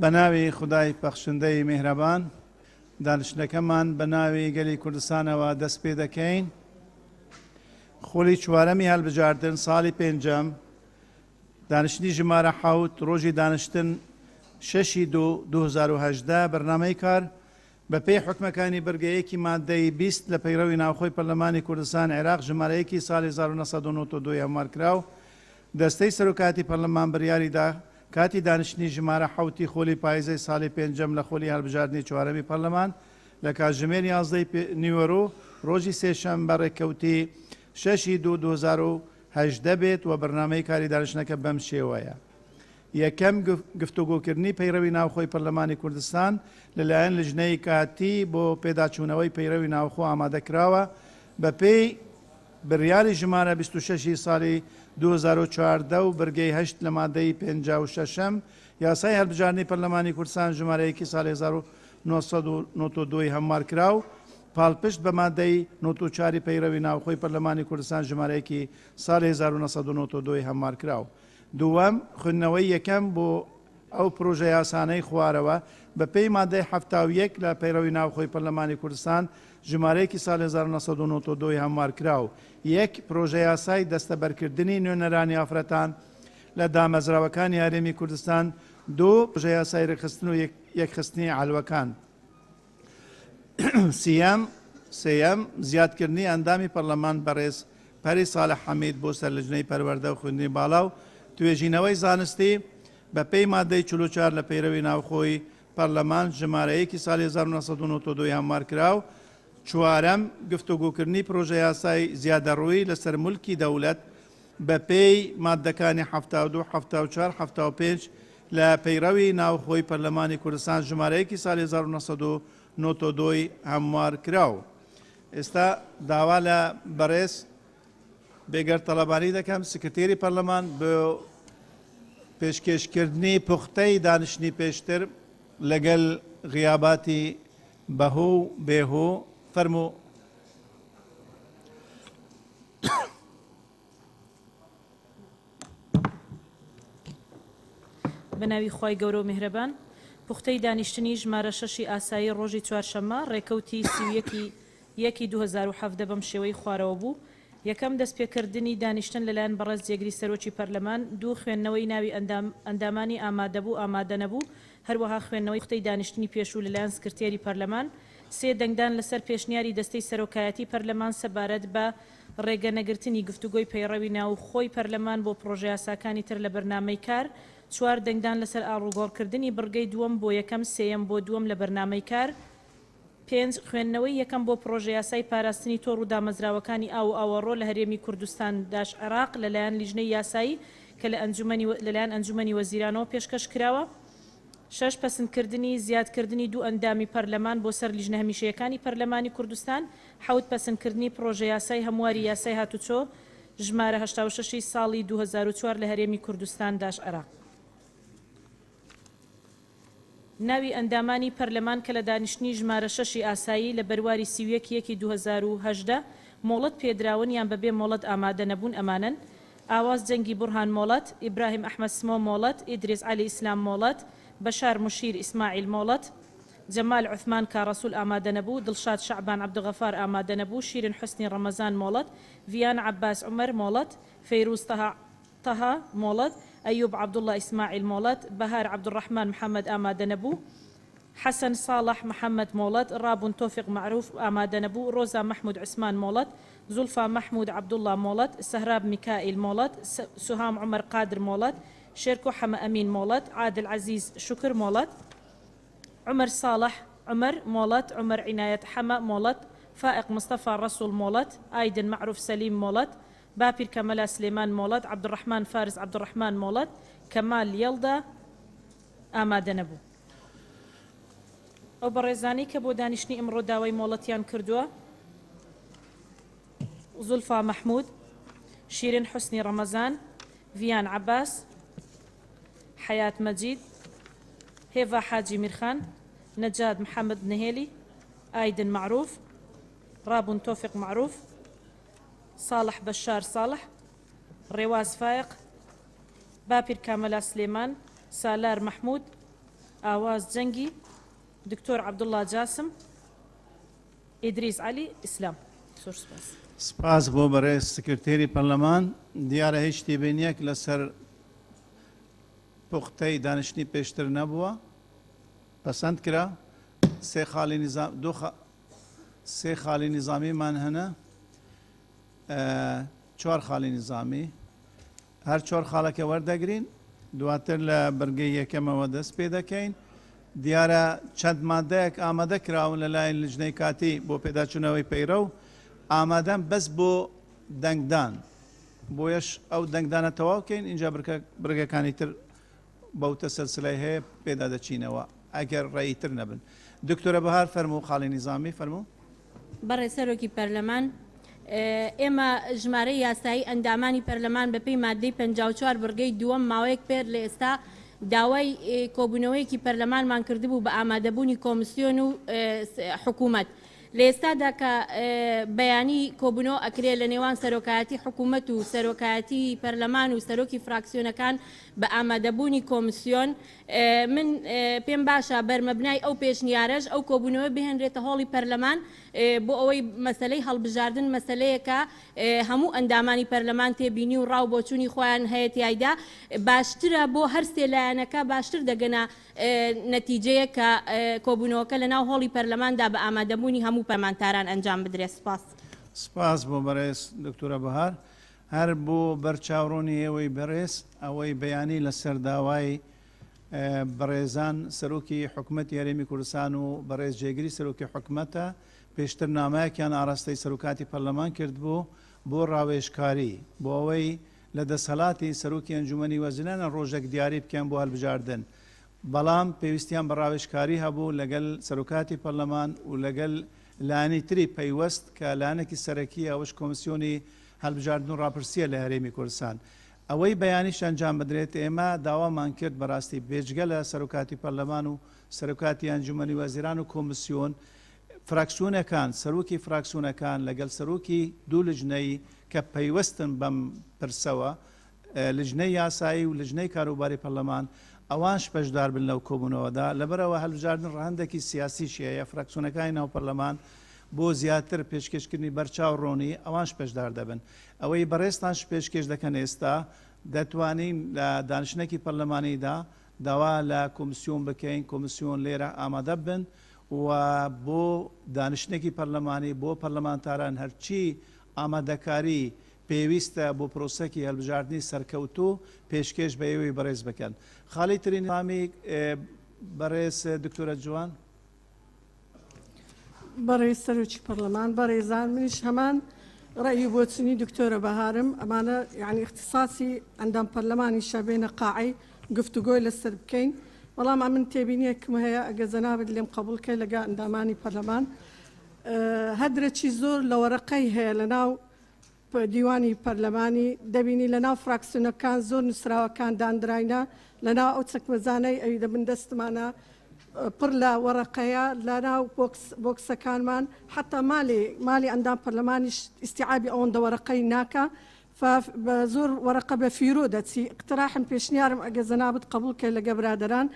بەناوی خدای بەخشندەی میهرەبان دانیشتەکەمان بەناوی گەلی کوردستانەوە دەست پێ دەکەین. خۆلی چوارەمی هەڵبژاردن ساڵی پێنجەم دانیشتنی ژمارە 7 ڕۆژی دانیشتن 6/2/2018 بەرنامەی کار بە پێی حکمەکانی بەرگەیەکی مادەی 20 لە پەیڕەوی ناوخۆی پەرلەمانی کوردستان عێراق ژمارەیەکی ساڵی 1992 هەموارکراو. دەستەی سەرۆکاتی پەرلەمان بڕیاریدا کاتی دانیشتنی ژمارە 7 خۆلی پاییزەی ساڵی پێنجەم لە خۆلی هەڵبژاردننی چوارەمی پەرلەمان لە کاتژمێر 11 نیوەڕۆ ڕۆژی سێشەمبە ڕێککەوتی 6/2/2018 بێت و بەرنامەی کاری دانیشتنەکە بەم شێوەیە. یەکەم گفتوگۆکردنی پەیڕەوی ناوخۆی پەرلەمانی کوردستان لەلایەن لیژنەی کاتی بۆ پێداچوونەوەی پەیڕەوی ناوخۆ ئامادەکراوە بە پێی بڕیاری ژمارە 26 ساڵی 2014 و بەرگەی 8 لە مادەی 56 یاسای هەڵبژاردننی پەرلەمانی کوردستان ژمارەیەکی ساڵی 1992 هەموارکراو پاڵپشت بە مادەی 94 پەیڕەوی ناوخۆی پەرلەمانی کوردستان ژمارەیەکی ساڵی 1992 هەموارکراو. دووەم خوێندنەوەی یەکەم بۆ ئەو پرۆژە یاسانەی خوارەوە بە پێی مادەی 71 لە پەیڕەوی ناوخۆی پەرلەمانی کوردستان ژمارەیەکی ساڵی 1992 هەموارکراو. یەک پرۆژە یاسای دەستەبەرکردنی نوێنەرانی ئافرەتان لە دامەزراوەکانی هەرێمی کوردستان. دوو پرۆژە یاسای ڕێکخستن و یەکخستنی عەلوەکان. سێەم زیادکردنی ئەندامی پەرلەمان بەڕێز پەری ساڵح حەمید بۆ سەرلەجنەی پەروەردە و خوێندنی باڵا و توێژینەوەی زانستی بە پێی مادەی 44 لە پەیڕەوی ناوخۆی پەرلەمان ژمارەیەکی ساڵی 1992 هەموارکراو. چوارەم گفتوگۆکردنی پرۆژە یاسای زیادەڕووی لەسەر مولکی دەوڵەت بە پێی مادەکانی 72 74 75 لە پەیڕەوی ناوخۆی پەرلەمانی کوردستان ژمارەیەکی ساڵی 1992 هەموارکراو. ئێستا داوا لە بەڕێز بێگەر تەڵەبانی دەکەم سکرتێری پەرلەمان بۆ پێشکەشکردنی پوختەی دانیشتنی پێشتر لەگەڵ غیاباتی بەهوو بێهوو فەرموو. بەناوی خوای گەورە و میهرەبان پوختەی دانیشتنی ژمارە 6 ئاسایی ڕۆژی چوارشەممە ڕێکەوتی 31/2017 بەم شێوەی خوارەوە بوو. یەکەم دەستپێکردنی دانیشتن لەلایەن بەڕێز جێگری سەرۆکی پەرلەمان. دوو خوێندنەوەی ناوی ئەندامانی ئامادەبوو ئامادە نەبوو هەروەها خوێندنەوەی پوختەی دانیشتنی پێشوو لەلایەن سکرتێری پەرلەمان. سێ دەنگدان لەسەر پێشنیاری دەستەی سەرۆکایەتی پەرلەمان سەبارەت بە ڕێگەنەگرتنی گفتوگۆی پەیڕەوی ناوخۆی پەرلەمان بۆ پرۆژە یاساکانی تر لە بەرنامەی کار. چوار دەنگدان لەسەر ئاڕوگۆڕکردنی بڕگەی دووەم بۆ یەکەم سێیەم بۆ دووەم لە بەرنامەی کار. 5 خوێندنەوەی یەکەم بۆ پرۆژە یاسای پاراستنی تۆڕ و دامەزراوەکانی ئاو ئاوەڕۆ لە هەرێمی کوردستان داش عێراق لەلایەن لیژنەی یاسایی کە لەلایەن ئەنجومەنی وەزیرانەوە پێشکەش کراوە. 6 پەسەندکردنی زیادکردنی دوو ئەندامی پەرلەمان بۆ سەر لیژنە هەمیشەیەکانی پەرلەمانی کوردستان. 7 پەسەندکردنی پرۆژە یاسای هەمواری یاسای هاتوچۆ ژمارە 86 ساڵی 2004 لە هەرێمی کوردستان داش عێراق. ناوی ئەندامانی پەرلەمان کە لە دانیشتنی ژمارە 6 ئاسایی لە بەرواری 31/2018 مۆڵەت پێدراون یان بەبێ مۆڵەت ئامادە نەبوون ئەمانن: ئاواز جەنگی بورهان مۆڵەت، ئیبراهیم ئەحمەد سمۆ مۆڵەت، ئیدریس عەلی ئیسلام مۆڵەت، بەشار مشیر ئیسماعیل مۆڵەت، جەمال عوثمان کارەسوول ئامادە نەبوو، دڵشاد شەعبان عەبدوغەفار ئامادە نەبوو، شیرین حوسنی ڕەمەزان مۆڵەت، ڤیان عەباس عومەر مۆڵەت، فەیروز تەها مۆڵەت، ئەیوب عەبدوڵڵا ئیسماعیل مۆڵەت، بەهار عەبدوڕەحمان محەممەد ئامادە نەبوو، حەسەن ساڵح محەممەد مۆڵەت، ڕابوون تۆفیق معروف ئامادە نەبوو، ڕۆزا مەحمود عوسمان مۆڵەت، زولفا مەحمود عەبدوڵڵا مۆڵەت، سەهراب میکائیل مۆڵەت، سوهام عومەر قادر مۆڵەت، شێرکۆ حەمە ئەمین مۆڵەت، عادل عەزیز شوکر مۆڵەت، عومەر ساڵح عومەر مۆڵەت، عومەر عنایەت حەمە مۆڵەت، فائق مستەفا ڕەسوول مۆڵەت، ئایدن معروف سەلیم مۆڵەت، باپیر کەمەلا سلێمان مۆڵەت، عەبدوڕەحمان فارس عەبدوڕەحمان مۆڵەت، کەمال یەڵدا ئامادە نەبوو. ئەو بەڕێزانی کە بۆ دانیشتنی ئەمڕۆ داوای مۆڵەتیان کردووە: زولفا مەحمود، شیرین حوسنی ڕەمەزان، ڤیان عەباس، حەیات مەجید، هێڤا حاجی میرخان، نەجاد محەممەد نهێلی، ئایدن معروف، ڕابوون تۆفیق معروف، صالح بەشار صالح، ڕێواز فایق، باپیر کامەلا سلێمان، سالار مەحمود، ئاواز جەنگی دکتۆر عەبدوڵڵا جاسم ئیدریس عەلی ئیسلام. زۆر سوپاس. سپاس بۆ بەڕێز سکرتێری پەرلەمان. دیارە هیچ شتێبینیەک لەسەر پوختەی دانیشتنی پێشتر نەبووە. پەسەند کرا سێ خاڵی نظامیمان هەنە، 4 خاڵی نظامی، هەر 4 خاڵەکە وەردەگرین، دواتر لە بەرگەی یەکەمەوە دەست پێ دەکەین. دیارە چەند مادەیەک ئامادە کراون لەلایەن لیژنەی کاتی بۆ پێداچوونەوەی پەیرە و ئامادەم بەس بۆ دەنگدان، بۆیەش ئەو دەنگدانە تەواوکەین، اینجا برگەکانی تر بەوتە سەلسلەی هەیە پێدا دەچینەوە ئەگەر ڕێیتر نەبن. دکتۆرە بەهار فەرموو خاڵی نظامی فەرموو. بەڕێ سەرۆکی پەرلەمان، ئێمە ژمارەی یاسایی ئەندامانی پەرلەمان بەپێی مادەی 54 بڕگەی دووەم ماوەیەک پێر لە ئێستا داوای کۆبوونەوەیەکی پەرلەمانمان کردبوو بە ئامادەبوونی کۆمیسیۆن و حکوومەت. لە ئێستادا کە بەیانی کۆبوونەوە ئەکرێ لە نێوان سەرۆکایەتی حکوومەت و سەرۆکایەتی پەرلەمان و سەرۆکی فراکسیۆنەکان بە ئامادەبوونی کۆمیسیۆن، من پێم باشە بەرمەبنای ئەو پێشنیارەش ئەو کۆبوونەوە بهێنرێتە هۆڵی پەرلەمان بۆ ئەوەی مەسلەی هەڵبژاردن مەسلەیەکە هەموو ئەندامانی پەرلەمان تێبینی و ڕاو بۆچوونی خۆیان هەیەتیایدا باشترە بۆ هەر سێ لایەنەکە باشتر دەگەنە نەتیجەیە کە کۆبوونەوەکە لە ناو هۆڵی پەرلەماندا بە ئامادەبوونی هەموو پەرلەمانتاران ئەنجام بدرێت. سپاس. سپاس بۆ بەڕێز دکتۆرە بەهار. هەر بۆ بەرچاوڕۆنی ئێوەی بەڕێز ئەوەی بەیانی لەسەر داوای بەڕێزان سەرۆکی حکوومەت یاریمی کوردستان و بەڕێز جێگیری سەرۆکی حکوومەتە پێشتر نامایەکیان ئاراستەی سەرۆکاتی پەرلەمان کردبوو بۆ ڕاوێژکاری، بۆ ئەوەی لە دەسەڵاتی سەرۆکی ئەنجومەنی وەزیرانە ڕۆژێک دیاری بکەن بۆ هەڵبژاردن. بەڵام پێویستیان بە ڕاوێژکاری هەبوو لەگەل سەرۆکاتی پەرلەمان و لەگەل لایەنی تری پەیوەست کە لایەنێکی سەرەکی ئەوەش کۆمیسیۆنی هەڵبژاردن و ڕاپرسیە لە هەرێمی کوردستان. ئەوەی بەیانیش ئەنجام بدرێت ئێمە داوامان کرد بەڕاستی بێجگە لە سەرۆکاتی پەرلەمان و سەرۆکاتی ئەنجومەنی وەزیران و کۆمیسیۆن فراکسیۆنەکان، سەرۆکی فراکسیۆنەکان لەگەڵ سەرۆکی دوو لیژنەی کە پەیوەستن بەم پرسەوە، لیژنەی یاسایی و لیژنەی کاروباری پەرلەمان، ئەوانش بەشدار بن لەو کۆبوونەوەدا. لەبەرەوە هەڵبژاردن ڕەهەندێکی سیاسیشیەیە فراکسیۆنەکانی ناو پەرلەمان بۆ زیاتر پێشکەشکردنی بەرچاو ڕۆنی ئەوانش پێشدار دەبن. ئەوەی بەڕێستانش پێشکەش دەکەن ئێستا دەتوانین لە دانیشتنێکی پەرلەمانیدا داوا لە کۆمیسیۆن بکەین، کۆمیسیۆن لێرە ئامادە بن و بۆ دانیشتنێکی پەرلەمانی بۆ پەرلەمانتاران هەرچی ئامادەکاری پێویستە بۆ پرۆسەکی هەڵبژاردننی سەرکەوتوو پێشکەش بە ئێوەی بەڕێز بکەن. خاڵی ترین نامی بەڕێز دکتۆرە جوان. بەڕێز سەرۆکی پەرلەمان، بەڕێزان، منیش هەمان ڕێی بۆچنی دکتۆرە بەهارم، ئەمانە یعنی اختصاصی ئەندام پەرلەمانی شەبێنە قاعی گفتوگۆی لەسەر بکەین. بەڵام ئەمن تێبینیەکم هەیە ئەگە جەنابەت لێم قبولکەی لەگە ئەندامانی پەرلەمان هەدرەکی زۆر لە وەرەقەی هەیە لە ناو دیوانی پەرلەمانی دەبینی لە ناو فراکسیۆنەکان زۆر نووسراوەکان دانراینە لە ناو ئەو چەکمەزانەی ئەوی دەبن دەستمانە پڕ لە وەرەقەیە لە ناو بۆکسەکانمان حتا مالی ئەندام پەرلەمانیش ئیستیعابی ئەوەندە وەرەقەی ناکە بە زۆر وەرەقە بە فیرۆ دەچی. اقتراحم پێشنیارم ئەگە جەنابەت قبولکەی لەگە برادەران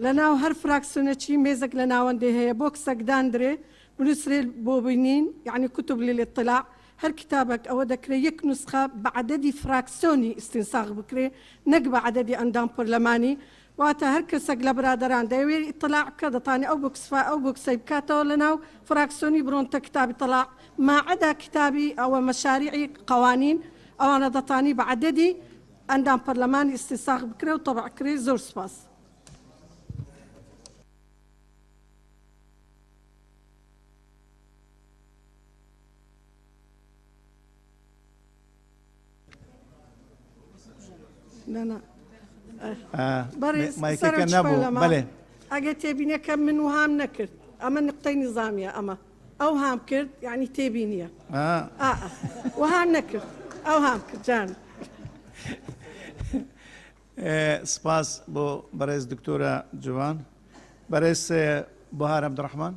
لە ناو هەر فراکسیۆنەکی مێزێک لە ناوەندێ هەیە بۆکسەک دانرێ بنووسرێ بۆ بینین یعنی کتب للاطلاع هەر کتابێک ئەوە دەکرێت یەک نوسخە بە عەدەدی فراکسیۆنی ئیستینساغ بکرێ نەک بە عەدەدی ئەندام پەرلەمانی، واتە هەر کەسێک لە برادەران دەیەوێت ئیطلاع بکە دەتوانێت ئەو بۆکسەی بکاتەوە لە ناو فراکسیۆنی بڕۆنتە کتابی طلاع ماعەدا کتابی ئەوە مەشاریعی قوانین ئەوانە دەتانی بە عەدەدی ئەندام پەرلەمانی ئیستینساغ بکرێ و تەبعکرێ. زۆر سپاس. مایکەکە نەبوو. بەڵێ ئەگە تێبینەکە من وهام نەکرد، ئەمە نقطەی نظامیە، ئەمە ئەو هام کرد یعنی تێبینیە وهام نەکرد، ئەو هام کرد جان. سپاس بۆ بەڕێز دکتۆرە جوان. بەڕێز بەهار عەبدوڕەحمان.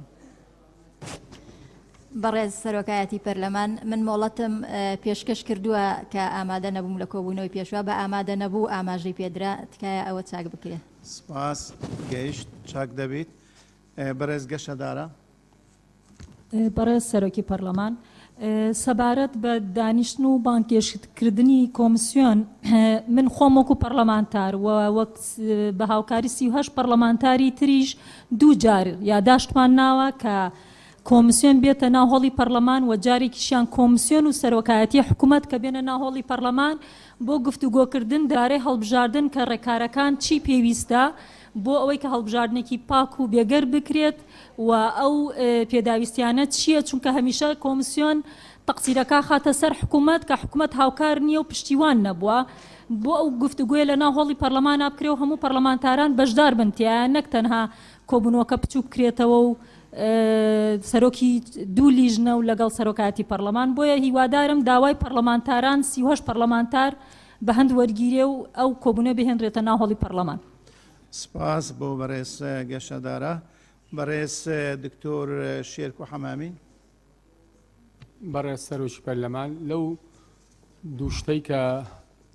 بەڕێز سەرۆکایەتی پەرلەمان من مۆڵەتم پێشکەش کردووە کە ئامادە نەبووم لە کۆبوونەوەی پێشوا بە ئامادە نەبوو ئاماژەی پێدرا تکایە ئەوە چاک بکرێت. سپاس گەیشت چاک دەبیت. بەڕێز گەشەدارە. بەڕێز سەرۆکی پەرلەمان سەبارەت بە دانیشتن و بانکێشکردنی کۆمسیۆن من خۆم وەکو پەرلەمانتار وەک بە هاوکاری 38 پەرلەمانتاری تریش دوو جار یاداشتمان ناوە کە کۆمسیۆن بێتە ناوهۆڵی پەرلەمان و جارێکیشیان کۆمسیۆن و سەرۆکایەتی حکوومەت کە بێنە ناوهۆڵی پەرلەمان بۆ گفتوگۆکردن دارەی هەڵبژاردن کە ڕێکارەکان چی پێویستە بۆ ئەوەی کە هەڵبژاردنێکی پاک و بێگەر بکرێت و ئەو پێداویستیانە چییە چونکە هەمیشە کۆمسیۆن تەقسیرەکە خاتە سەر حکوومەت کە حکوومەت هاوکار نییە و پشتیوان نەبووە بۆ ئەو گفتوگوێ لە ناوهۆڵی پەرلەمان بکرێ و هەموو پەرلەمانتاران بەشدار بنتیایە نەک تەنها کۆبوونەوەکە بچوو بکرێتەوە و سەرۆکی دوو لیژنە و لەگەڵ سەرۆکایەتی پەرلەمان بۆیە هیوادارم داوای پەرلەمانتاران 38 پەرلەمانتار بە هەند وەرگیرێ و ئەو کۆبوونە بهێنرێتە ناوهۆڵی پەرلەمان. سپاس بۆ بەڕێز گەشەدارە. بەڕێز دکتۆر شێرکۆ حەمامی. بەڕێز سەرۆکی پەرلەمان لەو دوو شتەی کە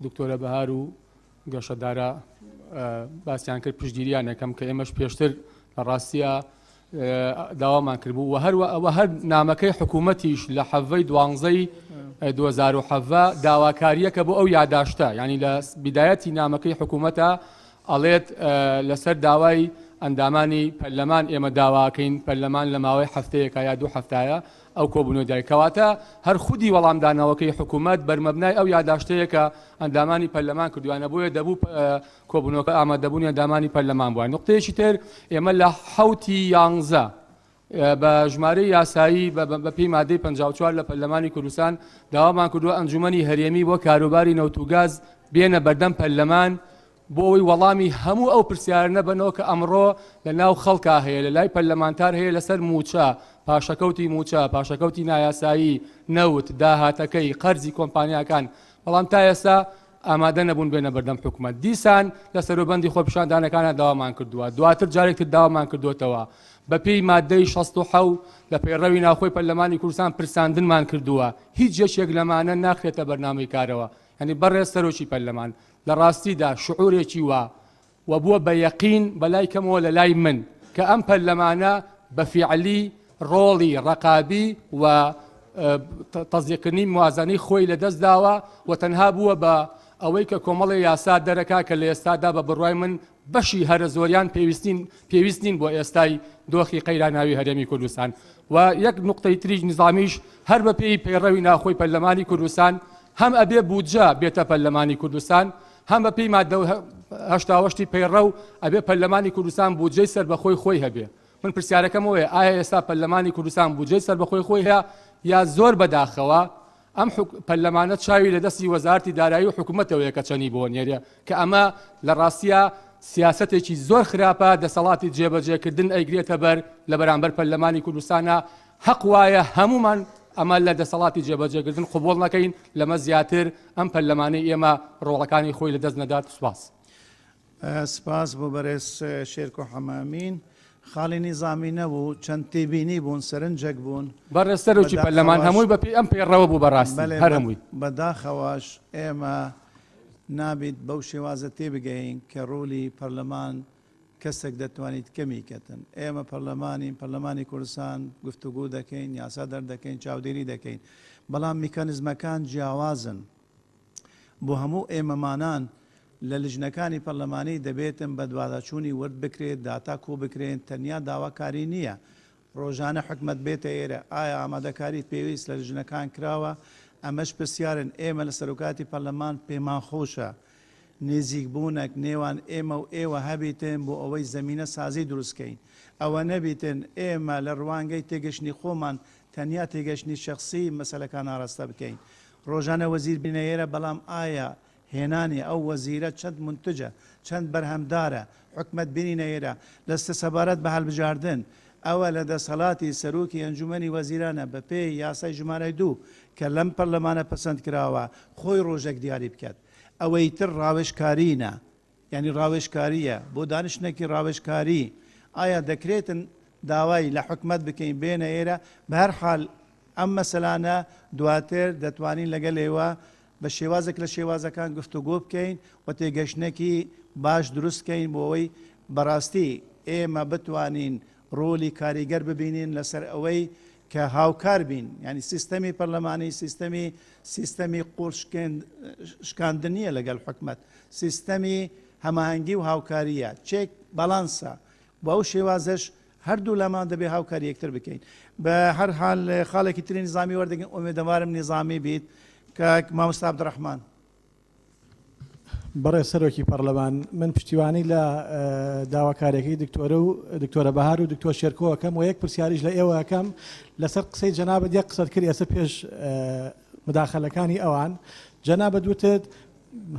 دکتۆرە بەهار و گەشەدارە باسییان کرد پشتگیریان یەکەم کە ئێمەش پێشتر لە ڕاستیە داوامان کردبوو و ئەوە هەر نامەکەی حکوومەتیش لە حەڤەی 12 داواکاریەکە بۆ ئەو یاداشتە ینی لە بیدایەتی نامەکەی حکوومەتە ئەڵێت لەسەر داوای ئەندامانی پەرلەمان ئێمە داواکەین پەرلەمان لە ماوەی هەفتەیەکە یا دوو هەفتایە ئەو کۆبوونەوە دایکەواتە هەر خودی وەڵامدانەوەکەی حکوومەت بەرمەبنای ئەو یاداشتەیە کە ئەندامانی پەرلەمان کردوانە بۆیە دەبوو کۆبوونەوەکە ئامادەبوونی ئەندامانی پەرلەمان بووە. نقطەیەکی تر ئێمە لە 11 بە ژمارەی یاسایی بە پێی مادەی 54 لە پەرلەمانی کوردستان داوامان کردووە ئەنجومەنی هەرێمی بۆ کاروباری نەوت و گاز بێنە بەردەم پەرلەمان بۆ ئەوەی وەڵامی هەموو ئەو پرسیارە نەبنەوە کە ئەمڕۆ لە ناو خەڵکا هەیە لە لای پەرلەمانتار هەیە لەسەر موچە پاشەکەوتی موچە پاشەکەوتی نایاسایی نەوت داهاتەکەی قەرزی کۆمپانیاکان بەڵام تا ئێستا ئامادە نەبوون بێنە بەردەم حکوومەت. دیسان لە سەروبەندی خۆپیشاندانەکانە داوامان کردووە دواتر جارێکتر داوامان کردوتەوە بە پێی مادەی 67 لە پەیڕەوی ناوخۆی پەرلەمانی کوردستان پرساندنمان کردووە هیچ جێشێک لەمانە ناخرێتە بەرنامەی کارەوە. ینی بەڕێز سەرۆکی پەرلەمان لە ڕاستیدا شعورێکی وە و بووە بە یەقین بەلای کەمەوە لە لای من کە ئەم پەرلەمانە بە فیعلی ڕۆڵی ڕقابی و تەزیقکردنی موازنەی خۆی لەدەست داوە و تەنها بووە بە ئەوەی کە کۆمەڵی یاسا دەرەکا کە لە ئێستادا بە بڕوای من بەشی هەرە زۆریان پێویستین بۆ ئێستای دۆخی قەیراناوی هەرێمی کوردستان و یەک نقطەی تریش نظامیش هەر بە پێی پەیڕەوی ناوخۆی پەرلەمانی کوردستان هەم ئەبێ بودجە بێتە پەرلەمانی کوردستان هەم بە پێی مادە 88 پەیڕە و ئەبێ پەرلەمانی کوردستان بودجەی سەربەخۆی خۆی هەبێ. من پرسیارەکەم ئەوەیە ئایا ئێستا پەرلەمانی کوردستان بودجەی سەربەخۆی خۆی هەیە یا زۆر بەداخەوە ئەم پەرلەمانە چاوی لە دەستی وەزارەتی دارایی و حکوومەتەوەیە کە چەنی بۆ نێریە کە ئەمە لە ڕاستیە سیاسەتێکی زۆر خراپە دەسەڵاتی جێبەجێکردن ئەیگرێتە بەر لە بەرامبەر پەرلەمانی کوردستانە حەق وایە هەمومان ئەمە لە دەسەڵاتی جێبەجێکردن قبوڵ نەکەین لەمە زیاتر ئەم پەرلەمانەی ئێمە ڕۆڵەکانی خۆی لەدەست نەدات. سپاس بۆ بەڕێز شێرکۆ حەمامین. خاڵی نیزامی نەبوو چەند تێبینی بوون سەرنجەک بوون بەڕێز سەرۆکی پەرلەمان هەمووی بە پێی ئەم پەیڕەوە بوو بەڕاستی هەر هەمووی بەداخەواش ئێمە نابێت بەو شێوازە تێبگەین کە ڕۆلی پەرلەمان کەسێک دەتوانیت کەمی کەتن. ئێمە پەرلەمانی کوردستان گفتوگو دەکەین یاسا دەردەکەین چاودێری دەکەین بەڵام میکانیزمەکان جیاوازن بۆ هەموو ئێمەمانان لە لژنەکانی پەرلەمانی دەبێتن بە دواداچوونی ورد بکرێت داتا کۆ بکرێن تەنیا داواکاری نییە ڕۆژانە حکومەت بێتە ئێرە ئایا ئامادەکاری پێویست لە لژنەکان کراوە ئەمەش پرسیارن ئێمە لە سەرۆکاتی پەرلەمان پێمان خۆشە نێزیک بوونێک نێوان ئێمە و ئێوە هەبیتن بۆ ئەوەی زەمینە سازی دروستکەین ئەوە نەبیتن ئێمە لە ڕوانگەی تێگەشتنی خۆمان تەنیا تێگەشتنی شخصی مەسەلەکان ئاڕاستە بکەین. ڕۆژانە وەزیر بینەیەرە بەڵام ئایا هێنانی ئەو وەزیرە چەند منتجە چەند بەرهەمدارە حکومەت بینینە ئێرە دەستە سەبارەت بە هەڵبژاردن ئەوە لە دەسەڵاتی سەرۆکی ئەنجومەنی وەزیرانە بە پێی یاسای ژمارەی 2 کە لەم پەرلەمانە پەسەند کراوە خۆی ڕۆژێک دیاری بکات. ئەوەی تر ڕاوێژکارینە یعنی ڕاوێژکاریە بۆ دانیشتێکی ڕاوێژکاری ئایا دەکرێتن داوای لە حکومەت بکەین بێنە ئێرە بە هەر حاڵ ئەم مەسەلانە دواتر دەتوانین لەگەل ئێوە بە شێوازێک لە شێوازەکان گفتوگۆ بکەین و تێگەشتێکی باش دروستکەین بۆ ئەوەی بەڕاستی ئێمە بتوانین ڕۆلی کاریگەر ببینین لەسەر ئەوەی کە هاوکار بین ینی سیستەمی پەرلەمانی سیستەمی قوڵشکاندنیە لەگەڵ حکومەت سیستەمی هەماهەنگی و هاوکاریە چێک بەڵانسە بۆ ئەو شێوازش هەردوو لەمان دەبێ هاوکاری یەکتر بکەین بە هەر حال خاڵێکی تری نظامی وەردەگەن ئومێدەوارم نظامی بیت کە مامۆستا عەبدوڕەحمان. بەڕێ سەرۆکی پەرلەمان من پشتیوانی لە داواکارێکی دکتۆرە بەهار و دکتۆر شێرکۆەکەم و یەک پرسیاریش لە ئێوەکەم لەسەر قسەی جەنابەت یەک قسەت کرد ئێستا پێش مداخەلەکانی ئەوان جەنابەت وتت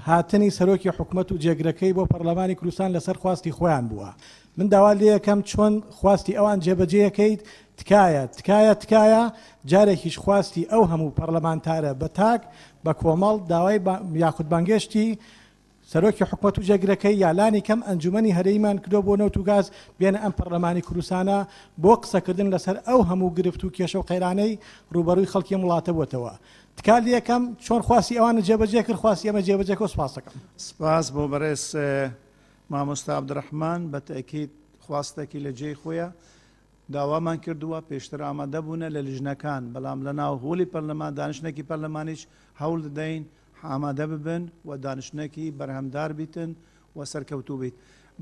هاتنی سەرۆکی حکومەت و جێگرەکەی بۆ پەرلەمانی کوردستان لەسەر خواستی خۆیان بووە. من داوا لێ یەکەم چۆن خواستی ئەوان جێبەجێەکەیت تکایە جارێکیش خواستی ئەو هەموو پەرلەمانتارە بە تاک بە کۆمەڵ داوای یاخود بانگێشتی سەرۆکی حکومەت و جێگرەکەی یالانی کەم ئەنجومەنی هەرێیمان کردو بۆ نەوت و گاز بێنە ئەم پەرلەمانی کوردستانە بۆ قسەکردن لەسەر ئەو هەموو گرفت و کێشە و قەیرانەی ڕوبەڕووی خەڵکی وڵاتە بووتەوە. تکال یەکەم چۆن خواستی ئەوانە جێبەجێ کرد خواستی ئەمە جێبەجێکە و سپاس دەکەم. سپاس بۆ بەڕێز مامۆستا عەبدوڕەحمان بە تەکید خواستێکی لە جێی خۆیە داوامان کردووە پێشتر ئامادە بوونە لە لیژنەکان بەڵام لە ناو هۆڵی پەرلەمان دانیشتێکی پەرلەمانیش هەوڵ دەدەین ئامادە ببن و دانیشتێکی بەرهەمدار بیتن و سەرکەوتوو بیت.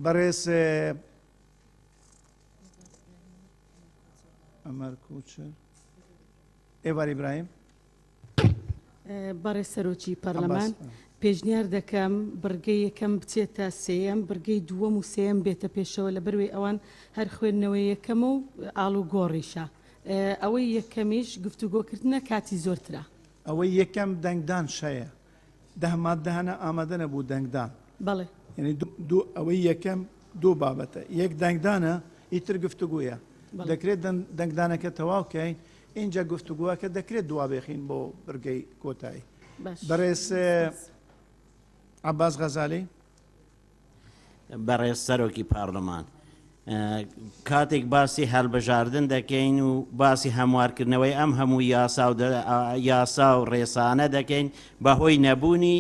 بەڕێز ئەمەر کوچر ئێواری ئیبراهیم. بەڕێز سەرۆکی پەرلەمان پێشنیار دەکەم بڕگەی یەکەم بچێتە سێەم بڕگەی دووەم و سێەم بێتە پێشەوە لە بەروێ ئەوان هەر خوێندنەوەی یەکەم و ئاڵ و گۆڕیشە ئەوەی یەکەمیش گفتوگۆکردنە کاتی زۆرترە ئەوەی یەکەم دەنگدان شەیە دەهماددەهانە ئامادە نەبوو دەنگدان بەڵێ یعنی ئەوەی یەکەم دوو بابەتە یەک دەنگدانە ئیتر گفتوگویە دەکرێت دەنگدانەکە تەواوکەین اینجا گفتوگووەکە دەکرێت دوا بێخین بۆ بڕگەی کۆتایی. بەڕێز عەباس غەزالی. بەڕێز سەرۆکی پارلەمان کاتێک باسی هەڵبژاردن دەکەین و باسی هەموارکردنەوەی ئەم هەموو یاسا و ڕێسانە دەکەین بەهۆی نەبوونی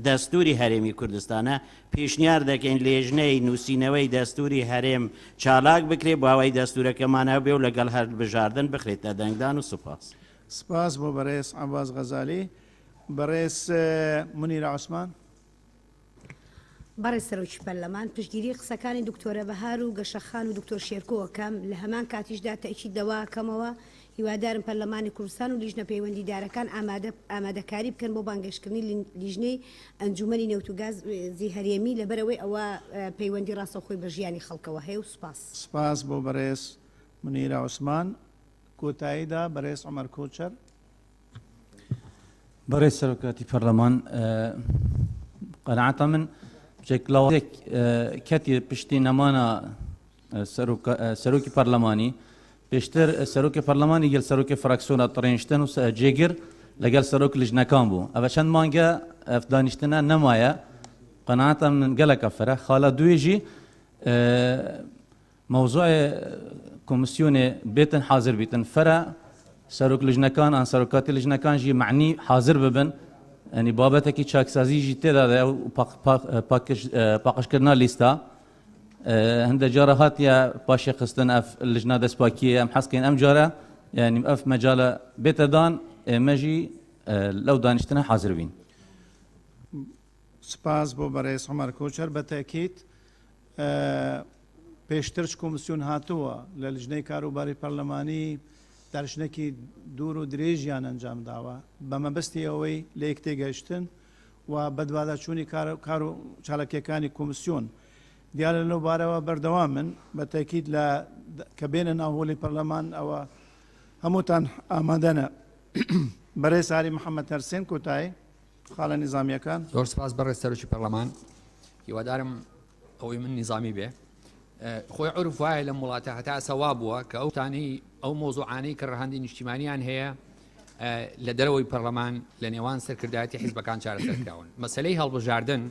دەستوری هەرێمی کوردستانە پیشنیار دەکەین لێژنەی نووسینەوەی دەستوری هەرێم چالاک بکرێت بۆ ئەوەی دەستورەکەمانە بێ و لەگەڵ هەڵبژاردن بخرێتە دەنگدان و سوپاس. سپاس بۆ بەڕێز عەباس غەزالی. بەڕێز مونیرە عوسمان. بەڕێز سەرۆکی پەرلەمان پشتگیری قسەکانی دکتۆرە بەهار و گەشەخان و دکتۆر شێرکۆوەکەم لە هەمان کاتیشدا تەکید دەواکەمەوە هیوادارم پەرلەمانی کوردستان و لیژنە پەیوەندیدارەکان ئامادەکاری بکەن بۆ بانگەشتکردنی لیژنەی ئەنجومەنی نەوتوگازی هەرێمی لەبەرەوەی ئەوە پەیوەندی ڕاستەوخۆی بە ژیانی خەڵکەوە هەیە و سپاس. سپاس بۆ بەڕێز مونیرە عوسمان. کۆتاییدا بەڕێز عومەر کۆچەر. بەڕێز سەرۆکاتی پەرلەمان قەناعەتە من شکلەوەک کەتی پشتی نەمانە سەرۆکی پەرلەمانی پێشتر سەرۆکی پەرلەمانی گەل سەرۆکی فراکسیۆنە تڕێنشتن و جێگر لەگەڵ سەرۆک لیژنەکان بوو ئەوە چەند مانگە دانیشتنە نەمایە قەناعەتە من گەلێکە فرە خاڵە دوێژی مەوزوعی کۆمیسیۆنێ بێتن حاضر بیتن فرە سەرۆک لیژنەکان ئان سەرۆکاتی لیژنەکانژی معنی حاضر ببن ئەنی بابەتێکی چاکسازیژی تێدا و پاقشکردنا لیستا هەندە جارە هاتیە پاشی خستن ئەف لیژنا دەستپاکیە ئەم حەزکەین ئەم جارە یعنی ئەف مەجالە بێتەدان ئێمەژی لەو دانیشتنە حاضر بین. سپاس بۆ بەڕێز عومەر کۆچەر بە تەکید پێشترش کۆمیسیۆن هاتووە لە لیژنەی کاروباری پەرلەمانی دانیشتنێکی دوور و درێژیان ئەنجام داوە بە مەبەستی ئەوەی لە یەک تێگەیشتن و بەدواداچوونی کار و چالاکیەکانی کۆمیسیۆن دیارە لەو بارەوە بەردەوام من بە تەکید لە کە بێنە ناو هۆڵی پەرلەمان ئەوە هەمووتان ئامادەنە. بەڕێز ساری محەممەد هەرسێن کۆتایی خاڵە نظامیەکان. زۆر سپاس بەڕێز سەرۆکی پەرلەمان هیوادارم ئەوەی من نظامی بێ خۆی عورف وایە لە وڵاتە هەتا سەوا بووە کە ئەوتانی ئەو مۆزوعانەی کە ڕەهەندی نیشتیمانیان هەیە لە دەرەوەی پەرلەمان لە نێوان سەرکردایەتی حیزبەکان چارەسەرکراون. مەسەلەی هەڵبژاردن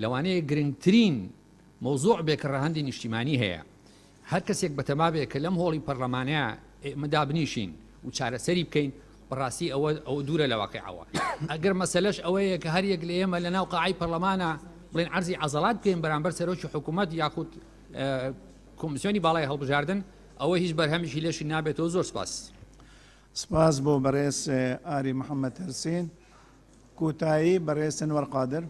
لەوانەیە گرنگترین مۆزوع بێ کە ڕەهەندی نیشتیمانی هەیە هەر کەسێک بەتەما بێ کە لەم هۆڵی پەرلەمانەیە ئێمە دابنیشین و چارەسەری بکەین بەڕاستی ئەوە دوورە لە واقعەوە ئەگەر مەسەلەش ئەوەیە کە هەر یەک لە ئێمە لە ناو قاعی پەرلەمانە بڵێن عەرزی عەزەڵات بکەین بەرامبەر سەرۆکی حکوومەت یاخود کۆمیسیۆنی باڵای هەڵبژاردن ئەوە هیچ بەرهەمیشی لێشی نابێتەوە. زۆر سپاس. سپاس بۆ بەڕێز ئاری محەممەد هەرسین. کوتایی بەڕێز ئەنوەر قادر.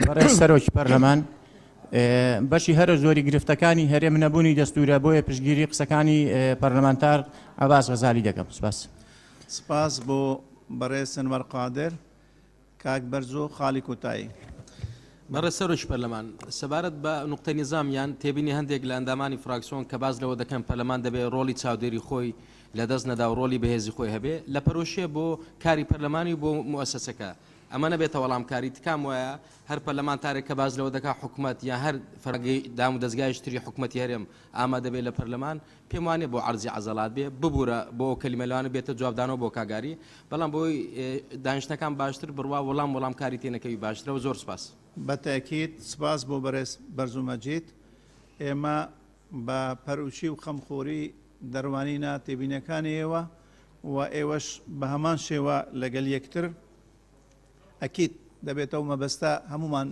بەڕێز سەرۆکی پەرلەمان بەشی هەرە زۆری گرفتەکانی هەرێم نەبوونی دەستورە بۆیە پشتگیری قسەکانی پەرلەمانتار عەباس غەزالی دەکەم. سپاس. سپاس بۆ بەڕێز ئەنوەر قادر. کاک بەرزۆ خاڵی کوتایی. بەڕێز سەرۆکی پەرلەمان سەبارەت بە نوقتەی نظامیان تێبینی هەندێک لە ئەندامانی فراکسیۆن کە باز لەوە دەکەن پەرلەمان دەبێت ڕۆڵی چاودێری خۆی لە دەست نەدا و ڕۆڵی بەهێزی خۆی هەبێ لە پەرۆشێ بۆ کاری پەرلەمانی بۆ موسسەکە ئەمە نەبێتە وەڵامکاری تکام وایە هەر پەرلەمانتارێک کە باز لەوە دەکات حکوومەت یا هەر فەرگەی دام و دەستگایشتری حکوومەتی هەرێم ئامادە بێت لە پەرلەمان پێم وانێ بۆ عەرزی عەزەڵات بێ ببوورە بۆ کەلیمەلوانە بێتە جوابدانەوە بۆ کاگاری بەڵام بۆی دانیشتەکان باشتر بڕوا وەڵامکاری تێنەکەوی باشترەوە. زۆر سپاس. بەتەکیید سپاس بۆ بەڕێز بەرزوو مەجید. ئێمە بە پەروشی و خەمخۆری دەڕوانینە تێبینەکانی ئێوە و ئێوەش بە هەمان شێوە لەگەل یەکتر ئەکیید دەبێتەوە مەبەستە هەمومان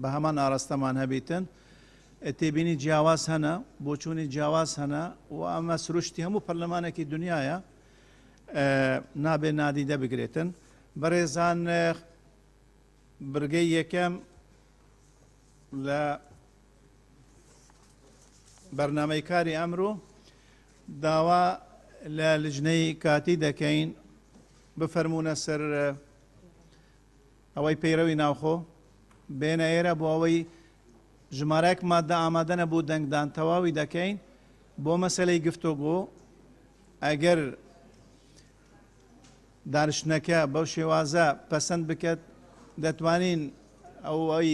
بە هەمان ئاراستەمان هەبیتن تێبینی جیاواز هەنە بۆچوونی جیاواز هەنە و ئەمە سروشتی هەموو پەرلەمانێکی دنیاە نابێ نادیدە بگرێتن. بەڕێزان برگەی یەکەم لە بەرنامەی کاری ئەمڕۆ داوا لە لیژنەی کاتی دەکەین بفەرمونە سەر ئەوەی پەیرەوی ناوخۆ بێنە ئێرە بۆ ئەوەی ژمارەیەک مادە ئامادە نەبوو دەنگدان تەواوی دەکەین بۆ مەسەلەی گفتوگۆ ئەگەر دانیشتنەکە بەو شێوازە پەسەند بکات دەتوانین ئەوەی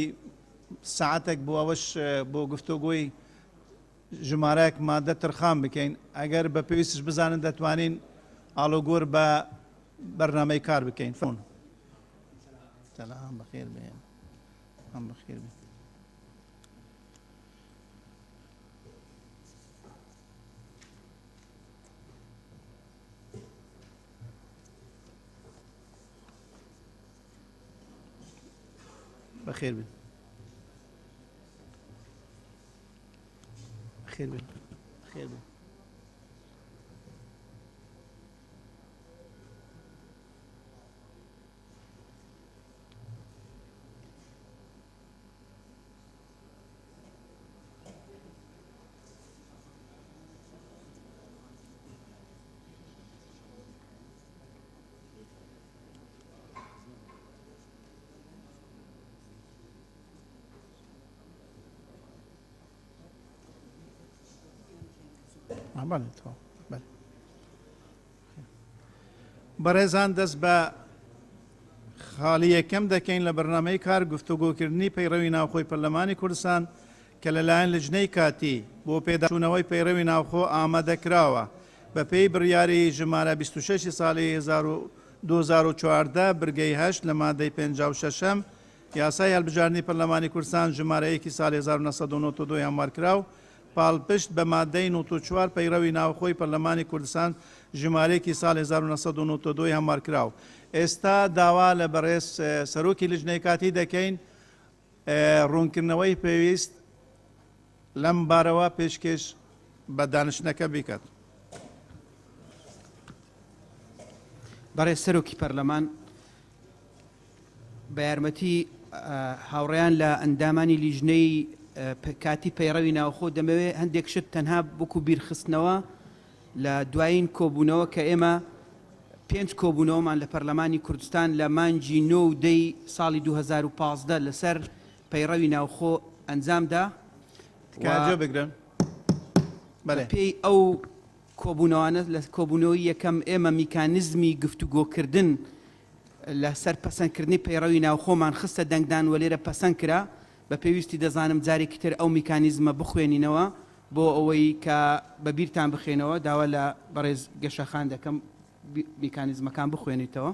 ساعتێک بۆ ئەوەش بۆ گفتوگۆی ژمارەیەک مادە ترخام بکەین ئەگەر بە پێویستش بزانن دەتوانین ئاڵۆگۆر بە بەرنامەی کار بکەین. فۆن سلام بەخێر بێن هەم بەخێر بێن. بەخێر بێن. بەخێر بێن. بەخێر بێن. بەڕێزان دەست بە خاڵی یەکەم دەکەین لە بەرنامەی کار گفتوگۆکردنی پەیڕەوی ناوخۆی پەرلەمانی کوردستان کە لەلایەن لیژنەی کاتی بۆ پێداچوونەوەی پەیڕەوی ناوخۆ ئامادەکراوە بە پێی بڕیاری ژمارە 26 ساڵی 2014 برگەی 8 لە مادەی 56 یاسای هەڵبژاردننی پەرلەمانی کوردستان ژمارەیەکی ساڵی 1992 هەموارکراو پاڵپشت بە مادەی 94 پەیڕەوی ناوخۆی پەرلەمانی کوردستان ژمارەیەکی ساڵی 1992 هەموارکراو. ئێستا داوا لە بەڕێز سەرۆکی لیژنەی کاتی دەکەین ڕوونکردنەوەی پێویست لەم بارەوە پێشکەش بە دانیشتنەکە بیکات. بەڕێز سەرۆکی پەرلەمان بە یارمەتی هاوڕێیان لە ئەندامانی لیژنەی کاتی پەیڕەوی ناوخۆ دەمەوێت هەندێک شت تەنها بکو بیرخستنەوە لە دوایین کۆبوونەوە کە ئێمە 5 کۆبوونەوەمان لە پەرلەمانی کوردستان لە مانجی 9 دەی ساڵی 2015 لەسەر پەیڕەوی ناوخۆ ئەنجامدا بگرن پێی ئەو کۆبوونەوانە لە کۆبوونەوەی یەکەم ئێمە میکانیزمی گفتوگۆکردن لەسەر پەسەندکردنی پەیڕەوی ناوخۆمان خستە دەنگدان و لێرە پەسەند کرا بە پێویستی دەزانم جارێکی تر ئەو میکانیزمە بخوێنینەوە بۆ ئەوەی کە بەبیرتان بخێنەوە داوا لە بەڕێز گەشەخان دەکەم میکانیزمەکان بخوێنیتەوە.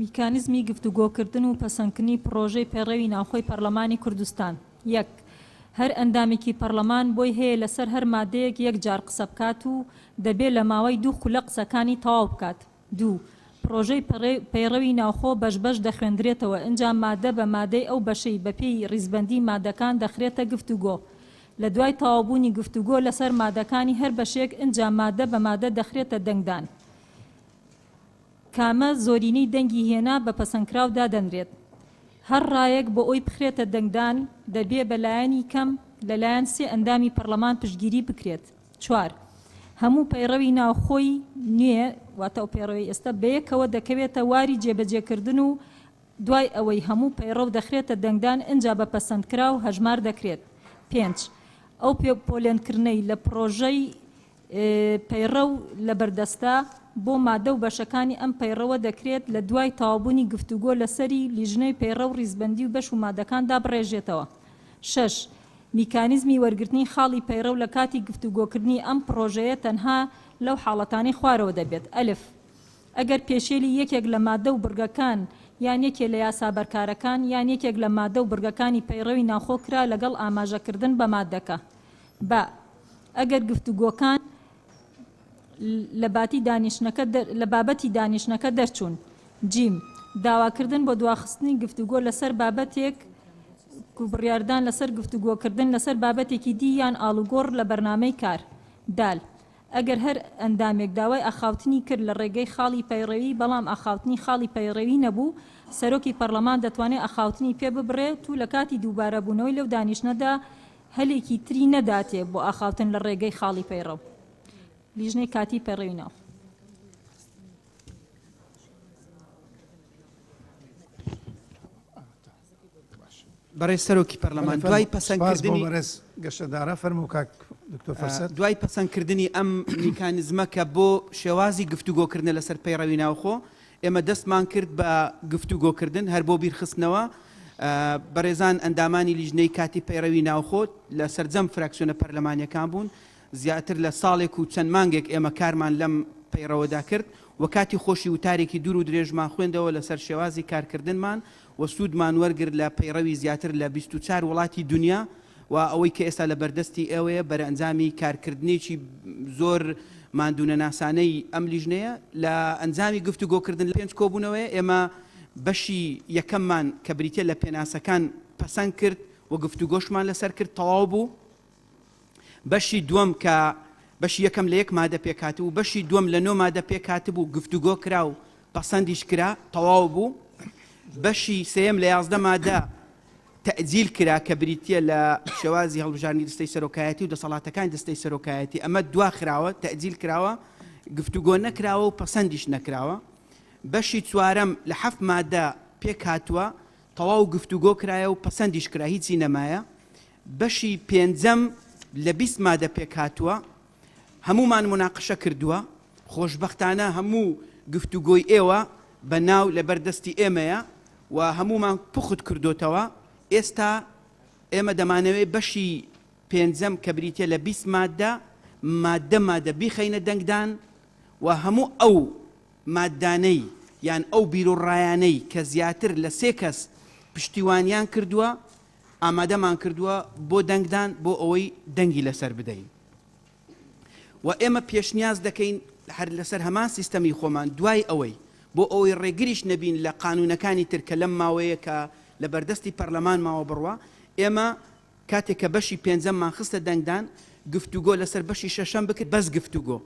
میکانیزمی گفتوگۆکردن و پەسەندکردنی پرۆژەی پەیڕەوی ناوخۆی پەرلەمانی کوردستان. 1. هەر ئەندامێکی پەرلەمان بۆی هەیە لەسەر هەر مادەیەک یەک جار قسە بکات و دەبێت لە ماوەی 2 خولە قسەکانی تەواو بکات. 2. پرۆژەی پەیڕەوی ناوخۆ بەش دەخوێندرێتەوە، ئەنجام مادە بە مادەی ئەو بەشەی بەپێی ڕیزبەندی مادەکان دەخرێتە گفتوگۆ. لە دوای تەواوبوونی گفتوگۆ لەسەر مادەکانی هەر بەشێک ئەنجام مادە بە مادە دەخرێتە دەنگدان. کامە زۆرینەی دەنگی هێنا بە پەسەندکراودا دەنرێت. هەر ڕایەک بۆ ئەوی بخرێتە دەنگدان دەبێ بەلایەنی کەم لەلایەن 3 ئەندامی پەرلەمان پشتگیری بکرێت. 4. هەموو پەیڕەوی ناوخۆی نوێ واتە ئەو پەیڕەوی ئێستا بەیەکەوە دەکەوێتە واری جێبەجێکردن و دوای ئەوەی هەموو پەیڕەو دەخرێتە دەنگدان ئەنجا بە پەسەندکراو هەژمار دەکرێت. 5. ئەو پۆلێنکردنەی لە پرۆژەی پەیڕەو لە بەردەستا بۆ مادە و بەشەکانی ئەم پەیڕەوە دەکرێت لە دوای تەواوبوونی گفتوگۆ لەسەری لیژنەی پەیڕە و ڕیزبەندی و بەش و مادەکاندا بڕێژێتەوە. 6. میکانیزمی وەرگرتنی خاڵی پەیڕە و لە کاتی گفتوگۆکردنی ئەم پرۆژەیە تەنها لەو حاڵەتانی خوارەوە دەبێت. ئەلف. ئەگەر پێشێلی یەکێک لە مادە و برگەکان یان یەکێ لە یاسابەرکارەکان یان یەکێک لە مادە و برگەکانی پەیڕەوی ناوخۆ کرا لەگەڵ ئاماژەکردن بە مادەکە. ب. ئەگەر گفتوگۆکان لە بابەتی دانیشتنەکە دەرچوون. جیم. داواکردن بۆ دواخستنی گفتوگۆ لەسەر بابەتێک بڕیاردان لەسەر گفتوگۆکردن لەسەر بابەتێکی دی یان ئاڵوگۆڕ لە بەرنامەی کار. دال. ئەگەر هەر ئەندامێک داوای ئاخاوتنی کرد لە ڕێگەی خاڵی پەیڕەوی بەڵام ئاخاوتنی خاڵی پەیڕەوی نەبوو، سەرۆکی پەرلەمان دەتوانێت ئاخاوتنی پێ ببڕێت و لە کاتی دووبارەبوونەوەی لەو دانیشتنەدا هەلێکی تری نەداتێ بۆ ئاخاوتن لە ڕێگەی خاڵی پەیڕەو. لیژنەی کاتی پەیڕەوی ناو. بەڕێز سەرۆکی پەرلەمان دوای پەسەندکردنی گەشتەدارە فەرموو کاک دکتۆر فەرسەد دوای پەسەندکردنی ئەم میکانیزمە کە بۆ شێوازی گفتوگۆکردن لەسەر پەیڕەوی ناوخۆ ئێمە دەستمان کرد بە گفتوگۆکردن هەر بۆ بیرخستنەوە بەڕێزان ئەندامانی لیژنەی کاتی پەیڕەوی ناوخۆ لە سەرجەم فراکسیۆنە پەرلەمانیەکان بوون زیاتر لە ساڵێک و چەند مانگێک ئێمە کارمان لەم پەیڕەوەدا کرد و کاتی خۆشی وتارێکی دوور و درێژمان خوێندەوە لەسەر شێوازی کارکردنمان و سوودمان وەرگرت لە پەیڕەوی زیاتر لە 24 وڵاتی دنیا و ئەوەی کە ئێستا لە بەردەستی ئێوەیە بەرئەنجامی کارکردنێکی زۆر ماندوونە ناسانەی ئەم لیژنەیە لە ئەنجامی گفتوگۆکردن لە 5 کۆبوونەوەی ئێمە بەشی یەکەممان کە بریتە لە پێناسەکان پەسەند کرد و گفتوگۆشمان لەسەر کرد تەواو بوو. بەشی دووەم کە بەشی یەکەم لە 1 مادە پێکات و بەشی دووەم لە 9 مادە پێکات بوو گفتوگۆ کرا و پەسەندیش کرا تەواو بوو. بەشی سێم لە 11 مادە تەعجیل کرا کە بریتە لە شێوازی هەڵبژاردننی دەستەی سەرۆکایەتی و دەسەڵاتەکانی دەستەی سەرۆکایەتی ئەمە دوا خراوە تەعجیل کراوە گفتوگۆ نەکراوە و پەسەندیش نەکراوە. بەشی چوارەم لە 7 مادە پێک هاتووە تەواو گفتوگۆ کرایە و پەسەندیش کرا هیچی نەمایە. بەشی پێنجەم لە 20 مادە پێک هاتووە هەمومان مناقشە کردووە خۆشبەختانە هەموو گفتوگۆی ئێوە بە ناو لە بەردەستی ئێمەیە و هەمومان پوخت کردوتەوە. ئێستا ئێمە دەمانەوێت بەشی پێنجەم کە بریتە لە 20 مادە بیخەینە دەنگدان و هەموو ئەو مادانەی یان ئەو بیرۆڕایانەی کە زیاتر لە 3 کەس پشتیوانیان کردووە ئامادەمان کردووە بۆ دەنگدان بۆ ئەوەی دەنگی لەسەر بدەین و ئێمە پێشنیاز دەکەین هەر لەسەر هەمان سیستەمی خۆمان دوای ئەوەی بۆ ئەوەی ڕێگریش نەبین لە قانونەکانی ترکە لەم ماوەیە کە لە بەردەستی پەرلەمان ماوە بڕوە ئێمە کاتێک کە بەشی پێنجەممان خستە دەنگدان گفتوگۆ لەسەر بەشی شەشەم بکرد بەس گفتوگۆ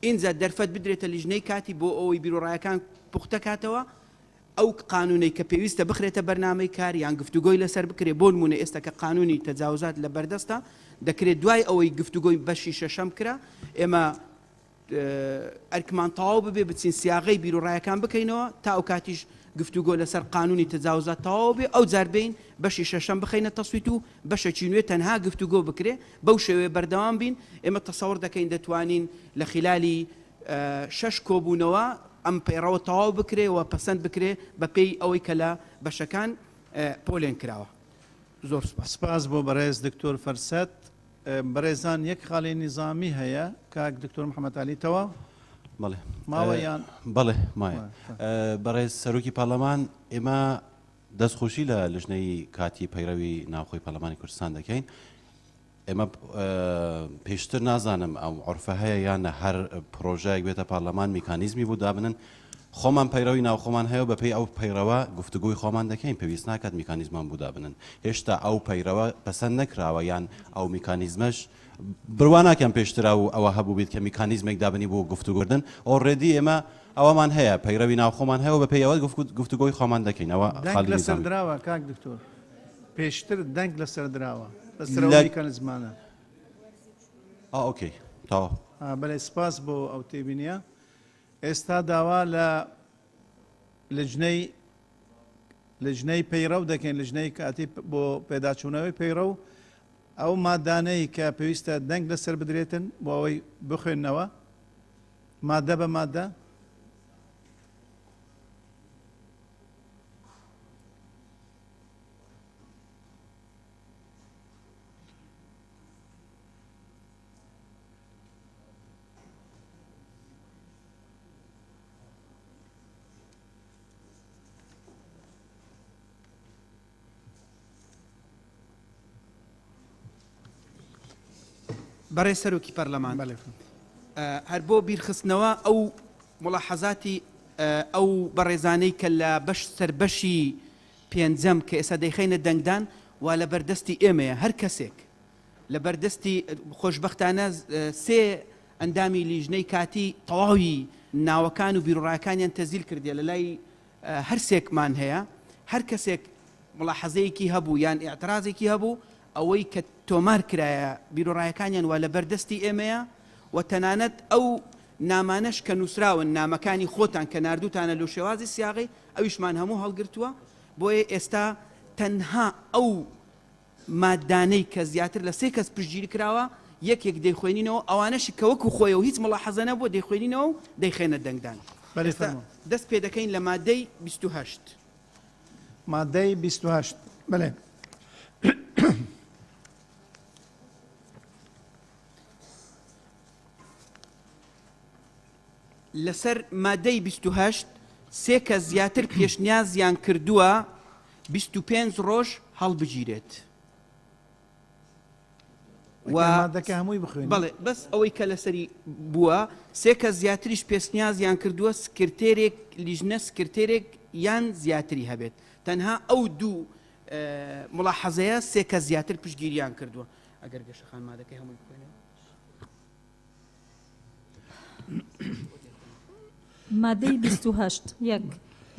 ئینجا دەرفەت بدرێتە لیژنەی کاتی بۆ ئەوەی بیرۆڕایەکان پوختە کاتەوە ئەو قانونەی کە پێویستە بخرێتە بەرنامەی کار یان گفتوگۆی لەسەر بکرێت بۆ نمونە ئێستا کە قانونی تەجاوزات لە بەردەستە دەکرێت دوای ئەوەی گفتوگۆی بەشی شەشەم کرا ئێمە ئەرکمان تەواو ببێ بچین سیاغەی بیرۆڕایەکان بکەینەوە تا ئەو کاتیش گفتوگۆ لەسەر قانونی تەجاوزات تەواو بێ ئەو جار بین بەشی شەشەم بخەینە تەسویت و بەشێکی نوێ تەنها گفتوگۆ بکرێ بەو شێوەیە بەردەوام بین ئێمە تەسەوڕ دەکەین دەتوانین لە خلالی 6 کۆبوونەوە ئەم پەیڕەوە تەواو بکرێ و پەسەند بکرێ بە پێی ئەوەی کە لە بەشەکان پۆلێن کراوە. زۆر سپاس بۆ بەڕێز دکتۆر فەرسەد. بەڕێزان یەک خاڵی نظامی هەیە کاک دکتۆر محەممەد علی تەواو بەڵێ ماوەیان بەڵێ مایە بەڕێز سەرۆکی پەرلەمان ئێمە دەستخۆشی لە لیژنەی کاتی پەیڕەوی ناوخۆی پەرلەمانی کوردستان دەکەین ئێمە پێشتر نازانم ئەو عرفە هەیە یانە هەر پرۆژەیەک بێتە پارلەمان میکانیزمی بۆ دابنن خۆمان پەیڕەوی ناوخۆمان هەیە و بەپێی ئەو پەیڕەوە گفتوگوی خۆمان دەکەین پێویست ناکات میکانیزمان بوو دابنن هێشتا ئەو پەیڕەوە پەسەند نەکراوە یان ئەو میکانیزمەش بڕواناکەم پێشتر ئەوە هەبوو بێت کە میکانیزمێک دابنی بۆ گفتوگردن ئۆڕێدی ئێمە ئەوەمان هەیە پەیڕەوی ناوخۆمان هەیە و بەپێی ئەوە گفتوگۆی خۆمان دەکەینەوە دەنگ لەسەر دراوە کاک دکتۆر پێشتر دەنگ لەسەر دراوە لەسەر میکانیزمانە ئۆکەی تاوە بەڵێ سپاس بۆ ئەو تێبینیە ئێستا داوا لە لجنەی پەیڕەو دەکەین لجنەی کاتی بۆ پێداچوونەوەی پەیڕە و ئەو مادانەی کە پێویستە دەنگ لەسەر بدرێتن بۆ ئەوەی بخوێننەوە مادە بە مادە بەڕێ سەرۆکی پەرلەمان هەر بۆ بیرخستنەوە ئەو مڵاحەزاتی ئەو بەڕێزانەی کە لە سەربەشی پێنجەم کە ئێستا دەیخینە دەنگدان وا لە بەردەستی ئێمەیە هەر کەسێک لە بەردەستی خۆشببختانە سێ ئەندامی لیژنەی کاتی تەواوی ناوەکان و بیرڕایەکانیان تەزیل کردێ لە لای هەر سێکمان هەیە هەر کەسێک مڵاحەزەیەکی هەبوو یان ئاعترازێکی هەبوو ئەوەی کە تۆمار کرایە بیرۆڕایەکانیان وا لە بەردەستی ئێمەیە و تەنانەت ئەو نامانەش کە نووسراون نامەکانی خۆتان کە نردوتانە لە شێوازی سیاغی ئەویشمان هەموو هەڵگرتووە بۆیە ئێستا تەنها ئەو مادانەی کە زیاتر لە سێ کەس پشتگیری کراوە یەکێک دەیخوێنینەوە ئەوانەشی کە وەکو خۆی و هیچ مڵاحەزە نەبووە دەیخوێنینەوە و دەیخێنە دەنگدان دەست پێ دەکەین لە مادەی 28 مادەی 28 بڵێ لەسەر مادەی 28 سێ کە زیاتر پێشنیازیان کردووە 25 ڕۆژ هەڵبگیرێت مادەکە هەمووی بخوێن بەڵێ بەس ئەوەی کە لەسەری بووە سێ کە زیاتریش پێشنیازیان کردووە سکرتێرێک لیژنە سکرتێرێک یان زیاتری هەبێت تەنها ئەو دوو مڵاحەزەیە سێ کە زیاتر پشتگیریان کردووە ئەگەر گەشەخان مادەکەی هەمووی بخوێنەوە مادەی 28 یەک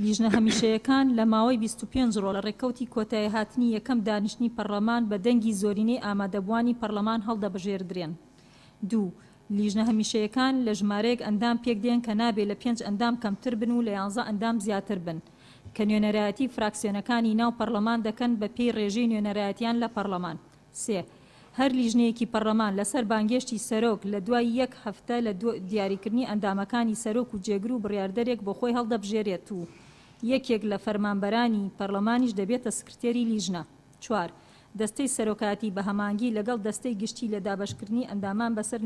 لیژنە هەمیشەیەکان لە ماوەی 25 ڕۆ لە ڕێکەوتی کۆتایی هاتنی یەکەم دانیشتنی پەرلەمان بە دەنگی زۆرینەی ئامادەبوانی پەرلەمان هەڵدەبژێردرێن. دوو لیژنە هەمیشەیەکان لە ژمارەیەک ئەندام پێکدێن کە نابێت لە 5 ئەندام کەمتر بن و لە 11 ئەندام زیاتر بن کە نوێنەرایەتی فراکسیۆنەکانی ناو پەرلەمان دەکەن بە پێی ڕێژەی نوێنەرایەتیان لە پەرلەمان. سێ هەر لیژنەیەکی پەرلەمان لەسەر بانگێشتی سەرۆک لە دوای یەک هەفتە لە دیاریکردنی ئەندامەکانی سەرۆک و جێگر و بڕیاردەرێک بۆ خۆی هەڵدەبژێرێت و یەکێک لە فەرمانبەرانی پەرلەمانیش دەبێتە سکرتێری لیژنە. چوار دەستەی سەرۆکاتی بە هەمانگی لەگەڵ دەستەی گشتی لە دابەشکردنی ئەندامان بەسەر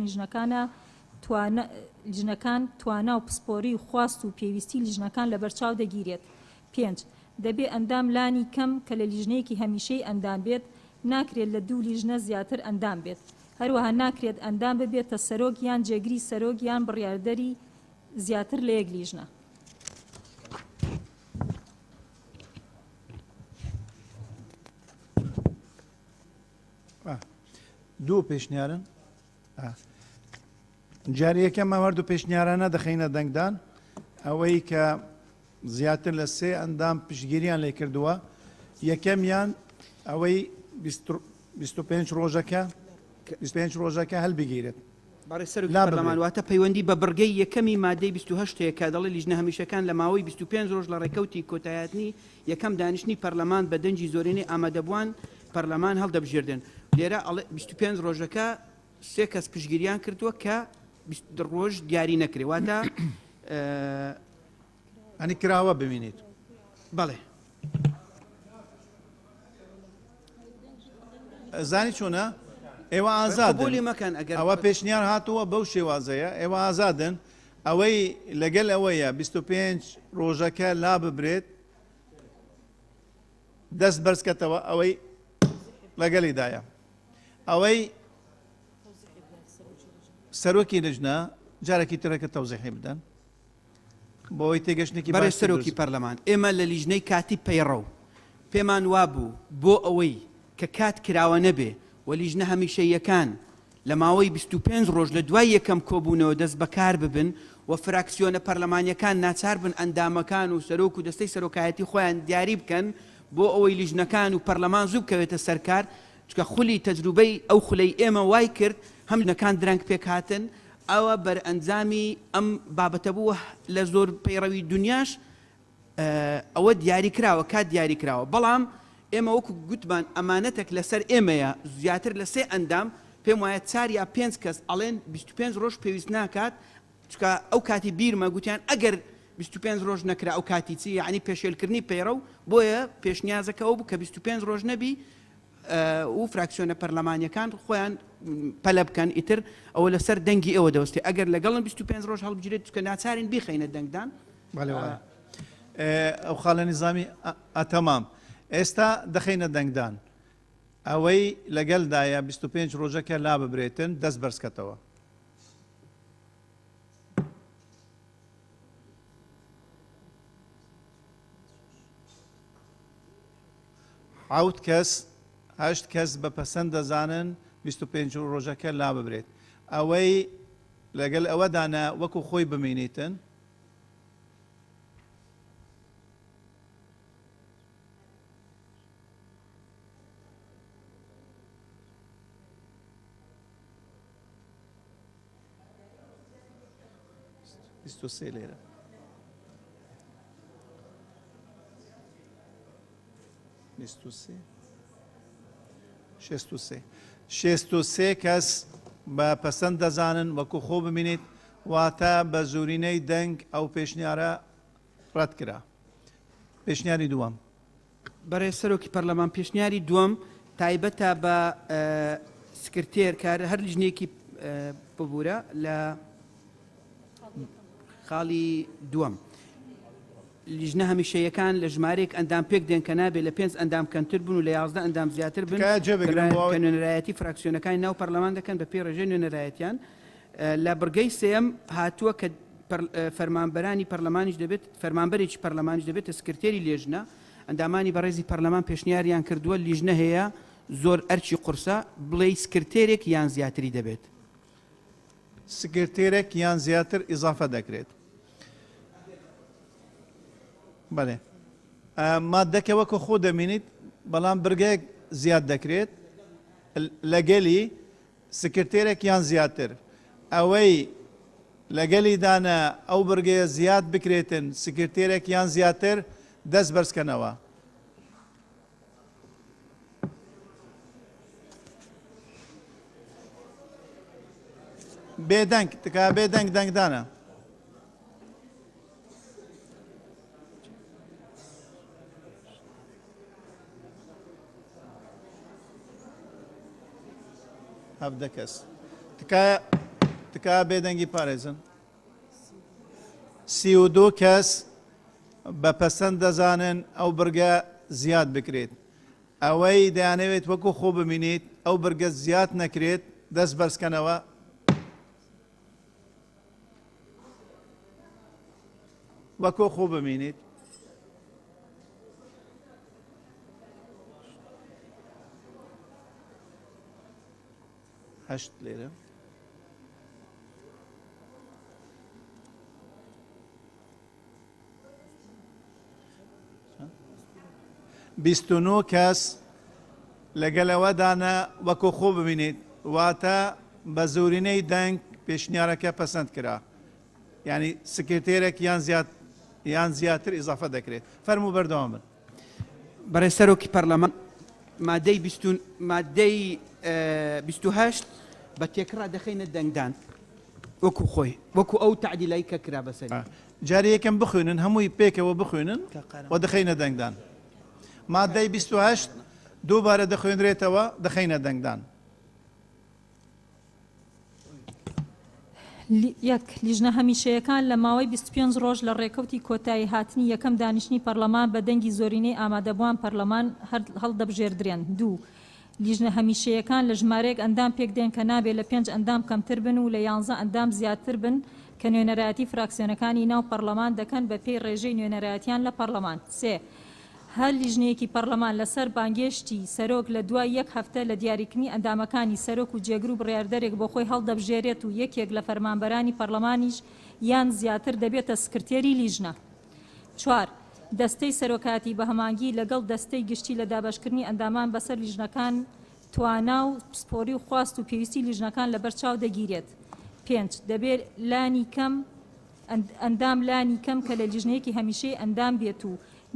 لیژنەکان توانا و پسپۆری و خواست و پێویستی لیژنەکان لە بەرچاو دەگیرێت. 5 دەبێ ئەندام لانی کەم کە لە لیژنەیەکی هەمیشەی ئەندام بێت ناکرێت لە دوو لیژنە زیاتر ئەندام بێت. هەروەها ناکرێت ئەندام ببێتە سەرۆک یان جێگری سەرۆک یان بڕیاردەری زیاتر لە یەک لیژنە. دوو پێشنیارن جاری یەکەم هەردوو پێشنیارانە دەخینە دەنگدان ئەوەی کە زیاتر لە سێ ئەندام پشتگیریان لێ کردووە یەکەمیان ئەوەی 25 ڕۆژەکە هەلبگیرێت پەرلەمان واتە پەیوەندی بە بڕگەی یەکەمی مادەی 28 کە دەڵێ لیژنە هەمیشەکان لە ماوەی 25 ڕۆژ لە ڕێکەوتی کۆتاییاتنی یەکەم دانیشتنی پەرلەمان بە دەنگی زۆرینەی ئامادەبووان پەرلەمان هەڵدەبژێردن لێرە 25 ڕۆژەکە سێ کەس پشتگیریان کردووە کە 20 ڕۆژ دیاری نەکرێ واتە ئەنی کراوە ببینیت بەڵێ زانی چۆنە ئێوە ئازادن ئەوە پێشنیار هاتووە بەو شێوازەیە ئێوە ئازادن ئەوەی لەگەل ئەوەیە 25 ڕۆژەکە لا ببرێت دەست بەرزکەتەوە ئەوەی لەگەلیدایە ئەوەی سەرۆکی لژنە جارێکی ترەکە تەوزیحی بدەن بۆەوەی تێگەشتێکی بەڕێ سەرۆکی پەرلەمان ئێمە لە لیژنەی کاتی پەیڕە و پێمان وابوو بۆ ئەوەی کە کات کراوە نەبێ و لیژنە هەمیشەیەکان لە ماوەی 25 ڕۆژ لە دوای یەکەم کۆبوونەوە دەست بەکار ببن و فراکسیۆنە پەرلەمانیەکان ناچار بن ئەندامەکان و سەرۆک و دەستەی سەرۆکایەتی خۆیان دیاری بکەن بۆ ئەوەی لیژنەکان و پەرلەمان زوو بکەوێتە سەرکار چکە خولی تەجروبەی ئەو خولەی ئێمە وای کرد هەم نەکان درەنگ پێک هاتن ئەوە بەرئەنجامی ئەم بابەتە بووە لە زۆر پەیڕەوی دنیاش ئەوە دیاری کراوە کات دیاری کراوە بەڵام ئێمە وەکو گوتمان ئەمانەتێک لەسەر ئێمەیە زیاتر لە سێ ئەندام پێم وایە 4 یا 5 کەس ئەڵێن 25 ڕۆژ پێویست ناکات چکە ئەو کاتی بیرمە گوتیان ئەگەر 25 ڕۆژ نەکرا ئەو کاتی چی یعنی پێشێلکردنی پەیڕە و بۆیە پێشنیازەکەەوە بوو کە 25 ڕۆژ نەبی و فراکسیۆنە پەرلەمانیەکان خۆیان پەلە بکەن ئیتر ئەوە لەسەر دەنگی ئەوە دەوەستی ئەگەر لەگەڵن 25 ڕۆژ هەڵبگیرێت چکە ناچارین بیخەینە دەنگدان ئەو خاڵە نیزامی ئەتەمام ئێستا دەخینە دەنگدان ئەوەی لەگەڵدایە 25 ڕۆژەکە لا ببرێتن دەست بەرزکەتەوە حوت کەس هەشت کەس بە پەسەند دەزانن 25 ڕۆژەکە لا ببرێت ئەوەی لەگەڵ ئەوەدانە وەکو خۆی بمێنیتن لێرە شێست و سێ کەس بە پەسەند دەزانن وەکو خۆ ببینیت واتە بە زۆرینەی دەنگ ئەو پێشنیارە ڕەت کرا پێشنیاری دووەم بەڕێ سەرۆکی پەرلەمان پێشنیاری دووەم تایبەتە بە سکرتێر کار هەر لیژنێکی ببوورە لە خاڵی دووەم لیژنە هەمیشەیەکان لە ژمارێک ئەندام پێک دێن کە نابێت لە 5 ئەندام کەمتر بوون و لە 11 ئەندام زیاتر بن کە نوێنەرایەتی فراکسیۆنەکانی ناو پەرلەمان دەکەن بە پێی ڕێژەی نوێنەرایەتیان لە بڕگەی سێم هاتووە کە فەرمانبەرانی پەرلەمانیش دەبێت فەرمانبەرێکی پەرلەمانیش دەبێتە سکرتێری لێژنە ئەندامانی بەڕێزی پەرلەمان پێشنیاریان کردووە لیژنە هەیە زۆر ئەرچی قورسە بڵێ سکرتێرێک یان زیاتری دەبێت سکرتێرێک یان زیاتر ئیزافە دەکرێت بەێ مادەکە وەکو خۆ دەمێنیت بەڵام برگەیەک زیاد دەکرێت لەگەلی سکرتێرێک یان زیاتر ئەوەی لەگەلی دانە ئەو برگەیە زیاد بکرێتن سکرتێرێک یان زیاتر دەست بەرزکەنەوە بێدەنگ تکا بێدەنگ دەنگدانە هەفدە کەس تکایە بێدەنگی پارێزن 32 کەس بە پەسەند دەزانن ئەو برگە زیاد بکرێت ئەوەی دەیانەوێت وەکو خۆ ببینیت ئەو برگە زیاد نەکرێت دەست بەرزکەنەوە وەکو خۆ ببینیت هەشت لێرە بیست و نۆ کەس لەگەلەوەدانە وەکو خۆ ببینیت واتە بە زۆرینەی دەنگ پێشنیارەکە پەسەند کرا یعنی سکرتێرێک یان زیاتر ئیزافە دەکرێت فەرموو بەردەوام بن بەڕێ سەرۆکی پەرلەمان مادەی 28 بە تێکرا دەخینە دەنگدان وەکو خۆی وەکو ئەو تعدیلای کە کرا بەسەر جاری یەکەم بخوێنن هەمووی پێکەوە بخوێنن و دەخینە دەنگدان مادەی 28 دووبارە دەخوێنرێتەوە دەخینە دەنگدان یەک لیژنە هەمیشەیەکان لە ماوەی 25 ڕۆژ لە ڕێکەوتی کۆتایی هاتنی یەکەم دانیشتنی پەرلەمان بە دەنگی زۆرینەی ئامادەبووان پەرلەمان هەڵدەبژێردرێن دوو لیژنە هەمیشەیەکان لە ژمارەیەک ئەندام پێک دێن کە نابێت لە 5 ئەندام کەمتر بن و لە 11 ئەندام زیاتر بن کە نوێنەرایەتی فراکسیۆنەکانی ناو پەرلەمان دەکەن بە پێی ڕێژەی نوێنەرایەتیان لە پەرلەمان. 3. هەر لیژنەیەکی پەرلەمان لەسەر بانگێشتی سەرۆک لە دوای 1 هەفتە لە دیاریکردنی ئەندامەکانی سەرۆک و جێگر و بڕیاردەرێک بۆ خۆی هەڵدەبژێرێت و یەکێک لە فەرمانبەرانی پەرلەمانیش یان زیاتر دەبێتە سکرتێری لیژنە. 4. دەستەی سەرۆکاتی بە هەمانگی لەگەڵ دەستەی گشتی لە دابشکردنی ئەندامان بەسەر لیژنەکان توانا و سپۆری و خواست و پێویستی لیژنەکان لە بەرچاو دەگیرێت. 5. دەبێت لانی کەم ئەندام لانی کەم کە لە لیژنەیەکی هەمیشەی ئەندام بێت و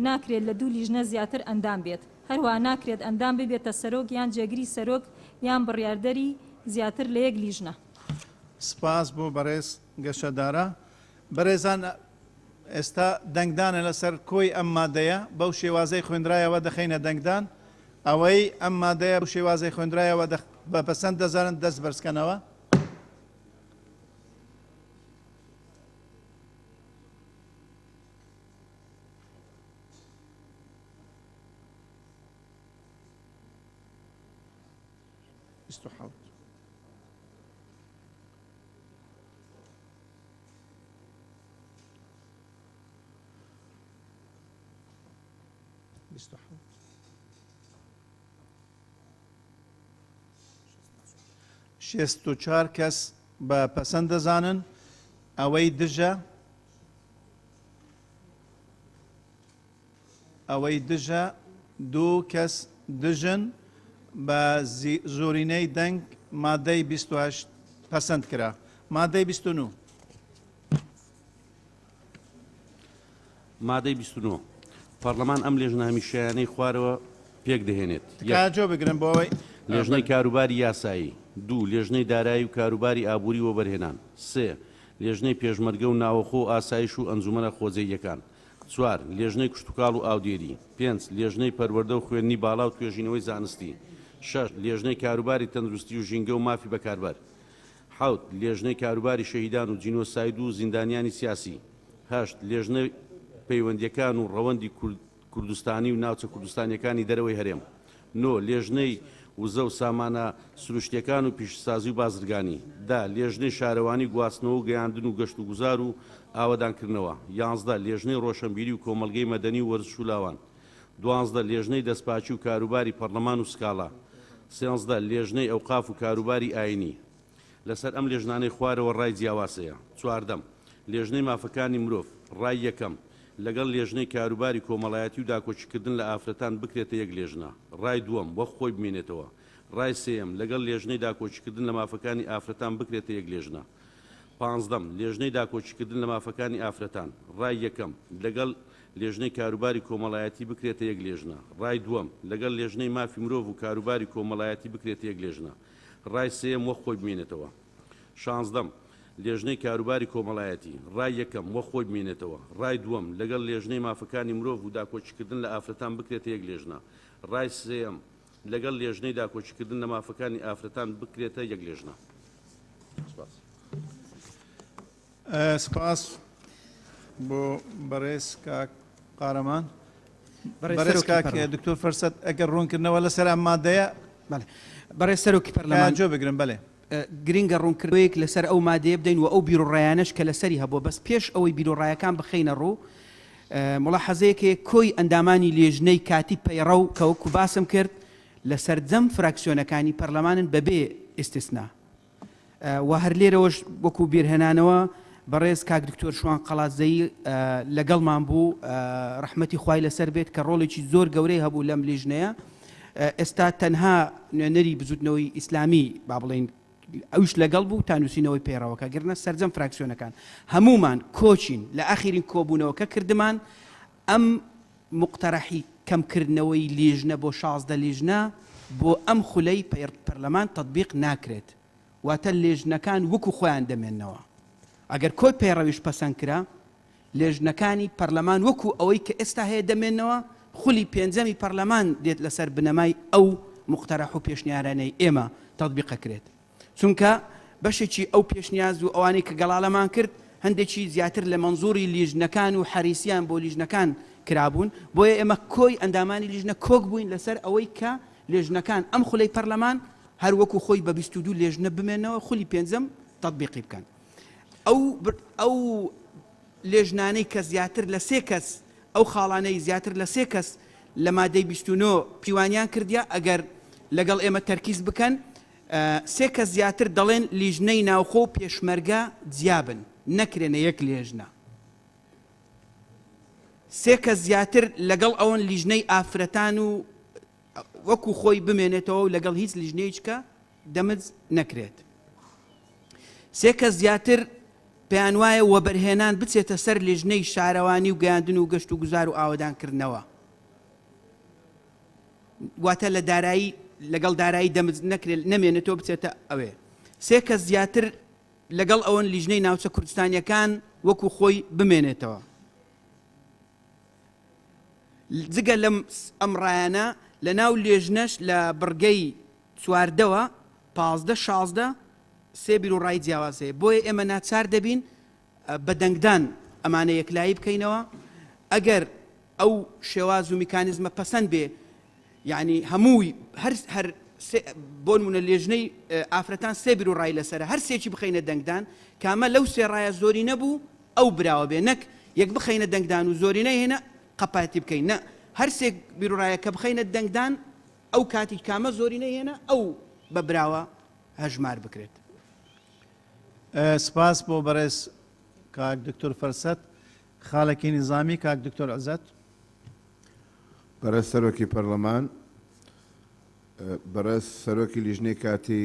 ناکرێت لە 2 لیژنە زیاتر ئەندام بێت. هەروە ناکرێت ئەندام ببێتە سەرۆک یان جێگری سەرۆک یان بڕیاردەری زیاتر لە 1 لیژنە. سپاس بۆ بەڕێز گەشەدارە. بەڕێزان ئێستا دەنگدانە لەسەر کۆی ئەم مادەیە بەو شێوازەی خوێندرایەوە دەخینە دەنگدان ئەوەی ئەم مادەیە بەو شێوازەی خوێندرایەوە بە پەسەند دەزانن دەست بەرزکەنەوە. شێست و چوار کەس بە پەسەند دەزانن ئەوەی دژە دوو کەس دژن بە زۆرینەی دەنگ مادەی 28 پەسەند کرا. مادەی 29 مادەی 29 پەرلەمان ئەم لێژنە هەمیشەیانەی خوارەوە پێک دەهێنێت. جۆ بگرن بۆەوەی لێژنەی کاروباری یاسایی. 2. لێژنەی دارایی و کاروباری ئابووری وەبەرهێنان. 3. لێژنەی پێشمەرگە و ناوەخۆ ئاسایش و ئەنجومەنە خۆجێیەکان. 4. لێژنەی کشتتوکاڵ و ئاودێری. 5. لێژنەی پەروەردە و خوێندنی باڵا و توێژینەوەی زانستی. 6. لێژنەی کاروباری تەندروستی و ژینگە و مافی بەکاربەر. 7. لێژنەی کاروباری شەهیدان و جینۆساید و زیندانیانی سیاسی. 8. لێژنەی پەیوەندیەکان و ڕەوەندی کوردستانی و ناوچە کوردستانیەکانی دەرەوەی هەرێم. 9. لێژنەی وزە و سامانە سروشتیەکان و پیشسازی و بازرگانی. 10. لێژنەی شارەوانی گواستنەوە و گەیاندن و گەشت و گوزار و ئاوەدانکردنەوە. 11. لێژنەی ڕۆشنبیری و کۆمەلگەی مەدەنی و وەرزش و لاوان. 12. لێژنەی دەستپاچی و کاروباری پەرلەمان و سکاڵا. 13. لێژنەی ئەوقاف و کاروباری ئاینی. لەسەر ئەم لێژنانەی خوارەوە ڕای جیاواسەیە. 14. لێژنەی مافەکانی مرۆڤ. ڕای یەکەم لەگەڵ لێژنەی کاروباری کۆمەڵایەتی و داکۆچیکردن لە ئافرەتان بکرێتە یەک لێژنە. ڕای دووەم وەک خۆی بمێنێتەوە. ڕای سێم لەگەڵ لێژنەی داکۆچیکردن لە مافەکانی ئافرەتان بکرێتە یەک لێژنە. 15. لێژنەی داکۆچیکردن لە مافەکانی ئافرەتان. ڕای یەکەم لەگەڵ لێژنەی کاروباری کۆمەڵایەتی بکرێتە یەک لێژنە. ڕای دووەم لەگەڵ لێژنەی مافی مرۆڤ و کاروباری کۆمەڵایەتی بکرێتە یەک لێژنە. ڕای سێم وەک خۆی بمێنێتەوە. 16. لێژنەی کاروباری کۆمەڵایەتی. ڕای یەکەم وەک خۆی بمێنێتەوە. ڕای دووەم لەگەڵ لێژنەی مافەکانی مرۆڤ و داکۆچیکردن لە ئافرەتان بکرێتە یەک لێژنە. ڕای سێم لەگەڵ لێژنەی داکۆچیکردن لە مافەکانی ئافرەتان بکرێتە یەک لێژنە. سپاس بۆ بەڕێز کاک قارەمان. بەڕێز کاک دکتۆر فەرسەد ئەگەر ڕوونکردنەوە لەسەر ئەم مادەیە بەڕێز سەرۆکی پەرلەمان جۆ بگرن بەڵێ. گرنگە ڕوونکردوەیەک لەسەر ئەو مادەیە بدەین و ئەو بیرۆڕایانەش کە لەسەری هەبووە بەس پێش ئەوەی بیرۆڕایەکان بخەینە ڕوو مڵاحەزەیەکێ کۆی ئەندامانی لێژنەی کاتی پەیڕە و کە وەکو باسم کرد لە سەرجەم فراکسیۆنەکانی پەرلەمانن بەبێ ئێستسنا و هەر لێرەوەش وەکو بیرهێنانەوە بەڕێز کاک دکتۆر شوان قەڵاتزەیی لەگەڵمان بوو ڕەحمەتی خوای لەسەر بێت کە ڕۆڵێکی زۆر گەورەی هەبوو لەم لێژنەیە. ئێستا تەنها نوێنەری بزوتنەوەی ئیسلامی با بڵێن ئەوش لەگەڵ بوو تا نووسینەوەی پێڕەوەکە گرنە سەرجەم فراکسیۆنەکان هەمومان کۆچین لە ئاخرین کۆبوونەوەکە کردمان ئەم مقتەرەحی کەمکردنەوەی لێژنە بۆ 16 لێژنە بۆ ئەم خولەی پەرلەمان تەطبیق ناکرێت واتە لێژنەکان وەکو خۆیان دەمێننەوە. ئەگەر کۆی پێڕەویش پەسەند کرا لێژنەکانی پەرلەمان وەکو ئەوەی کە ئێستا هەیە دەمێننەوە خولی پێنجەمی پەرلەمان دێت لەسەر بنەمای ئەو مقتەرەح و پێشنیارانەی ئێمە تەطبیقەکرێت. چونکە بەشێکی ئەو پێشنیاز و ئەوانەی کە گەڵاڵەمان کرد هەندێکی زیاتر لە منزوری لیژنەکان و حەریسیان بۆ لیژنەکان کرابوون بۆیە ئێمە کۆی ئەندامانی لیژنە کۆک بووین لەسەر ئەوەی کە لێژنەکان ئەم خولەی پەرلەمان هەروەکو خۆی بە 22 لێژنە بمێنەوە خولی پێنجەم تەطبیقی بکەن ئەو لێژنانەی کە زیاتر لە 3 کەس ئەو خاڵانەی زیاتر لە 3 کەس لە مادەی 29 پیوانیان کردیا ئەگەر لەگەڵ ئێمە تەرکیز بکەن 3 کەس زیاتر دەڵێن لیژنەی ناوخۆ پێشمەرگە جیابن نەکرێنە یەک لێژنە 3 کەس زیاتر لەگەڵ ئەوەن لیژنەی ئافرەتان و وەکو خۆی بمێنێتەوە و لەگەڵ هیچ لیژنەیەکە دەمز نەکرێت 3 کەس زیاتر پێیان وایە وەبەرهێنان بچێتە سەر لێژنەی شارەوانی و گەیاندن و گەشت و گوزار و ئاوەدانکردنەوە واتە لە دارایی لەگەڵ دارایی دەمز نەکرێت نەمێنێتەوە بچێتە ئەوێ 3 کەس زیاتر لەگەڵ ئەوەن لیژنەی ناوچە کوردستانیەکان وەکو خۆی بمێنێتەوە جگە لەم ئەمڕایانە لە ناو لێژنەش لە بڕگەی چواردەوە 15-16 سێ بیرۆڕای جیاوازەیە بۆیە ئێمە ناچار دەبین بە دەنگدان ئەمانە یەکلایی بکەینەوە ئەگەر ئەو شێواز و میکانیزمە پەسەند بێ یعنی هەمووی هەر بۆ نمونە لێژنەی ئافرەتان سێ بیرۆڕای لەسەرە هەر سێکی بخەینە دەنگدان کامە لەو سێ ڕایە زۆری نەبوو ئەو براوە بێ نەک یەک بخەینە دەنگدان و زۆری نەهێنە قەپاتی بکەین نە هەر سێ بیرۆڕایە کە بخەینە دەنگدان ئەو کاتی کامە زۆری نەهێنە ئەو بە براوە هەژمار بکرێت سپاس بۆ بەڕێز کاک دکتۆر فەرسەت خاڵێکی نظامی کاک دکتۆر عەزەت بەڕێز سەرۆکی پەرلەمان بەڕێز سەرۆکی لیژنەی کاتی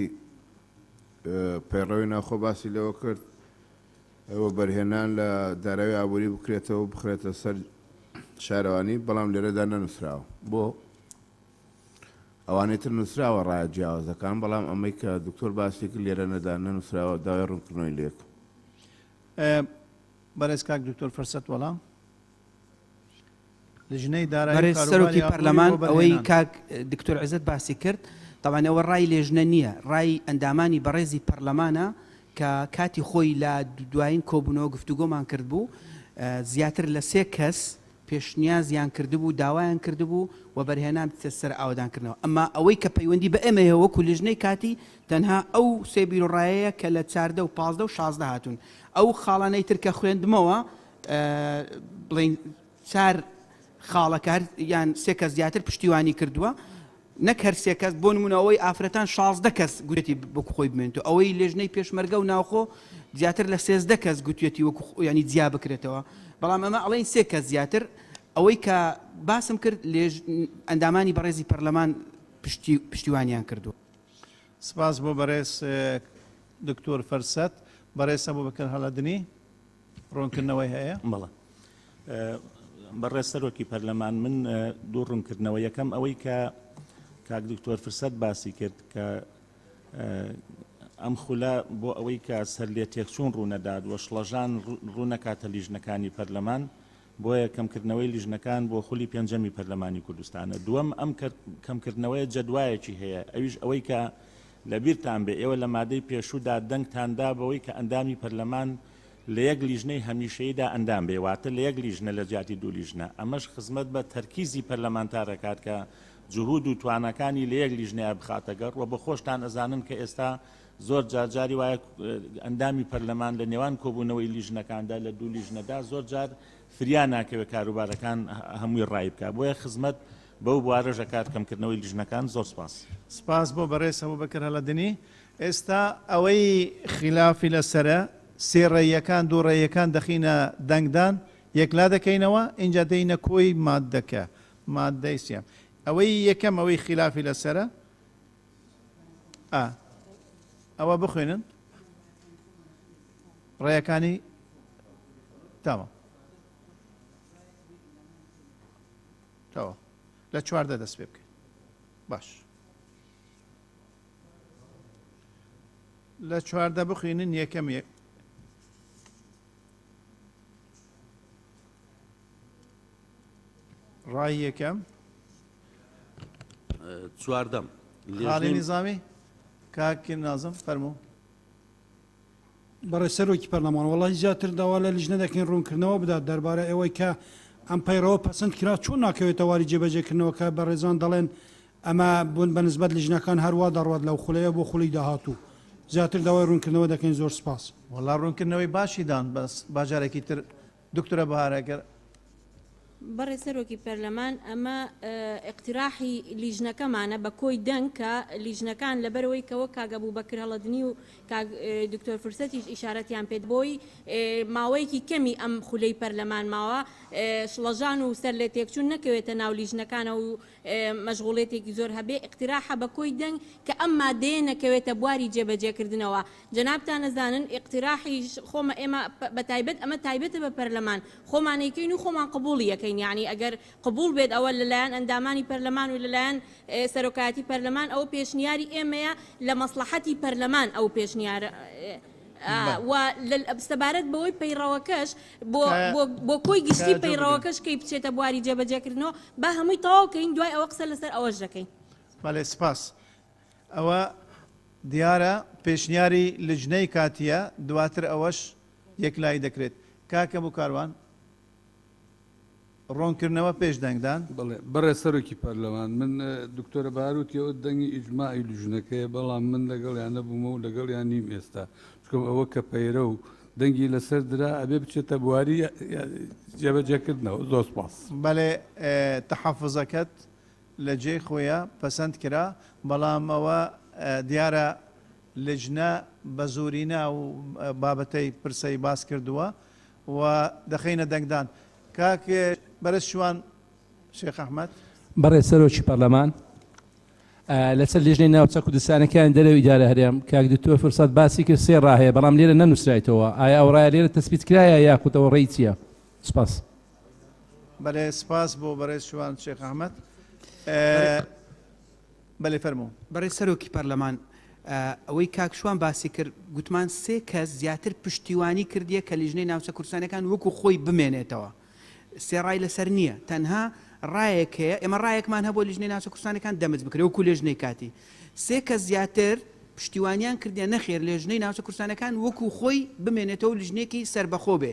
پەیڕەوی ناوخۆ باسی لەوە کرد ئەوە بەرهێنان لە داراوی ئابووری بکرێتەوە و بخرێتە سەر شارەوانی بەڵام لێرەدا نەنووسراوە بۆ ئەوانەی تر نووسراوە ڕایە جیاوازەکان بەڵام ئەمەی کە دکتۆر باسی کرد لێرە نەدا نەنووسراوە داوای ڕوونکردنەوەی لێک بەڕێز کاک دکتۆر فەرسەت وەڵام لژنەی دارایی بەڕێز سەرۆکی پەرلەمان ئەوەی کاک دکتۆر عەزەت باسی کرد طبعا ئەوە ڕای لێژنە نییە ڕای ئەندامانی بەڕێزی پەرلەمانە کە کاتی خۆی لە دوایین کۆبوونەوە گفتوگۆمان کرد بوو زیاتر لە 3 کەس پێشنیازیان کردبوو داوایان کردبوو و بەرهێنان بچێت سەر ئاوەدانکردنەوە ئەمما ئەوەی کە پەیوەندی بە ئێمەیە وەکو لژنەی کاتی تەنها ئەو سێ بیرۆڕایەیە کە لە 14 و 15 و 16 هاتوون ئەو خاڵانەی تر کە خوێندمەوە بڵین 4 خاڵەکە یان 3 کەس زیاتر پشتیوانی کردووە نەک هەر 3 کەس بۆ نمونەوەی ئافرەتان 16 کەس گوێتی بەکو خۆی بمێنێتەوە ئەوەی لێژنەی پێشمەرگە و ناوخۆ زیاتر لە 13 کەس گوتوێتی وەکو ینی جیا بکرێتەوە بەڵام ئەمە ئەڵێن 3 کەس زیاتر ئەوەی کە باسم کرد ئەندامانی بەڕێزی پەرلەمان پشتیوانیان کردو سپاس بۆ بەڕێز دکتۆر فەرسەت بەڕێز ئەبوبەکر هەڵەدنی ڕوونکردنەوەی هەیە بەڵێ بەڕێز سەرۆکی پەرلەمان من دوو ڕوونکردنەوە یەکەم ئەوەی کە کاک دکتۆر فرسەت باسی کرد کە ئەم خولە بۆ ئەوەی کە سەر لێ تێکچوون ڕوونەداد وە شڵەژان ڕوونەکاتە لیژنەکانی پەرلەمان بۆ کەمکردنەوەی لیژنەکان بۆ خولی پێنجەمی پەرلەمانی کوردستانە دووەم ئەم کەمکردنەوەی جەدوایەکی هەیە ئەویش ئەوەی کە لەبیرتان بێ ئێوە لە مادەی پێشوودا دەنگتاندا بەوەی کە ئەندامی پەرلەمان لە یەک لیژنەی هەمیشەییدا ئەندام بێ واتە لە یەک لیژنە لە جیاتی دوو لیژنە ئەمەش خزمەت بە تەرکیزی پەرلەمانتارەکات کە جوهود و توانەکانی لە یەک لیژنەیە بخاتە گەڕ و بە خۆشتان ئەزانن کە ئێستا زۆر جارجاری وایە ئەندامی پەرلەمان لە نێوان کۆبوونەوەی لیژنەکاندا لە دوو لیژنەدا زۆر جار فریا ناکەوێت کاروبارەکان هەمووی ڕای بکە بۆیە خزمەت بەو بوارەژە کارکەمکردنەوەی لیژنەکان زۆر سپاس سپاس بۆ بەڕێز ئەبوبەکر هەڵەدنی ئێستا ئەوەی خلافی لەسرە سێ ڕێیەکان دوو ڕێیەکان دەخینە دەنگدان یەکلا دەکەینەوە اینجا دەینە کۆی مادەکە مادەی سیام ئەوەی یەکەم ئەوەی خلافی لەسرە ئەوە بخوێنن ڕێیەکانی تاوە تەوە لە چواردە دەست پێ بکەین باش لە چواردە بخوێنن یەکەم ڕای یەکەم چواردەم خاڵی نظامی کاکی نازم فەرموو بەڕێز سەرۆکی پەرلەمان وەڵی زیاتر داوا لە لیژنە دەکەین ڕوونکردنەوە بدات دەربارە ئەوەی کە ئەم پەیڕەوە پەسەند کرا چۆن ناکەوێتە واری جێبەجێکردنەوە کە بە ڕێزان دەڵێن ئەمە بوون بەنسبەت لیژنەکان هەروە دەڕوات لەو خولەیە بۆ خولی داهاتوو زیاتر داوای ڕوونکردنەوە دەکەین زۆر سپاس وەڵا ڕوونکردنەوەی باشیدان بەس باجارێکی تر دکتۆرە بەهارەگەر بەڕێ سەرۆکی پەرلەمان ئەمە اقتراحی لیژنەکەمانە بە کۆی دەنگ کە لیژنەکان لەبەرەوەی کەوە کاگەبوو بەکر هەڵەدنی و دکتۆر فرسەتیش ئیشارەتیان پێت بۆی ماوەیەکی کەمی ئەم خولەی پەرلەمان ماوە شڵەژان و سەر لێ تێکچوون نەکەوێتە ناو لیژنەکانە و مەشغوڵێتێکی زۆر هەبێ اقتراحە بە کۆی دەنگ کە ئەم مادەیە نەکەوێتە بواری جێبەجێکردنەوە جەنابتان نەزانن اقتراحی خۆمە ئێمە بەتایبەت ئەمە تایبەتە بە پەرلەمان خۆمانەکەین و خۆمان قبوڵی یەکەین یعنی ئەگەر قبول بێت ئەوە لەلایەن ئەندامانی پەرلەمان و لەلایەن سەرۆکایەتی پەرلەمان ئەو پێشنیاری ئێمەیە لە مەسلحەتی پەرلەمان ئەو پێشنیارە و سەبارەت بەوەی پەیڕەوەکەش بۆ کۆی گشتی پەیڕەوەکەش کەی بچێتە بواری جێبەجێکردنەوە با هەمووی تەواوکەین دوای ئەوە قسە لەسەر ئەوەش دەکەین بەڵێ سپاس ئەوە دیارە پێشنیاری لجنەی کاتیە دواتر ئەوەش یەکلای دەکرێت کاکە بوو کاروان ڕۆنکردنەوە پێش دەنگدان بەڕێ سەرۆکی پەرلەمان من دکتۆرە باروتیەوە دەنگی ئیجماعی لژنەکەیە بەڵام من لەگەڵیان نەبوومە و لەگەڵیان نیم ئێستا چکەم ئەوە کە پەیرە و دەنگی لەسەر درا ئەبێ بچێتە بواری جێبەجێکردنەوە زۆر سپاس بەڵێ تەحەفوزەکەت لە جێ خۆیە پەسەند کرا بەڵام ئەوە دیارە لجنە بە زۆرینە و بابەتەی پرسەی باس کردووە و دەخینە دەنگدان کاک بەرز شوان شێخ ئەحمەد بەڕێ سەرۆکی پەرلەمان لەسەر لێژنەی ناوچە کوردستانەکان دەرەوەی ئیدارە هەرێم کاک دکتۆر فرسەت باسی کرد سێ ڕاهەیە بەڵام لێرە نەنووسرایەتەوە ئایا ئەو ڕایە لێرە تەسبیت کرایە یاخودەوە ڕێی چییە سپاس بەڵێ سپاس بۆ بەڕێز شوان شێخ ئەحمەد بەڵێ فەرموو بەڕێ سەرۆکی پەرلەمان ئەوەی کاکشوان باسی کرد گوتمان سێ کەس زیاتر پشتیوانی کردیە کە لیژنەی ناوچە کوردستانەکان وەکو خۆی بمێنێتەوە سێ ڕای لەسەر نییە تەنها ڕایەک هەیە ئێمە ڕایەکمان هەبوو لیژنەی ناوچە کوردستانەکان دەمەج بکرێت وەکو لێژنەی کاتی سێ کەس زیاتر پشتیوانیان کردیان نەخێر لێژنەی ناوچە کوردستانەکان وەکو خۆی بمێنێتەوە لیژنێکی سربەخۆ بێ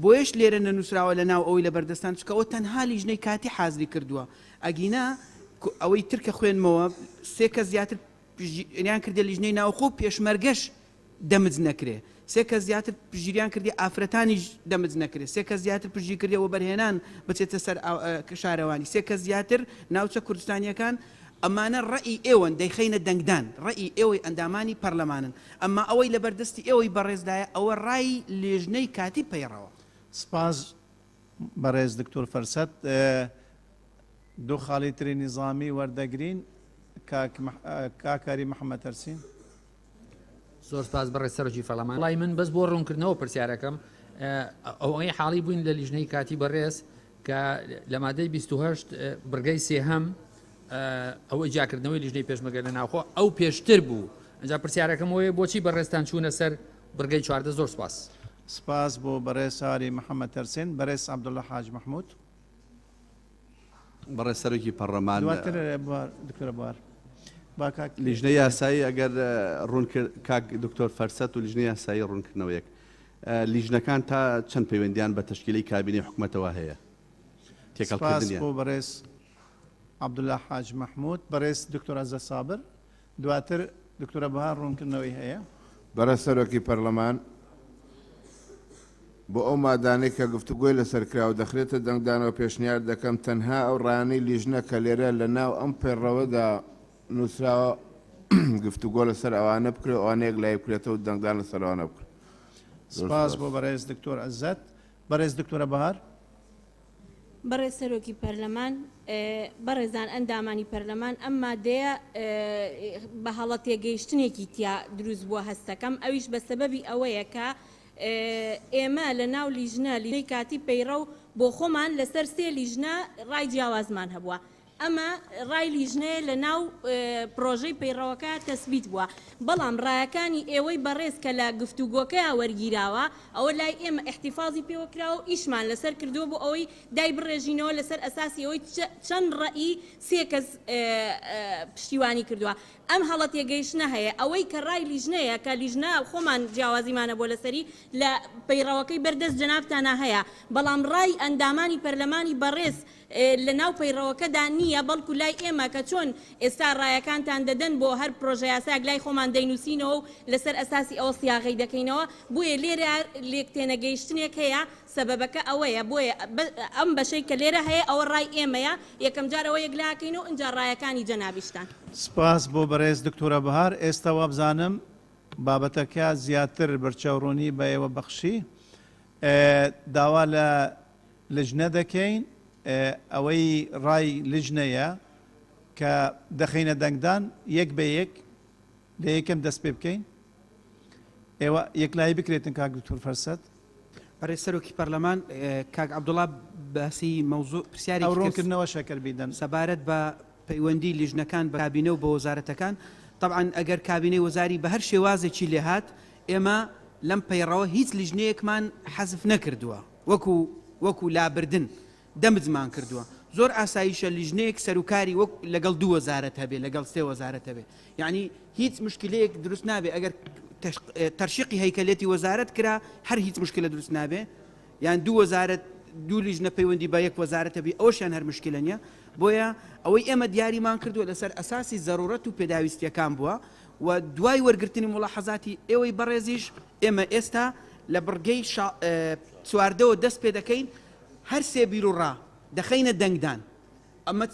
بۆیش لێرە نەنووسراوە لە ناو ئەوەی لە بەردەستان چکەوە تەنها لیژنەی کاتی حازری کردووە ئەگینا ئەوەی ترکە خوێنمەوە سێ کەس زیاتر پژیریان کردی لیژنەی ناوخۆ پێشمەرگەش دەمج نەکرێ سێ کەس زیاتر پژیریان کردی ئافرەتانیش دەمج نەکرێت سێ کەس زیاتر پژی کردیەوە بەرهێنان بچێتە سەر شارەوانی سێ کەس زیاتر ناوچە کوردستانیەکان ئەمانە ڕئی ئێوەن دەیخینە دەنگدان ڕئی ئێوەی ئەندامانی پەرلەمانن ئەمما ئەوەی لە بەردەستی ئێوەی بەڕێزدایە ئەوە ڕای لێژنەی کاتی پەیڕەوە سپاس بەڕێز دکتۆر فەرسەت دوو خاڵی تری نیزامی وەردەگرین کاکاری محەممەد هەرسین زۆر سپاس بەڕێ سەرۆکی فەرلەمان وڵای من بەس بۆ ڕوونکردنەوە پرسیارەکەم ئەوەی حاڵی بووین لە لیژنەی کاتی بەڕێز کە لە مادەی 28 بڕگەی سێهەم ئەوە جاکردنەوەی لیژنەی پێشمەرگە لە ناوخۆ ئەو پێشتر بوو ئەجا پرسیارەکەم وەیە بۆچی بەڕێستان چوونە سەر بڕگەی 14 زۆر سپاس سپاس بۆ بەڕێز ساری محەممەد هەرسین بەڕێز عەبدوڵڵا حاج محموود بەڕێ سەرۆکی پەرلەمان دکتۆرە بوار لیژنەی یاسایی ئەگەر کاک دکتۆر فەرسەت و لیژنەی یاسایی ڕوونکردنەوەیەک لیژنەکان تا چەند پەیوەندیان بە تەشکیلی کابینی حکوومەتەوە هەیە تێکەڵکردنیان بۆ بەڕێز عەبدوڵڵا حاج محموود بەڕێز دکتۆر عەزیز سابر دواتر دکتۆرە بەهار ڕوونکردنەوەی هەیە بەڕێز سەرۆکی پەرلەمان بۆ ئەو مادانەی کە گفتوگۆی لەسەرکراوە دەخرێتە دەنگدانەوە پێشنیار دەکەم تەنها ئەو ڕانەی لیژنە کە لێرە لە ناو ئەم پێڕەوەدا نووسراوە گفتوگۆ لەسەر ئەوانە بکرێت ئەوانەیەک لای بکرێتەوە دەنگدان لەسەر ئەوانە بکرێت سپاس بۆ بەڕێز دکتۆر عەزەت بەڕێز دکتۆرە بەهار بەڕێز سەرۆکی پەرلەمان بەڕێزان ئەندامانی پەرلەمان ئەم مادەیە بە هەڵە تێگەیشتنێکی تیا دروست بووە هەستەکەم ئەویش بە سەبەبی ئەوەیە کە ئێمە لە ناو لیژنە لیژنەی کاتی پەیڕە و بۆ خۆمان لەسەر سێ لیژنە ڕای جیاوازمان هەبووە ئەمە ڕای لیژنەیە لە ناو پرۆژەی پەیڕەوەکە تەسبیت بووە بەڵام ڕایەکانی ئێوەی بەڕێز کە لە گفتوگۆکەیە وەرگیراوە ئەوە لای ئێمە احتیفاظی پێوەکراوە و ئیشمان لەسەر کردووە بۆ ئەوەی دای بڕێژینەوە لەسەر ئەساسی ئەوەی چەند ڕەئی سێ کەس پشتیوانی کردووە ئەم هەڵە تێگەیشتنە هەیە ئەوەی کە ڕای لیژنەیە کە لیژنە خۆمان جیاوازیمانە بۆ لەسەری لە پەیڕەوەکەی بەردەست جەنابتانە هەیە بەڵام ڕای ئەندامانی پەرلەمانی بەڕێز لە ناو پەیڕەوەکەدا نییە بەڵکو لای ئێمە کە چۆن ئێستا ڕایەکانتان دەدەن بۆ هەر پرۆژە یاساک لای خۆمان دەینووسینەوە و لەسەر ئەساسی ئەوە سیاغی دەکەینەوە بۆیە لێرە لێک تێنەگەیشتنێک هەیە سەبەبەکە ئەوەیە بۆیە ئەم بەشەی کە لێرە هەیە ئەوە ڕای ئێمەیە یەکەم جارەوە یەکلاکەینەوە ئەنجا ڕایەکانی جەنابیشتان سپاس بۆ بەڕێز دکتۆرە بەهار ئێستا وابزانم بابەتەکە زیاتر بەرچاوڕوونی بە ئێوە بەخشی داوا لە لجنە دەکەین ئەوەی ڕای لجنەیە کە دەخینە دەنگدان یەک بە یەک لە یەکەم دەست پێ بکەین ئێوە یەکلایی بکرێتن کاک دکتۆر فەرسەد بەڕێز سەرۆکی پەرلەمان کاک عەبدوڵڵا باسی مەوزوع پرسیاری ڕوونکردنەوە شەکر بیدەن سەبارەت بە پەیوەندی لیژنەکان بە کابینە و بە وەزارەتەکان طبعا ئەگەر کابینەی وەزاری بە هەر شێوازێکی لێهات ئێمە لەم پەیڕەوە هیچ لیژنەیەکمان حەزف نەکردووە وەکو لابردن دەمزمان کردووە زۆر ئاساییشە لیژنەیەک سەرکاری وەک لەگەڵ دوو وەزارەت هەبێ لەگەڵ سێ وەزارەت هەبێ یعنی هیچ مشکلەیەک دروست نابێ ئەگەر تەرشیقی هەیکەلێتی وەزارەت کرا هەر هیچ مشکلە دروست نابێ یان دوو وەزارەت دوو لیژنە پەیوەندی بە یەک وەزارەت هەبێ ئەوشیان هەر مشکلە نییە بۆیە ئەوەی ئێمە دیاریمان کردووە لەسەر ئەساسی زەرورەت و پێداویستیەکان بووە و دوای وەرگرتنی مڵاحەزاتی ئێوەی بەڕێزیش ئێمە ئێستا لە بڕگەی چواردەوە دەست پێ دەکەین هەر سێ بیر و ڕا دەخەینە دەنگدان ئەمە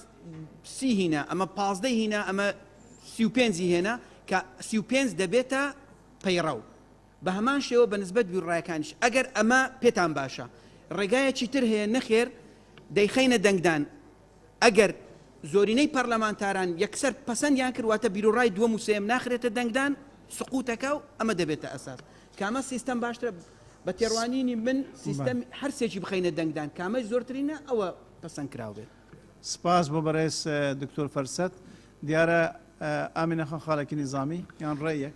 سی هینە ئەمە 15 هینە ئەمە 35 هێنا کە 35 دەبێتە پەیڕەو بە هەمان شێوە بە نسبەت بیرڕایەکانیش ئەگەر ئەمە پێتان باشە ڕێگایەکی تر هەیە نەخێر دەیخەینە دەنگدان ئەگەر زۆرینەی پەرلەمانتاران یەکسەر پەسەندیان کردواتە بیرڕای دووەم و سێم ناخرێتە دەنگدان سقوتەکە و ئەمە دەبێتە ئەساس کامە سیستەم باشترە بە تێڕوانینی من سیستەم هەر سێکی بخەینە دەنگدان کامەی زۆرترینە ئەوە پەسەند کراو بێت سپاس بۆ بەڕێز دکتۆر فەرسەد دیارە ئامینەخان خاڵێکی نظامی یان ڕێیە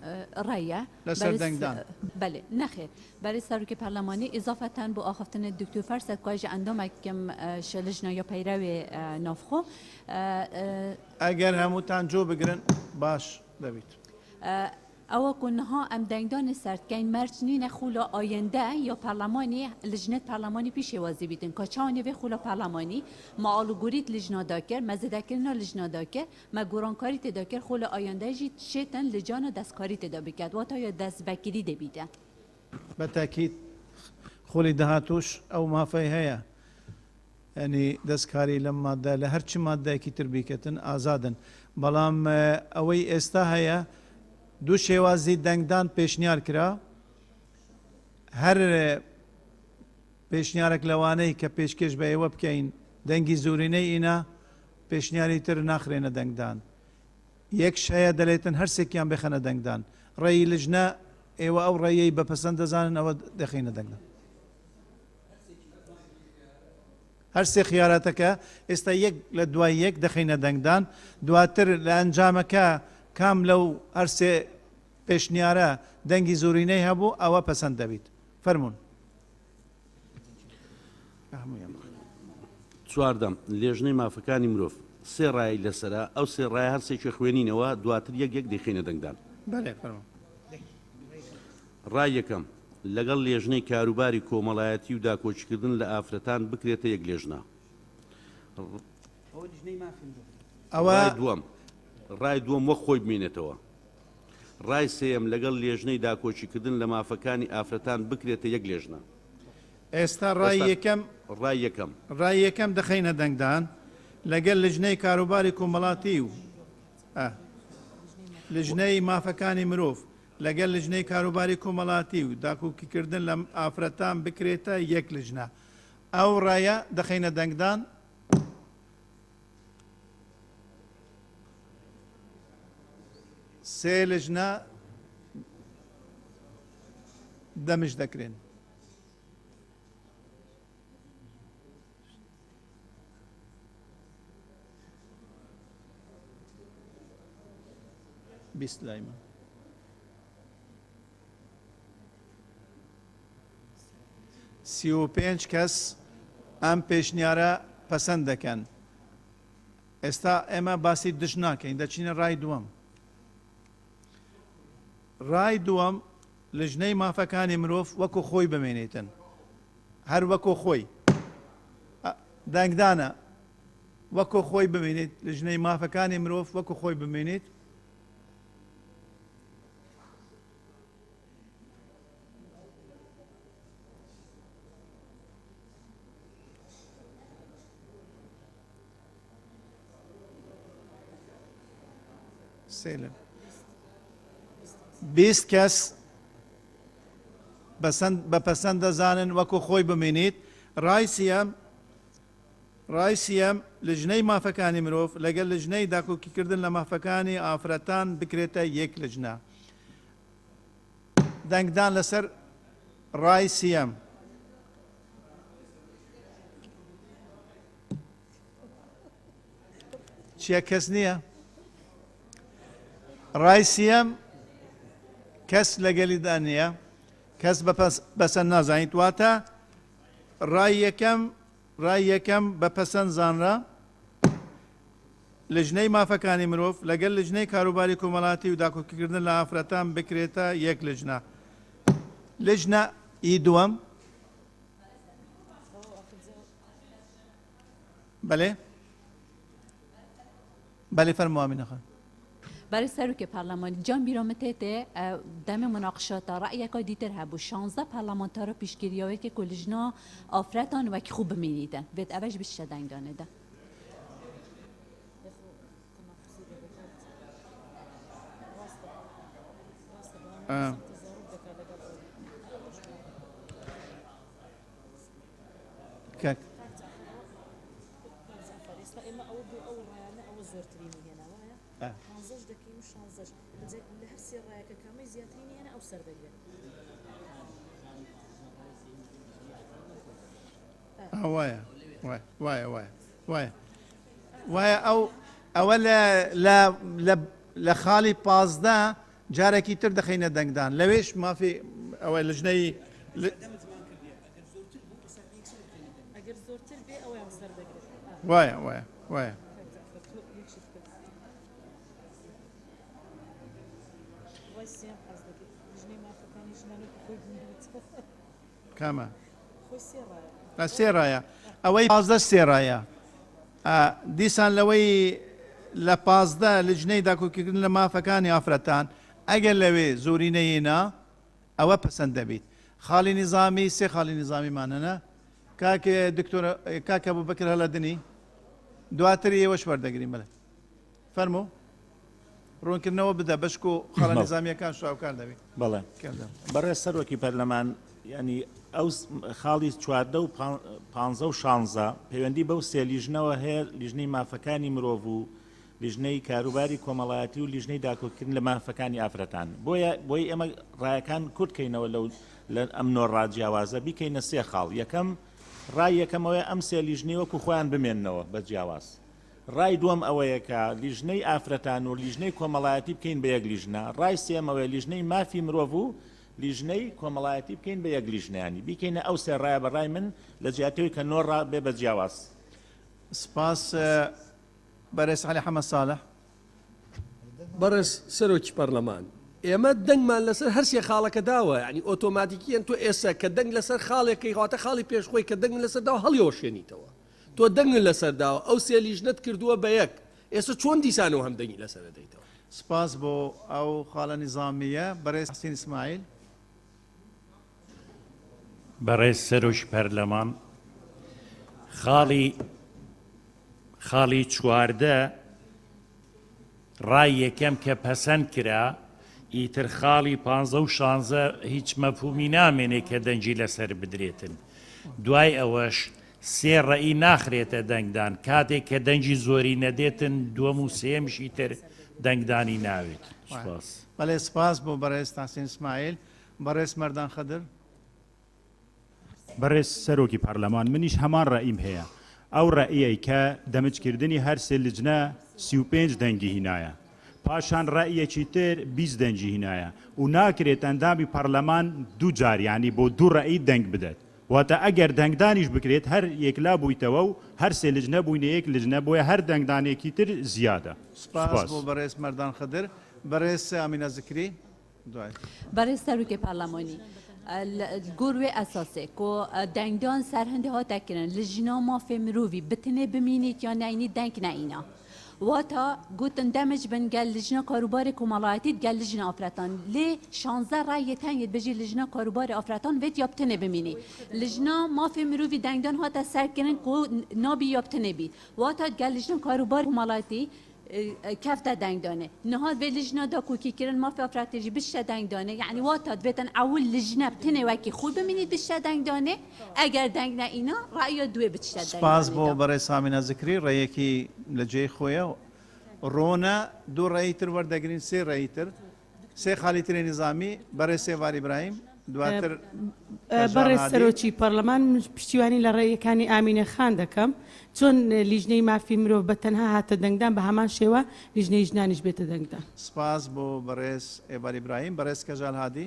ڕێیە لەسەر دەنگدان بەێ نەخێر بەری سەرروکی پەرلەمانی ئیزافەتەن بۆ ئاخفتنە دکتۆر فەرسەد کواژە ئەندۆمێکم شەلژنە یا پەیراوێ نافخۆ ئەگەر هەمووتان جۆ بگرن باش دەبیت ئەوە گونها ئەم دەنگدانی سەردکەین مەرجنی نەخولە ئاینده یا پەرلەمانی لژنێت پەرلەمانی پیشێوازی بیدن کە چاوانی بێ خولە پەرلەمانی ما ئالوگوریت لژنا کرد مەزەدەکردنا لژنا کرد مە گۆڕانکاری تێدا کرد خولە ئایندەژی شێتن لجانە دەستکاری تێدا بکات واتە یا دەست بەکیری دەبیدە بە تاکید خۆلی داهاتوش ئەو مافەی هەیە ئەنی دەستکاری لەم مادە لە هەرچی مادەیەکی تر بیکەتن ئازادن بەڵام ئەوەی ئێستا هەیە دوو شێوازی دەنگدان پێشنیار کرا هەر پێشنیارێک لەوانەی کە پێشکەش بە ئێوە بکەین دەنگی زورینەی ئینا پێشنیاری تر ناخرێنە دەنگدان یەک شەیە دەلێتن هەر سێکیان بخەنە دەنگدان ڕێی لژنە ئێوە ئەو ڕێیەی بەپەسەند دەزانن ئەوە دەخینە دەنگدان هەر سێ خیارەتەکە ئێستا یەک لە دوای یەک دەخینە دەنگدان دواتر لە ئەنجامەکە کام لەو هەرسێ پێشنیارە دەنگی زورینەی هەبوو ئەوە پەسەند دەبیت فەرمونون چواردەم لێژنەی مافەکانی مرۆڤ سێ ڕای لەسرە ئەو سێ ڕای هەر سێکی خوێنینەوە دواتر یەک دەخینە دەنگدان ڕای یەکەم لەگەڵ لێژنەی کاروباری کۆمەڵایەتی و داکۆچکردن لە ئافرەتان بکرێتە یەک لێژنە ئەوە دووەم ڕای دووەم وەک خۆی بمێنێتەوە ڕای سێم لەگەڵ لێژنەی داکۆچیکردن لە مافەکانی ئافرەتان بکرێتە یەک لێژنە ئێستا ڕای یەکەم ڕای یەکەم دەخینە دەنگدان لەگەڵ لژنەی کاروباری کۆمەڵاتی و لژنەی مافەکانی مرۆڤ لەگەڵ لژنەی کاروباری کۆمەڵاتی و داکۆکیکردن لە ئافرەتان بکرێتە یەک لژنە ئەو ڕایە دەخینە دەنگدان سێ لژنە دەمش دەکرێن بیست لایمە سی و پێنج کەس ئەم پێشنیارە پەسەند دەکەن ئێستا ئێمە باسی دژ ناکەین دەچینە ڕای دووەم ڕای دووەم لژنەی مافەکانی مرۆڤ وەکو خۆی بمێنێتن هەر وەکو خۆی دەنگدانە وەکو خۆی ببینیت لە ژنەی مافەکانی مرۆڤ وەکو خۆی ببینیت سێلم 20 کەس بەپەسەند دەزانن وەکو خۆی بمێنیت ڕای سیەم لە ژنەی مافەکانی مرۆڤ لەگەڵ لە ژنەی داکۆکیکردن لە مافەکانی ئافرەتان بکرێتە یەک لە ژنە دەنگدان لەسەر ڕای سیەم چیە کەس نییە ڕای سیەم کەس لەگەلیدا نییە کەس بەسەند نازانیت واتە ڕای یەکەم بەپەسەند زانرا لە ژنەی مافەکانی مرۆڤ لەگەڵ لە ژنەی کاروباری کۆمەڵاتی و داکۆکیکردن لە ئافرەتان بکرێتە یەک لە ژنە لە ژنە ئی دووەم بەڵێ بەڵێ فەرمووامی نەخۆن برای سروک پارلمانی جان بیرامتته دم مناقشات رأی که دیتر هبو 16 پارلمانتار پیشگیریایی که کلجنا آفرتان و که خوب بمینیدن بهت اوش بیشتر دنگ دانه ده كاك وايا او لا خالي بازدا جاركي تر دخينا دنگدان لويش ما في او لجني وايا كما السيرايا اوي بازدا السيرايا ديسان لوي لا بازدا لجني داكو كن لما فكاني افرتان اجل لوي زورينينا او بسند بيت خالي نظامي سي خالي نظامي ماننا كاك دكتور كاك ابو بكر هلدني دواتري وش وردقري ملا فرمو رون كنوا بدا بشكو خالي نظامي كان شو كان دبي بله برای سەرۆکی پەرلەمان ینی ئەو خاڵی چواردە و پانزە و شانزە پەیوەندی بەو سێ لیژنەوە هەیە لیژنەی مافەکانی مرۆڤ و لیژنەی کاروباری کۆمەڵایەتی و لیژنەی داکۆکردن لە مافەکانی ئافرەتان بۆی ئێمە ڕایەکان کورتکەینەوە لە ئەم نۆ ڕاجیاوازە بیکەینە سێ خاڵ یەکەم ڕای یەکەمەوەی ئەم سێ لیژنەی وەکو خۆیان بمێننەوە بە جیاواز ڕای دووەم ئەوەیە کە لیژنەی ئافرەتان و لیژنەی کۆمەڵایەتی بکەین بە یەک لیژنە ڕای سێمەوەی لیژنەی مافی مرۆڤ و لیژنەی کۆمەڵایەتی بکەین بە یەک لیژنیانی بیکەینە ئەو سێ ڕایە بەڕای من لە جیاتەوەی کە نۆڕ بێ بە جیاواز سپاس بەرز علی حەمەد ساڵح بەڕێز سەرۆکی پەرلەمان ئێمە دەنگمان لەسەر هەرسێ خاڵەکە داوە ینی ئۆتۆماتیکیان تۆ ئێستا کە دەنگ لەسەر خاڵێکی خاتە خاڵی پێشخۆی کە دەنگ لەسەر داوە هەڵیۆشێنیتەوە تۆ دەنگ لەسەر داوە ئەو سێ لیژنەت کردووە بە یەک ئێستا چۆن دیسانەوە هەم دەنگی لەسەر دەیتەوە سپاس بۆ ئەو خاڵە نظامیە بەڕێز حسین ئیسماعیل بەڕێز سەرۆکی پەرلەمان خاڵی چواردە ڕای یەکەم کە پەسەند کرا ئیتر خاڵی پانزە و شانزە هیچ مەفهومی نامێنێ کە دەنگی لەسەر بدرێتن دوای ئەوەش سێ ڕەئی ناخرێتە دەنگدان کاتێک کە دەنگی زۆری نەدێتن دووەم و سێمیشی تر دەنگدانی ناوێت سپاس بەڵێ سپاس بۆ بەڕێز حسین ئیسماعیل بەڕێز مەردان خەدر بەڕێز سەرۆکی پەرلەمان منیش هەمان ڕائیم هەیە ئەو ڕائیەی کە دەمجکردنی هەر سێ لیژنە 35 دەنگی هینایە پاشان ڕائیەکی تر 20 دەنگی هینایە و ناکرێت ئەندامی پەرلەمان دوو جار یعنی بۆ دوو ڕەئی دەنگ بدەێت واتە ئەگەر دەنگدانیش بکرێت هەر یەکلا بوویتەوە و هەر سێ لیژنە بووینە یەک لیژنە بۆیە هەر دەنگدانێکی تر زیادە سپاس بۆ بەڕێز مەردان خەدر بەڕێز ئامینە زکری برای سروک پارلمانی الگروه اساسه کو دنگدان سرهنده ها تکرن لجنا ما فی مروی بتنه بمینید یا نینی دنگ نینا واتا گوتن دمج بن گل لجنا کاروبار کمالایتی گل لجنا آفرتان لی 16 رای تنید بجی لجنا کاروبار آفرتان ویت یابتنه بمینی لجنا ما فی مروی دنگدان ها تا سرکنن کو نابی یابتنه بی واتا گل لجنا کاروبار کمالایتی كافتا دانگدانه نهاد به لجنه دا کوکی کرن ما في افراتيجي بشه دانگدانه يعني واتاد بيتن اول لجنه بتنه وكي خوب بمينيد بشه دانگدانه اگر دانگنا اینا رأي دوی بتشه دانگدانه سپاس بۆ بەڕێ سامینە زکری ڕێیەکی لە جێی خۆیە ڕۆنە دوو ڕێیتر وەردەگرین سێ ڕێیتر سێ خالیتری نظامی بەڕێ سێوار ئیبراهیم دواتر بەڕێ سەرۆکی پەرلەمان پشتیوانی لە ڕێیەکانی ئامینە خان دەکەم چۆن لیژنەی مافی مرۆڤ بە تەنها هاتە دەنگدان بە هەمان شێوە لیژنەی ژنانیش بێتە دەنگدان سپاس بۆ بەڕێز ئێوار ئیبراهیم بەڕێز کەژال هادی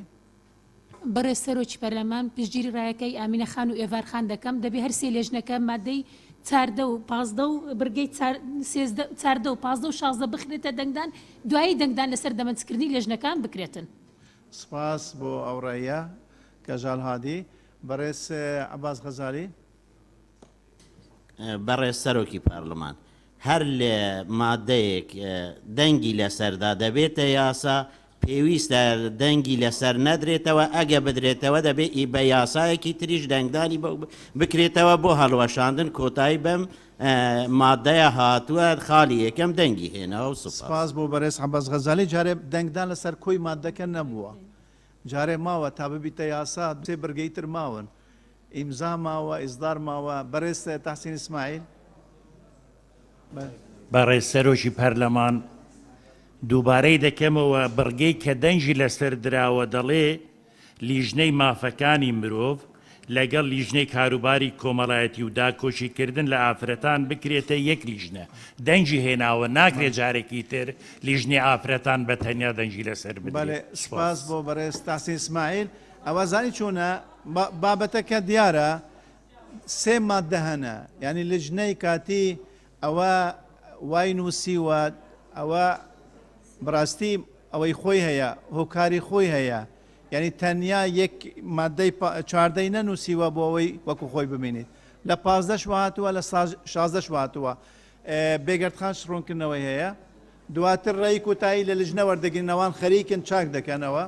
بەڕێز سەرۆکی پەرلەمان پشتگیری ڕایەکەی ئامینە خان و ئێڤار خان دەکەم دەبێ هەر سێ لێژنەکە مادەی چاردە و پازدە و برگەی چاردە و پازدە و شازدە بخرێتە دەنگدان دوایی دەنگدان لەسەر دەمەندکردنی لێژنەکان بکرێتن سپاس بۆ ئەو ڕێیە کەژال هادی بەڕێز عەباس غەزالی بەڕێز سەرۆکی پارلەمان هەر لە مادەیەک دەنگی لەسەردا دەبێتە یاسا پێویستە دەنگی لەسەر نەدرێتەوە ئەگە بدرێتەوە دەبێت بە یاسایەکی تریش دەنگدانی بکرێتەوە بۆ هەڵوەشاندن کۆتایی بەم مادەیە هاتووە خاڵی یەکەم دەنگی هێناوە سپاس بۆ بەڕێز عەباس غەزالی جارێ دەنگدان لەسەر کۆی مادەکە نەبووە جارێ ماوە تا ببیتە یاسا سێ بەرگەی تر ماون ئیمزا ماوە ئیزدار ماوە بەڕێز تەحسین ئیسماعیل بەڕێز سەرۆکی پەرلەمان دووبارەی دەکەمەوە بڕگەی کە دەنجی لەسەر دراوە دەڵێ لیژنەی مافەکانی مرۆڤ لەگەڵ لیژنەی کاروباری کۆمەڵایەتی و داکۆشیکردن لە ئافرەتان بکرێتە یەک لیژنە دەنجی هێناوە ناکرێت جارێکی تر لیژنی ئافرەتان بە تەنیا دەنجی لەسەر بدرێت سپاس بۆ بەڕێز تەحسین ئیسماعیل ئەوە زانی چۆنە بابەتەکە دیارە سێ مادە هەنە یعنی لیژنەی کاتی ئەوە وای نووسیوە ئەوە بڕاستی ئەوەی خۆی هەیە هۆکاری خۆی هەیە یعنی تەنیا یەک مادەی چاردەی نەنووسیوە بۆ ئەوەی وەکو خۆی ببینیت لە 15 هاتووە لە 16 هاتووە بێگەردخان ڕوونکردنەوەی هەیە دواتر ڕێی کۆتایی لە لیژنە وەردەگرنەوەوان خەریکن چاک دەکەنەوە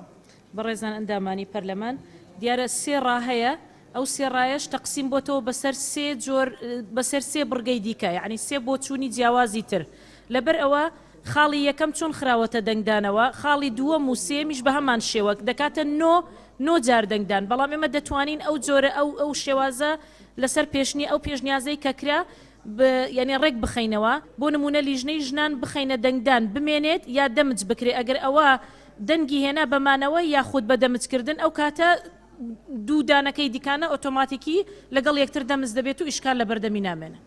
بەڕێزان ئەندامانی پەرلەمان دیارە سێ ڕاهەیە ئەو سێ ڕایەش تەقسیم بۆتەوە بەسەر سێ جۆر بەسەر سێ بڕگەی دیکە یعنی سێ بۆ چوونی جیاوازی تر لەبەر ئەوە خاڵی یەکەم چۆن خراوەتە دەنگدانەوە خاڵی دووەم و سێمیش بە هەمان شێوەک دەکاتە نۆ جار دەنگدان بەڵام ئێمە دەتوانین ئەو جۆرە ئەو شێوازە لەسەر پێشنی ئەو پێشنیازەی کە کرا یعنی ڕێک بخەینەوە بۆ نمونە لیژنەی ژنان بخەینە دەنگدان بمێنێت یا دەمج بکرێ ئەگەر ئەوە دەنگی هێنا بەمانەوە یاخود بە دەمجکردن ئەو کاتە دوو دانەکەی دیکانە ئۆتۆماتیکی لەگەڵ یەکتر دەمز دەبێت و ئیشکال لە بەردەمی نامێنە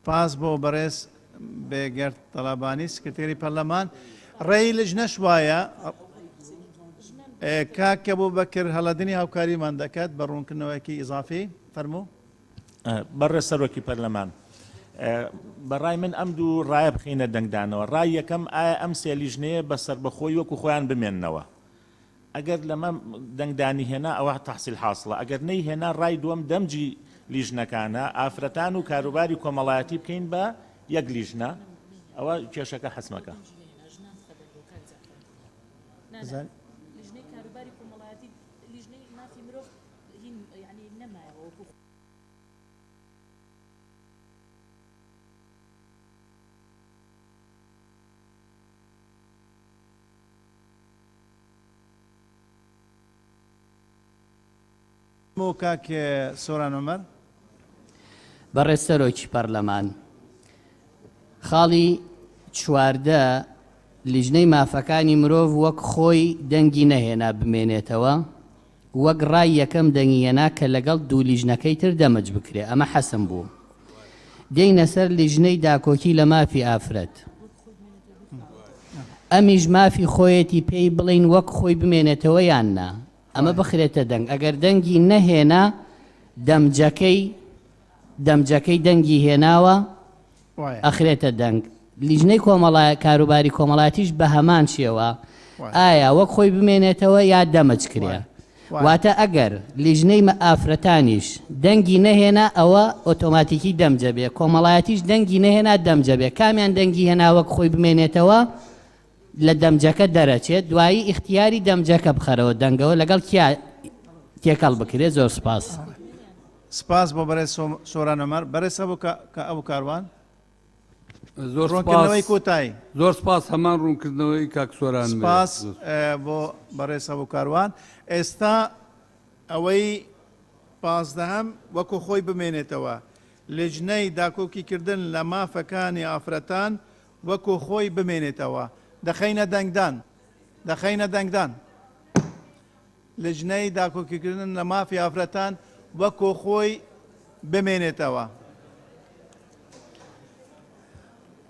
پاس بۆ بەڕێز بێگەرد تەڵابانی سکرتێری پەرلەمان ڕێی لیژنەش وایە کاکە بۆ بەکرد هەڵەدنی هاوکاریمان دەکات بە ڕوونکردنەوەیەکی ئیزافی فەرموو بەڕێز سەرۆکی پەرلەمان بەڕای من ئەم دوو ڕایە بخینە دەنگدانەوە ڕای یەکەم ئایا ئەم سێ لیژنەیە بەسەر بەخۆی وەکو خۆیان بمێننەوە ئەگەر لەمە دەنگدانی هێنا ئەوە تەحسیل حاصڵە ئەگەر نەی هێنا ڕای دووەم دەمجی لیژنەکانە ئافرەتان و کاروباری کۆمەڵایەتی بکەین بە یەک لیژنە ئەوە کێشەکە حەسمەکە کاک سۆران عومەر بەڕێز سەرۆکی پەرلەمان خاڵی چواردە لیژنەی مافەکانی مرۆڤ وەک خۆی دەنگی نەهێنا بمێنێتەوە وەک ڕای یەکەم دەنگی هێنا کە لەگەڵ دوو لیژنەکەی تر دەمەج بکرێ ئەمە حەسم بوو دێینە سەر لیژنەی داکۆکی لە مافی ئافرەت ئەمیش مافی خۆیەتی پێی بڵین وەک خۆی بمێنێتەوە یان نا ئەمە بخرێتە دەنگ ئەگەر دەنگی نەهێنا دەمجەکەی دەنگی هێناوە ئەخرێتە دەنگ لیژنەی کاروباری کۆمەڵاتیش بە هەمان شێوە ئایا وەک خۆی بمێنێتەوە یا دەمەچ کرێ واتە ئەگەر لیژنەی ئافرەتانیش دەنگی نەهێنا ئەوە ئۆتۆماتیکی دەمجەبێ کۆمەڵایەتیش دەنگی نەهێنا دەمجەبێ کامیان دەنگی هێنا وەک خۆی بمێنێتەوە لە دەمجەکە دەرەچێت دوایی اختیاری دەمجەکە بخەرەوە دەنگەوە لەگەڵ کیا تێکەڵ بکرێت زۆر سپاس سپاس بۆ بەرێز سۆران ئەمەر بەرێز ئەو کاروان زۆر ڕوونکردنەوەی کۆتایی زۆر سپاس هەمان ڕوونکردنەوەی کاکسۆران سپاس بۆ بەڕێز ئەو کاروان ئێستا ئەوەی پازدەهەم وەکو خۆی بمێنێتەوە لجنەی داکۆکیکردن لە مافەکانی ئافرەتان وەکو خۆی بمێنێتەوە دەخەینە دەنگدان دەخەینە دەنگدان لجنەی داکۆکیکردن لە مافی ئافرەتان وەکو خۆی بمێنێتەوە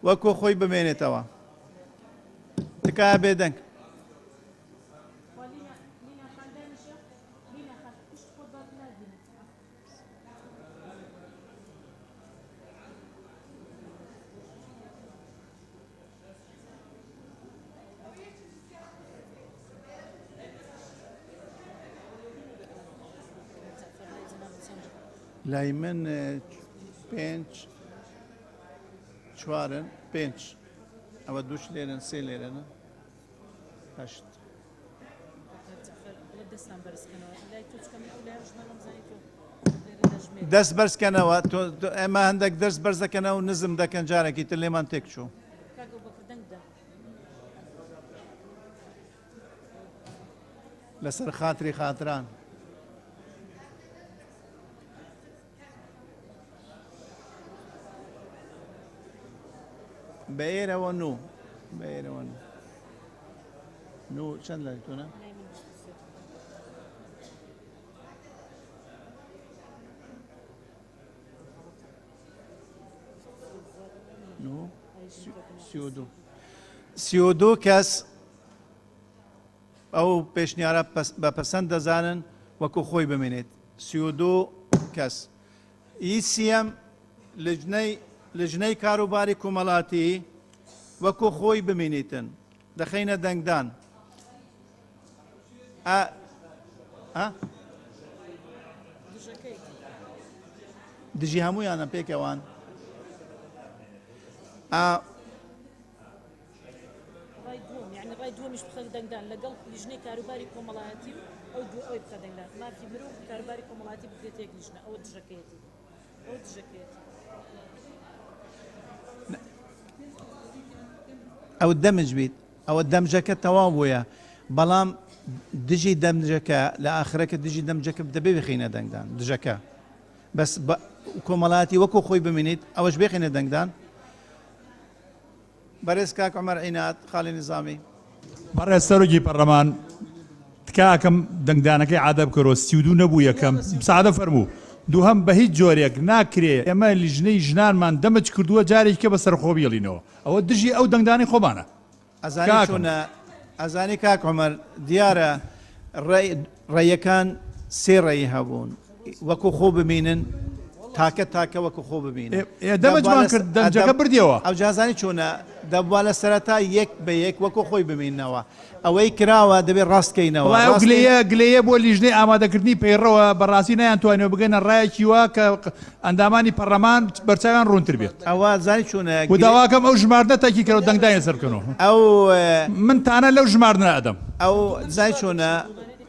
وەکو خۆی بمێنێتەوە تکایە بێدەنگ لای من پێنج چوارن پێنج ئەوە دووش لێرن سێ لێرەنە هەشت دەست بەرزکەنەوە ئێمە هەندێک دەست بەرز دەکەنەوە و نزم دەکەن جارێکی تر لێمان تێک چوو لەسەر خاتری خاتران بەئێرەوە بەئێرەوە چەند لای تۆنە سیۆدو کەس ئەو پێشنیارە بەپەسەند دەزانن وەکو خۆی بمێنێت سیۆدو کەس ئیسیەم لجنەی کاروباری کۆمەڵاتی وەکو خۆی بمێنیتن دەخەینە دەنگدان دژی هەموویانە پێکەوان ڕای دووەمیش بخە دەنگدان لەگەڵ لیژنەی کاروباری کۆمەڵایەتی ئەو دوو ئەوی بخە دەنگدان مافی مرۆڤ کاروباری کۆمەڵاتی بکرێت یەک لیژنە ئەوە دژەکەیەتی ئەو دژەکەیەتی ئەو دەمج بیت ئەوە دەمجەکە تەواو بووە بەڵام دژی دەمجەکە لە ئاخرەکە دژی دەمجەکە دەبێ بخینە دەنگدان دژەکە بەس کۆمەڵاتی وەکو خۆی بمێنیت ئەوەش بخینە دەنگدان بەڕێز کاک عومەر عینات خاڵی نظامی بەڕێز سەرۆکی پەرلەمان تکاکەم دەنگدانەکەی عادە بکەرەوە 32 نەبوو یەکەم سعادە فەرموو دووهەم بە هیچ جۆرێک ناکرێ ئێمە لیژنەی ژنانمان دەمەچ کردووە جارێککە بەسەر خۆ بێڵینەوە ئەوە دژی ئەو دەنگدانی خۆمانە ئەزانی کاک عومەر دیارە ڕێیەکان سێ ڕێی هەبوون وەکو خۆ بمێنن تاکە وەکو خۆ ببینن دەمەجمان کرد دەنجەکە بردیەوە ئەو جازانی چۆنە دەبوا لە سەرەتا یەک بە یەک وەکو خۆی ببینەوە ئەوەی کراوە دەبێت ڕاستکەینەوە گلەیە بۆ لیژنەی ئامادەکردنی پەیڕەوە بەڕاستی نەیانتوانێت بگەنە ڕایەکی وا کە ئەندامانی پەرلەمان بەرچاویان ڕوونتر بێت ئەوە زانی چۆنە داواکەم ئەو ژمارنە تاکی کەەوە دەنگدانە سەرکەنەوە ئەو من تانە لەو ژمارنە ئەدەم ئەو زای چۆنە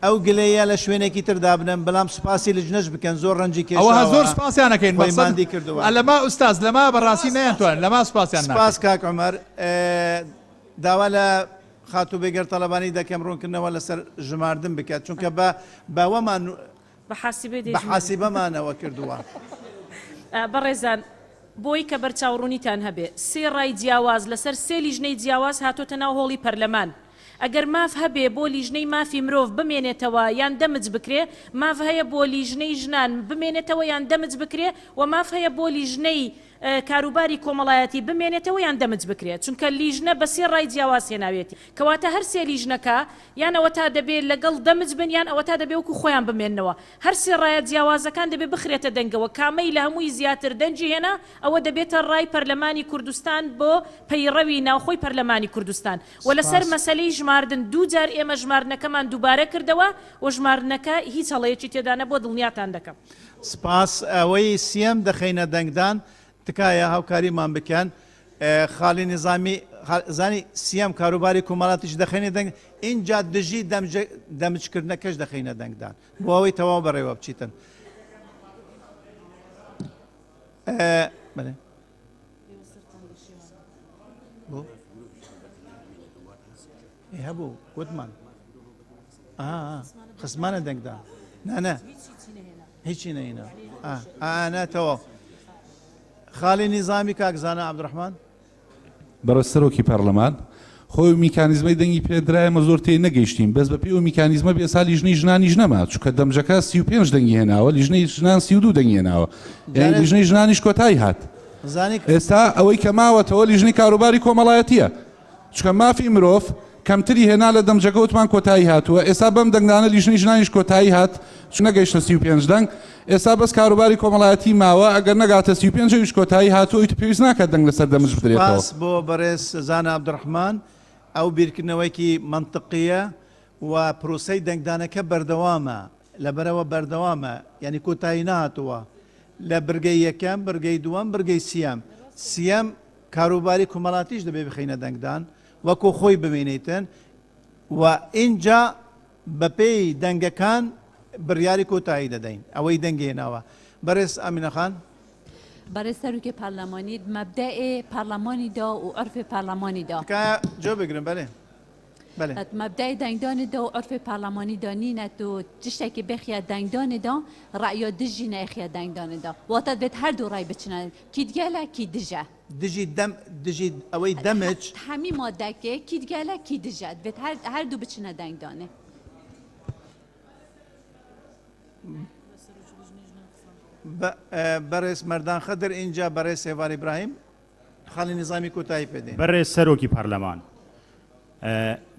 ئەو گلەیە لە شوێنێکی تر دابنم بەڵام سوپاسی لەژنەش بکەن زۆر ڕەنجی کێشەوە ئەوە زۆر سپاسیانەکەین بەماندی کردووە لەما ئوستاز لەما بەڕاستی نەیانتوان لەما سپاسیان سپاس کاک عومەر داوا لە خاتو بێگەر تەڵەبانی دەکەم ڕوونکردنەوە لەسەر ژماردن بکات چونکە باوەمان بەحاسیبەمانەوە کردووە بەڕێزان بۆی کە بەرچاوڕوونیتان هەبێ سێ ڕای جیاواز لەسەر سێ لیژنەی جیاواز هاتۆتە ناو هۆڵی پەرلەمان ئەگەر ماف هەبێ بۆ لیژنەی مافی مرۆڤ بمێنێتەوە یان دەمج بکرێ ماف هەیە بۆ لیژنەی ژنان بمێنێتەوە یان دەمج بکرێ و ماف هەیە بۆ لیژنەی کاروباری کۆمەڵایەتی بمێنێتەوە یان دەمج بکرێت چونکە لیژنە بە سێ ڕای جیاواز هێناوێتی کەواتە هەر سێ لیژنەکە یان ئەوە تا دەبێت لەگەڵ دەمج بن یان ئەوە تا دەبێت وەکو خۆیان بمێننەوە هەر سێ ڕایە جیاوازەکان دەبێت بخرێتە دەنگەوە کامەی لە هەمووی زیاتر دەنجی هێنا ئەوە دەبێتە ڕای پەرلەمانی کوردستان بۆ پەیڕەوی ناوخۆی پەرلەمانی کوردستان و لەسەر مەسەلەی ژماردن دوو جار ئێمە ژمارنەکەمان دووبارە کردەوە و ژمارنەکە هیچ هەڵەیەکی تێدانە بۆ دڵنیاتان دەکەم سپاس ئەوەی سیەم دەخینە دەنگدان تکایە هاوکاریمان بکەن خاڵی نظامی زانی سیەم کاروباری کۆمەڵاتیش دەخینە دەنگ اینجا دژی دەمجکردنەکەش دەخینە دەنگدان بۆ ئەوەی تەواو بەڕێوە بچیتن بڵێ بۆ هەبوو گوتمان خزمانە دەنگدان نانە هیچی نەینا ناتەوە خاڵی نظامی کاکزانە عەبدوڕەحمان بەڕێز سەرۆکی پەرلەمان خۆی میکانیزمەی دەنگی پێدرایەمە زۆر تێ نەگەیشتین بەس بە پێی و میکانیزمە بێسا لیژنەی ژنانیش نەما چونکە دەمجەکە 35 دەنگی هێناوە لیژنەی ژنان 32 دەنگی هێناوە یعنی لیژنەی ژنانیش کۆتایی هات ئێستا ئەوەی کە ماوەتەوە لیژنەی کاروباری کۆمەڵایەتیە چونکە مافی مرۆڤ کەمتری هێنا لە دەمجەکە وتمان کۆتایی هاتووە ئێستا بەم دەنگدانە لیژنەی ژنانیش کۆتایی هات چ نەگەیشتە 35 دەنگ ئێستا بەس کاروباری کۆمەڵایەتی ماوە ئەگەر نەگاتە 35 کۆتایی هاتووە پێویست ناکات دەنگ لەسەر دەمج بدرێتەوە بۆ بەڕێز زانە عەبدوڕەحمان ئەو بیرکردنەوەیکی منطقیە و پرۆسەی دەنگدانەکە بەردەوامە لەبەرەوە بەردەوامە یعنی کۆتایی نهاتووە لە برگەی یەکەم برگەی دووەم برگەی سیەم کاروباری کۆمەڵاتیش دەبێ بخینە دەنگدان وەکو خۆی ببینیتن و اینجا بەپێی دەنگەکان بڕیاری کۆتایی دەدەین ئەوەی دەنگێناوە بەڕێز ئەمینەخان برای سروک پارلمانی مبدأ پارلمانی دا و عرف پارلمانی دا جا بگیرم بله مبدأ دنگدان دا و عرف پارلمانی دا نینه تو تشتکی بخیا دنگدان دا رأی دژی نخیا دنگدان دا وقت بهت هر دو رأی بچنن کیدگله کی دژه دژی ئەوەی دەمج هەمی مادەکێ کیدگله کی دژه بهت هر دو بچنە دنگدانه بەڕێز مەردان خەدر اینجا بەڕێز سێوار ئیبراهیم خاڵی نظامی کۆتایی پێدێن بەڕێز سەرۆکی پەرلەمان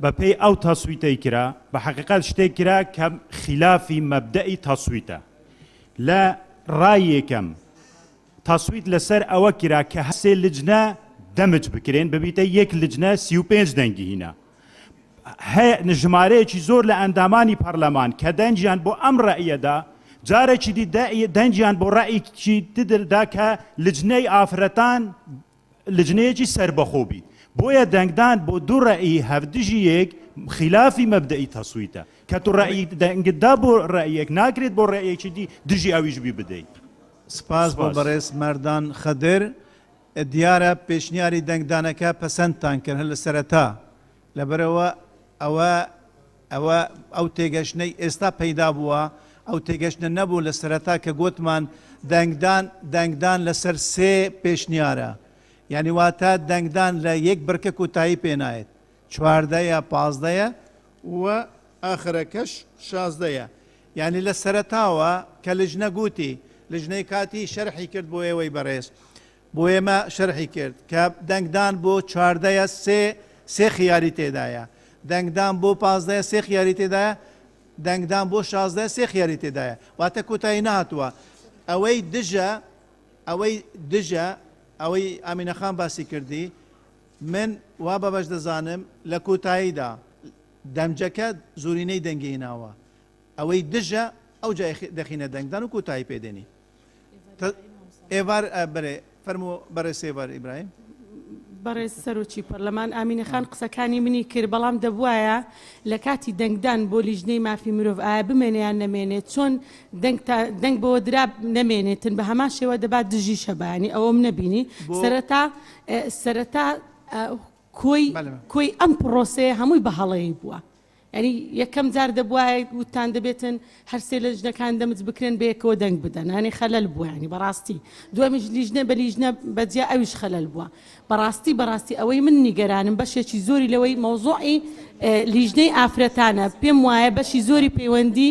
بەپێی ئەو تاسویتەی کرا بە حەقیقەت شتێک کرا کە خلافی مەبدەئی تاسویتە لە ڕای یەکەم تاسویت لەسەر ئەوە کرا کە هەسێ لجنە دەمج بکرێن ببیتە یەک لجنە 35 دەنگی هینە هەیە ژمارەیەکی زۆر لە ئەندامانی پەرلەمان کە دەنجیان بۆ ئەم ڕائیەدا جارێکی دی دەنجیان بۆ ڕائیکی تدردا کە لجنەی ئافرەتان لجنەیەکی سەربەخۆبی بۆیە دەنگدان بۆ دوو ڕەئی هەفتدژی یەک خلافی مەبدەئی تەسویتە کە تو ڕەئی دەنگتدا بۆ ڕەیەک ناکرێت بۆ ڕێیەکی دی دژی ئەویش بی بدەیت سپاس بۆ بەڕێز مەردان خەدر دیارە پێشنیاری دەنگدانەکە پەسەندتان کرد هەر لە سەرەتا لەبەرەوە ئەو تێگەشتنەی ئێستا پەیدا بووە ئەو تێگەشتە نەبوو لە سەرەتا کە گوتمان دەنگدان لەسەر سێ پێشنیارە یعنی واتە دەنگدان لە یەک بڕکە کوتایی پێنایێت 14 15 و ئاخرەکەش 16 یعنی لە سەرەتاوە کە لژنە گوتی لژنەی کاتی شەرحی کرد بۆ ئێوەی بەڕێز بۆ ئێمە شەرحی کرد کە دەنگدان بۆ 14 سێ خیاری تێدایە دەنگدان بۆ 15 سێ خیاری تێدایە دەنگدان بۆ 16 سێ خیاری تێدایە واتە کۆتایی نهاتووە ئەوەی دژە ئەوەی ئامینەخان باسی کردی من وا بەبەش دەزانم لە کۆتاییدا دەمجەکە زۆرینەی دەنگێناوە ئەوەی دژە ئەو جای دەخینە دەنگدان و کۆتایی پێدێنی ئێوار بەرێ فەرموو بەڕێ سێوار ئیبراهیم بەڕێز سەرۆکی پەرلەمان ئامینەخان قسەکانی منی کرد بەڵام دەبوایە لە کاتی دەنگدان بۆ لیژنەی مافی مرۆڤ ئایا بمێنیان نەمێنێت چۆن دەنگ بۆ درا نەمێنێتن بە هەمان شێوە دەبات دژی شەبانی ئەوەم نەبینی سەرەتا کۆی ئەم پرۆسەیە هەمووی بە هەڵەیە بووە ینی یەکەم جار دەبوایە وتان دەبێتن هەرسێ لە ژنەکان دەمج بکرێن بە یەکەوە دەنگ بدەن هەنێ خەلەل بووە ینی بەڕاستی دومیش لیژنە بە لیژنە بەجیا ئەویش خەلەل بووە بەڕاستی ئەوەی من نیگەرانم بەشێکی زۆری لەوەی مەوزوعی لیژنەی ئافرەتانە پێم وایە بەشی زۆری پەیوەندی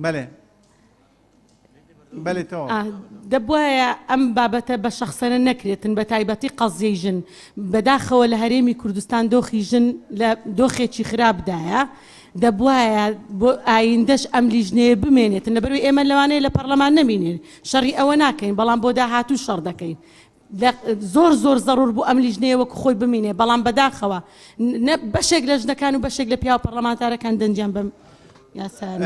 بەڵێ بەێتەوە دەبواە ئەم بابەتە بە شخصەنە نەکرێتن بە تایبەتی قەزیەی ژن بەداخەوە لە هەرێمی کوردستان دۆخی ژن لە دۆخێکی خراپدایە دەبواە بۆ ئایندەش ئەم لیژنەیە بمێنێتن لەبەروی ئێمە لەوانەیە لە پەرلەمان نەمینێن شەڕی ئەوە ناکەین بەڵام بۆ داهاتوو شەڕ دەکەین زۆر زۆر زەڕور بوو ئەم لیژنەیە وەکو خۆی بمینێ بەڵام بەداخەوە بەشێک لە ژنەکان و بەشێک لە پیا و پەرلەمانتارەکان دەنجیان بەم یاساری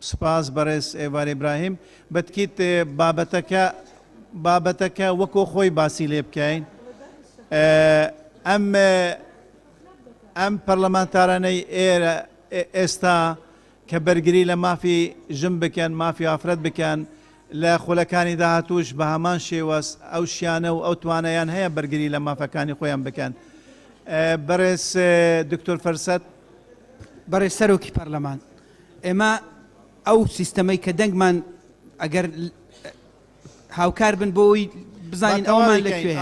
سپاس بەڕێز ئێوار ئیبراهیم بەتکیت بابەتەکە وەکۆ خۆی باسی لێ بکەین ئەم پەرلەمانتارانەی ئێرە ئێستا کە بەرگری لە مافی ژن بکەن مافی ئافرەت بکەن لە خولەکانی داهاتوش بە هەمان شێوەس ئەو شیانە و ئەو توانایان هەیە بەرگری لە مافەکانی خۆیان بکەن بەڕێز دکتۆر فەرسەت بەڕێز سەرۆکی پەرلەمان ئێمە ئەو سیستەمەی کە دەنگمان ئەگەر هاوکار بن بۆی بزانین ئەومان لەکوێ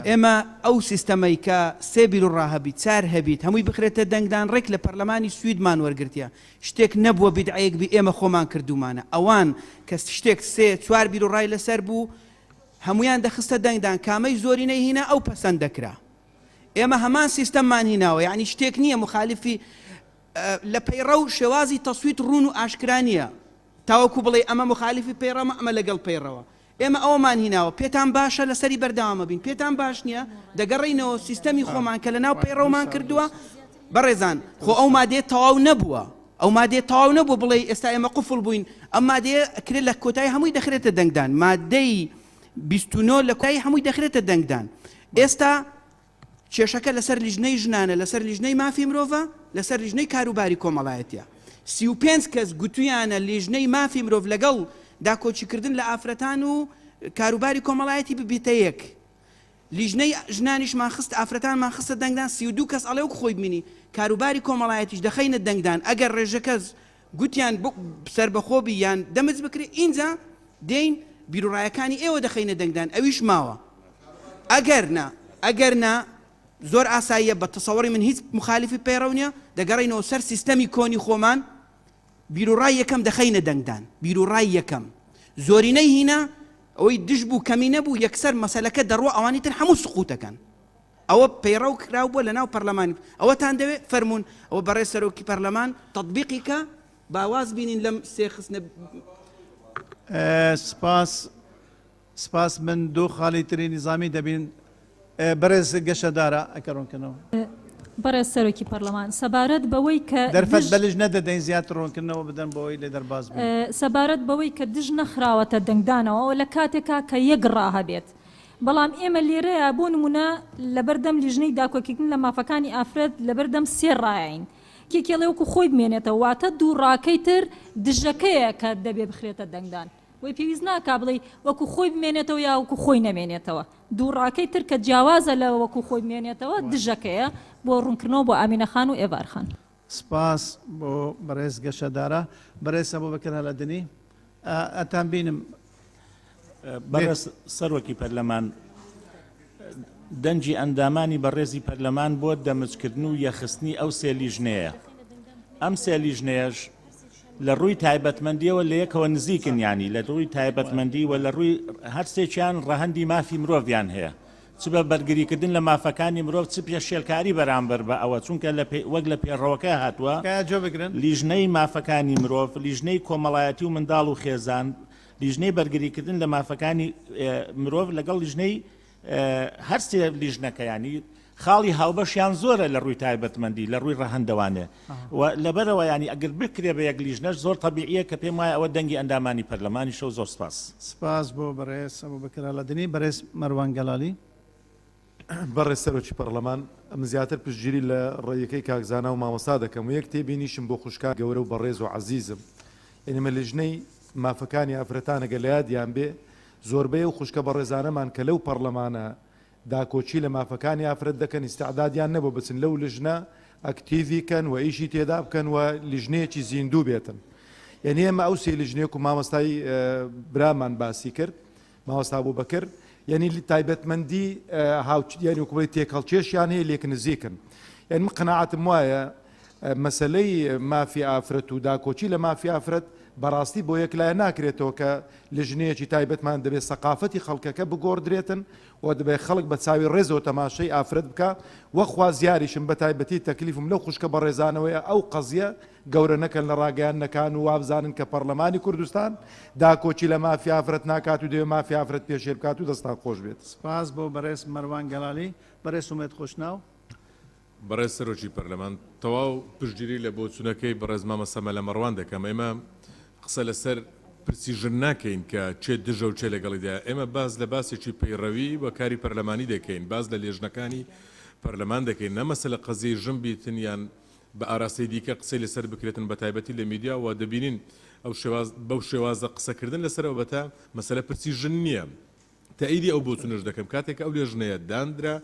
ئێمە ئەو سیستەمەی کە سێ بیرو ڕاهەبیت چار هەبیت هەمووی بخرێتە دەنگدان ڕێک لە پەرلەمانی سویدمان وەرگرتیە شتێک نەبووە بیدعەیەک بی ئێمە خۆمان کردومانە ئەوان کە شتێک سێ چوار بیرو ڕای لەسەر بوو هەمویان دەخستە دەنگدان کامەی زۆرینەی هینە ئەو پەسەند دەکرا ئێمە هەمان سیستەممان هیناوە یعنی شتێک نییە مخالفی لە پەیڕە و شێوازی تەسویت ڕوون و ئاشکرانیە تاوەکو بڵێ ئەمە مخالفی پەیڕەمە ئەمە لەگەڵ پەیڕەوە ئێمە ئەومان هیناوە پێتان باشە لەسەری بەردەوامە بین پێتان باش نییە دەگەڕینەوە سیستەمی خۆمان کە لە ناو پەیڕەومان کردووە بەڕێزان خۆ ئەو مادێ تەواو نەبووە ئەو مادێ تەواو نەبوو بڵێ ئێستا ئێمە قوفڵ بووین ئەم مادێ کرێت لە کۆتایی هەمووی دەخرێتە دەنگدان مادەی 29 لە کۆتایی هەمووی دەخرێتە دەنگدان ئێستا کێشەکە لەسەر لیژنەی ژنانە لەسەر لیژنەی مافی مرۆڤە لەسەر لیژنەی کاروباری کۆمەڵایەتیە 35 کەس گوتویانە لیژنەی مافی مرۆڤ لەگەڵ داکۆچیکردن لە ئافرەتان و کاروباری کۆمەڵایەتی ببیتە یەک لیژنەی ژنانیشمان خست ئافرەتانمان خستە دەنگدان 32 کەس ئەڵێ وەک خۆی بینی کاروباری کۆمەڵایەتیش دەخەینە دەنگدان ئەگەر ڕێژەکەس گوتیان سربەخۆبی یان دەمز بکرێت اینجا دێین بیرۆڕایەکانی ئێوە دەخەینە دەنگدان ئەویش ماوە ئەگەر نا زۆر ئاساییە بە تەسەوەڕی من هیچ مخالفی پەیڕەو نییە دەگەڕینەوە سەر سیستەمی کۆنی خۆمان بیرۆڕای یەکەم دەخەینە دەنگدان بیرۆڕای یەکەم زۆرینەی هینە ئەوەی دش بوو کەمی نەبوو یەکسەر مەسەلەکە دەڕوە ئەوانی تر هەموو سقوتەکەن ئەوە پەیڕەو کراو بووە لە ناو پەرلەمانی ئەوەتان دەوێت فەرمونون ئەوە بەڕێز سەرۆکی پەرلەمان تەطبیقی کە باواز بینین لەم سێ خستنە سپاس من دوو خاڵی تری نظامی دەبین بەڕێز گەشەدارە ئەکەڕۆنکردنەوە بەڕێز سەرۆکی پەرلەمان سەبارەت بەوەی کە دەرفەت بەلژ نەدەدەین زیاتر ڕوونکردنەوە بدەن بۆەوەی لێ دەرباز سەبارەت بەوەی کە دژ نەخراوەتە دەنگدانەوە لە کاتێکا کە یەک ڕاهەبێت بەڵام ئێمە لێرەیە بۆ نمونە لەبەردەم لیژنەی داکۆکردن لە مافەکانی ئافرەت لەبەردەم سێ ڕایین کێکێڵێ وەکو خۆی بمێنێتەوە واتە دوو ڕاکەی تر دژەکەیە کە دەبێ بخرێتە دەنگدان وی پێویست ناکا بڵێ وەکو خۆی بمێنێتەوە یا وەکو خۆی نەمێنێتەوە دوو ڕاکەی تر کە جیاوازە لە وەکو خۆی بمێنێتەوە دژەکەیە بۆ ڕوونکردنەوە بۆ ئامینەخان و ئێوارخان سپاس بۆ بەڕێز گەشەدارە بەڕێز بۆ بەکەر هەلەدنی ئەتان بینم بەڕێز سەرۆکی پەرلەمان دەنجی ئەندامانی بەڕێزی پەرلەمان بۆ دەمجکردن و یەخستنی ئەو سێ لیژنەیە ئەم سێ لیژنەیەش لە ڕووی تایبەتمەندیەوە لە یەکەوە نزیکن ینی لە ڕووی تایبەتمەندی و لە ڕووی هەرسێکیان ڕەهەندی مافی مرۆڤیان هەیە چ بە بەرگریکردن لە مافەکانی مرۆڤ چ پێشێلکاری بەرامبەر بە ئەوە چونکە وەک لە پێڕەوەکە هاتووە لیژنەی مافەکانی مرۆڤ لیژنەی کۆمەڵایەتی و منداڵ و خێزان لیژنەی بەرگریکردن لە مافەکانی مرۆڤ لەگەڵ لیژنەی هەرسێ لیژنەکە ینی خاڵی هاوبەشیان زۆرە لە ڕووی تایبەتمەندی لە ڕووی ڕەهەندەوانێ و لەبەرەوە ینی ئەگەر بکرێ بە یەک لیژنەش زۆر تەبیعیە کە پێم وایە ئەوە دەنگی ئەندامانی پەرلەمانی شەو زۆر سپاس بۆ بەڕێز ئەبوو بەکر هەلەدنی بەڕێز مەروان گەلالی بەڕێز سەرۆکی پەرلەمان ئەم زیاتر پشتگیری لە ڕێیەکەی کاکزانە و مامۆستا دەکەم و یەک تێبینیشم بۆ خوشکان گەورە و بەڕێز و عەزیزم ئێمە لیژنەی مافەکانی ئافرەتانە گەلایادیان بێ زۆربەی و خوشکە بەڕێزانەمان کە لەو پەرلەمانە داکۆچی لە مافەکانی ئافرەت دەکەن ئیستعدادیان نەبوو بچن لەو لیژنە ئەکتیڤیکەن و ئیشی تێدا بکەن و لیژنەیەکی زیندوو بێتن یعنی ئێمە ئەو سێ لیژنەیەک و مامۆستای برامان باسی کرد مامۆستا بوو بەکر یعنی تایبەتمەندی یعنی وەکوڵی تێکەڵکێشیان هەیە لێک نزیکن یعنی من قەناعەتم وایە مەسەلەی مافی ئافرەت و داکۆچی لە مافی ئافرەت بەڕاستی بۆ یەکلایە ناکرێتەوە کە لژنەیەکی تایبەتمان دەبێت سەقافەتی خەڵکەکە بگۆڕدرێتن و دەبێت خەڵک بە چاوی ڕێزەوە تەماشای ئافرەت بکە وەخوا زیاریشم بە تایبەتی تەکلیفم لەو خوشکە بە ڕێزانەوەیە ئەو قەزیە گەورە نەکەن لە ڕاگەیانەکان و وابزانن کە پەرلەمانی کوردستان داکۆچی لە مافی ئافرەت ناکات و دەوێت مافی ئافرەت پێشێ بکات و دەستان خۆش بێت. سپاس بۆ بەڕێز مەروان گەلالی. بەڕێز سومێت خۆشناو. بەڕێز سەرۆکی پەرلەمان تەواو پشتگیری لە بۆچوونەکەی بەڕێز مامەسەمە لە مەڕوان دەکەم. ئێمە قسە لەسەر پرسیژن ناکەین کە چێ دژە و چێ لەگەڵیدا. ئێمە باز لە باسێکی پەیڕەوی وە کاری پەرلەمانی دەکەین، باز لە لێژنەکانی پەرلەمان دەکەین، نەمەسە لە قەزیی ژم بیتن یان بە ئاراستەی دیکە قسەی لەسەر بکرێتن بە تایبەتی لە میدیا و دەبینین بەو شێوازە قسەکردن لەسەرەوە بەتا مەسەلە پرسیژن نییە. تەئیدی ئەو بۆچوونەش دەکەم کاتێک ئەو لێژنەیە دانرا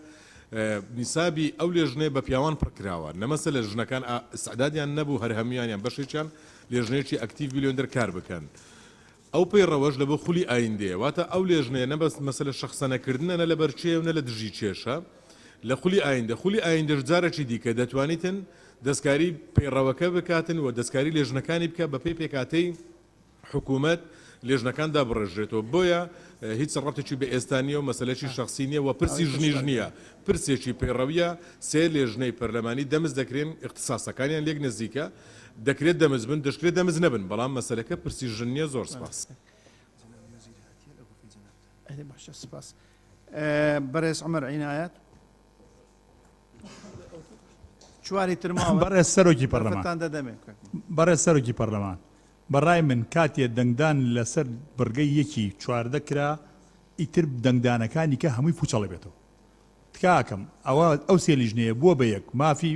نیسابی ئەو لێژنەیە بە پیاوان پڕکراوە، نەمەسە لە ژنەکان سعدادیان نەبوو هەر هەمویانیان بەشێکیان لێژنەیەکی ئەکتیڤ بیلیۆندەر کار بکەن. ئەو پەیڕەوەش لە بۆ خولی ئایندەیە، واتە ئەو لێژنەیە نەبەست مەسەلە شەخسەنەکردنە نە لە بەرچێ و نە لە دژی کێشە لە خولی ئایندە. خولی ئایندەش جارێکی دیکە دەتوانیتن دەستکاری پەیڕەوەکە بکاتن و دەستکاری لێژنەکانی بکە بە پێی پێکاتەی حکوومەت لێژنەکاندا بڕێژێتەوە. بۆیە هیچ ڕەتێکی بە ئێستانیە و مەسلەکی شخصی نییە و پرسی ژنیش نییە، پرسێکی پەیڕەویە. سێ لێژنەی پەرلەمانی دەمز دەکرێن اختصاسەکانیان لێک نزیکە، دەکرێت دەمز بن دەشکرێت دەمز نەبن، بەڵام مەسلەکە پرسی ژن نییە. زۆر سپاس. سپاس. بەڕێز عومەر عینایەت. چواری ترماوە. بەڕێز سەرۆکی پەرلەمان. بەڕێز سەرۆکی پەرلەمان. بەڕای من کاتێ دەنگدان لەسەر بڕگەی یەکی چواردە کرا ئیتر دەنگدانەکانی کە هەمووی پوچەڵێ بێتەوە. تکاکەم ئەوە ئەو سێ لیژنەیە بووە بە یەک مافی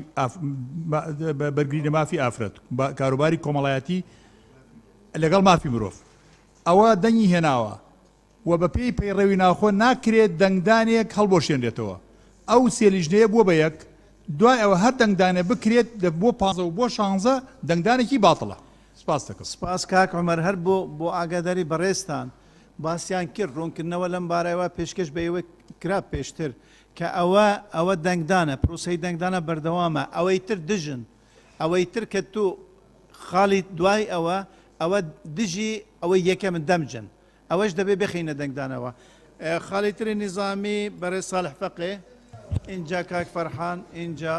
بەرگری لە مافی ئافرەت کاروباری کۆمەڵایەتی لەگەڵ مافی مرۆڤ ئەوە دەنگی هێناوە و بە پێی پەیڕەوی ناوخۆ ناکرێت دەنگدانێک هەڵبۆشێنرێتەوە. ئەو سێ لیژنەیە بووە بە یەک، دوای ئەوە هەر دەنگدانێ بکرێت بۆ 15 و بۆ 16 دەنگدانێکی باتڵە. سپاس کاک عومەر. هەر بۆ ئاگاداری بەڕێستان باسییان کرد ڕوونکردنەوە لەم بارەوە پێشکەش بە ئێوە کرا پێشتر کە ئەوە دەنگدانە، پرۆسەی دەنگدانە بەردەوامە، ئەوەی تر دژن، ئەوەی تر کە تو خاڵی دوای ئەوە دژی ئەوەی یەکە من دەمجن، ئەوەش دەبێ بخینە دەنگدانەوە. خاڵی تری نظامی بەڕێز ساڵح فەقێ، اینجا کاک فەرحان، اینجا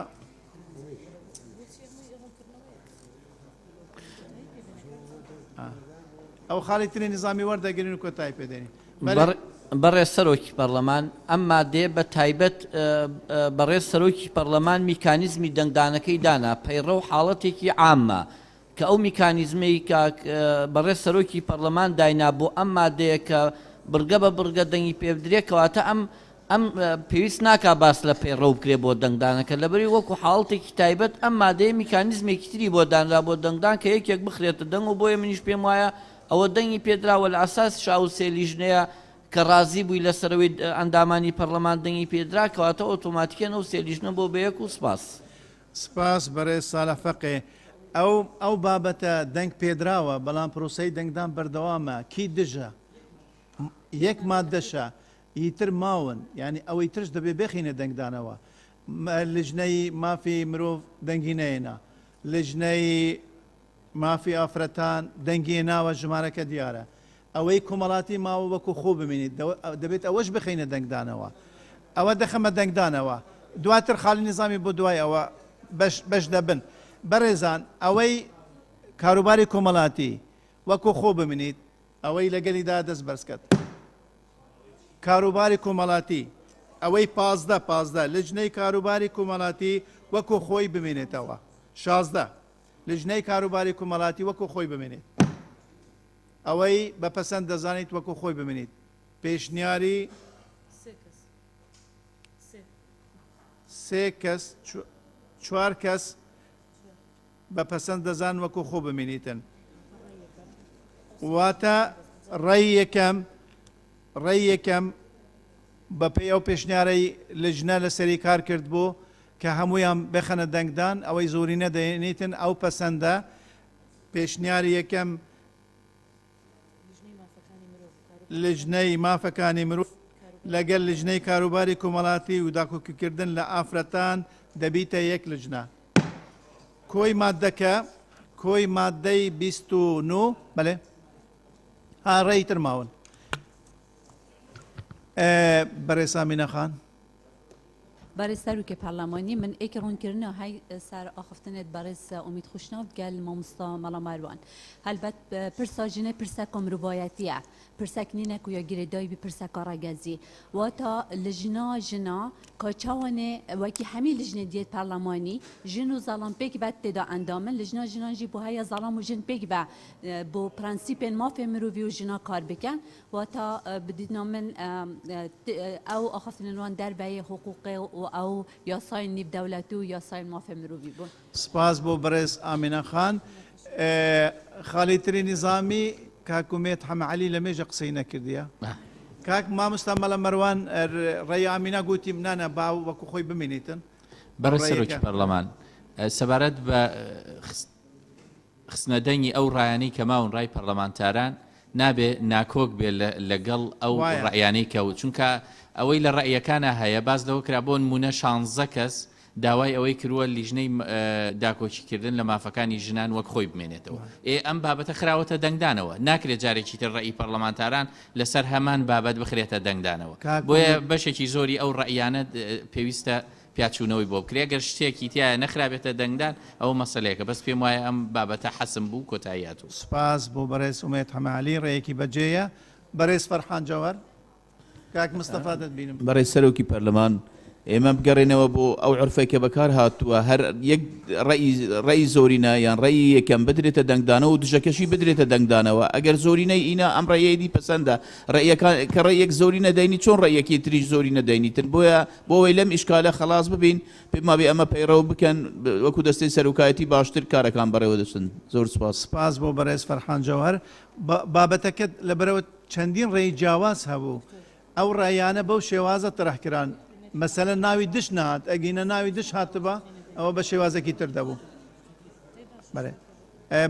ئەو خاڵی تری نظامی وەردەگرین و کۆتایی پێدێنین. بەڕێز سەرۆکی پەرلەمان ئەم مادێ بە تایبەت بەڕێز سەرۆکی پەرلەمان میکانیزمی دەنگدانەکەی دانا پەیڕە و حاڵەتێکی عامە کە ئەو میکانیزمەی بەڕێز سەرۆکی پەرلەمان داینا بۆ ئەم مادەیە کە بڕگە بە بڕگە دەنگی پێبدرێت کەواتە ئەم پێویست ناکا باس لە پەیڕە بکرێ بۆ دەنگدانەکە لەبەری وەکو حاڵەتێکی تایبەت ئەم مادەیە میکانیزمێکی تری بۆ دانرا بۆ دەنگدان کە یەکێک بخرێتە دەنگ و بۆیە منیش پێم وایە ئەوە دەنگی پێدراوە لە ئاساس شاو سێ لیژنەیە کە ڕازی بووی لەسەرەوەی ئەندامانی پەرلەمان دەنگی پێدرا کەواتە ئۆتۆماتیکەن ئەو سێ لیژنە بۆ بەیەک و سپاس. سپاس بەڕێز ساڵح فەقێ. ئەو بابەتە دەنگ پێدراوە بەڵام پرۆسەی دەنگدان بەردەوامە. کی دژە یەک مادەشە ئیتر ماون، یعنی ئەوەی ترش دەبێ بخینە دەنگدانەوە. لیژنەی مافی مرۆڤ دەنگی نەهێنا، لیژنەی مافی ئافرەتان دەنگی ناوە ژمارەکە دیارە. ئەوەی کۆمەڵاتی ماوە وەکو خۆ ببینیت دەبێت ئەوەش بخینە دەنگدانەوە. ئەوە دەخەمە دەنگدانەوە. دواتر خاڵی نظامی بۆ دوای ئەوە بەش دەبن. بەڕێزان ئەوەی کاروباری کۆمەڵاتی وەکو خۆ ببینیت ئەوەی لەگەلیدا دەست بەرزکەت. کاروباری کۆمەڵاتی ئەوەی 15 لیژنەی کاروباری کۆمەڵاتی وەکو خۆی ببینێتەوە. 16 لیژنەی کاروباری کۆمەڵاتی وەکو خۆی ببینێت. ئەوەی بەپەسەند دەزانیت وەکو خۆی ببینیت. پێشنیاری سێ کەس 4 کەس بەپەسەند دەزان وەکو خۆ ببینیتن. واتە ڕێی یەکەم بە پێی ئەو پێشنیارەی لیژنە لەسەری کار کرد بوو کە هەمویان بخەنە دەنگدان ئەوەی زۆرینە دەێنیتن ئەو پەسەندە. پێشنیاری یەکەم لیژنەی مافەکانی مرۆڤ لەگەڵ لیژنەی کاروباری کۆمەڵاتی و داکۆکیکردن لە ئافرەتان دەبیتە یەک لیژنە. کۆی کۆی مادەی 29 بەێ ڕێی ترماون بەڕێسامینە خان برای سروک پارلمانی من ایک رون کردن های سر آخفتنت برای امید خوشناف گل مامستا ملا مروان البته پرساجنه پرسکم روایتیه پرسکنینه که یا گریدای بی پرسکارگزی و تا لجنا جنا کاچوانه وکی همین لجنه دیت پارلمانی جنو ظلم پیک بعد تدا اندامن لجنا جنا جی بو های ظلم و جن پیک با بو پرنسیپ ما فهمروی و جنا کار بکن و تا بدینا من او آخفتن وان در به حقوق او یاساین نیب دولتی و یاساین مافه مروی بون سپاس بۆ بەڕێز ئامینە خان خاڵیتری نظامی کاکومێت حەمەعەلی لە مێژە قسەی نەکردیە کاک مامۆستا مەڵە مەروان ڕێی ئامینە گوتی منانە باو وەکو خۆی بمێنیتن بەڕێ سەرۆکی پەرلەمان سەبارەت بە خستنەدەنگی ئەو ڕایانەی کە ماون ڕای پەرلەمانتاران نابێ ناکۆک بێ لەگەڵ ئەو ڕایانەی کەوت چونکە ئەوەی لە ڕێیەکانە هەیە باز لەوە کرا بۆ نمونە 16 کەس داوای ئەوەی کردووە لیژنەی داکۆچیکردن لە مافەکانی ژنان وەک خۆی بمێنێتەوە ئەم بابەتە خراوەتە دەنگدانەوە ناکرێت جارێکی تر ڕێی پەرلەمانتاران لەسەر هەمان بابەت بخرێتە دەنگدانەوە بۆیە بەشێکی زۆری ئەو ڕەیانە پێویستە پیاچوونەوەی بۆ بکرێ گەر شتێکی تایە نەخرابێتە دەنگدان ئەو مەسەلەیەکە بەس پێم وایە ئەم بابەتە حەسم بوو کۆتاییات و سپاس بۆ بەڕێز ئومێد حەمەعەلی ڕێیەکی بەجێیە بەڕێز فەرحان جەوهەر کاک مستەفا دەتبینم بەڕێز سەرۆکی پەرلەمان ئێمە بگەڕێنەوە بۆ ئەو عرفێکە بەکار هاتووە هەر یەک ڕێی زۆرینە یان ڕێی یەکەم بدرێتە دەنگدانەوە و دژەکەشی بدرێتە دەنگدانەوە ئەگەر زۆرینەی ئینە ئەم ڕێیەدی پەسەندە کە ڕێیەک زۆری نەدەینی چۆن ڕێیەکی تریش زۆری نەدەینیتن بۆیە بۆەوەی لەم ئیشکالە خلاص ببین پێما بێ ئەمە پەیڕەوە بکەن وەکو دەستەی سەرۆکایەتی باشتر کارەکان بەڕێوە دەچن زۆر سپاس سپاس بۆ بەڕێز فەرحان جەوهەر بابەتەکەت لەبەرەوە چەندین ڕێی جیاواز هەبوو ئەو ڕایانە بەو شێوازە تەرەحکران مەسەلەن ناوی دش نهات ئەگەینە ناوی دش هاتبە ئەوە بە شێوازێکی تر دەبوو بەێ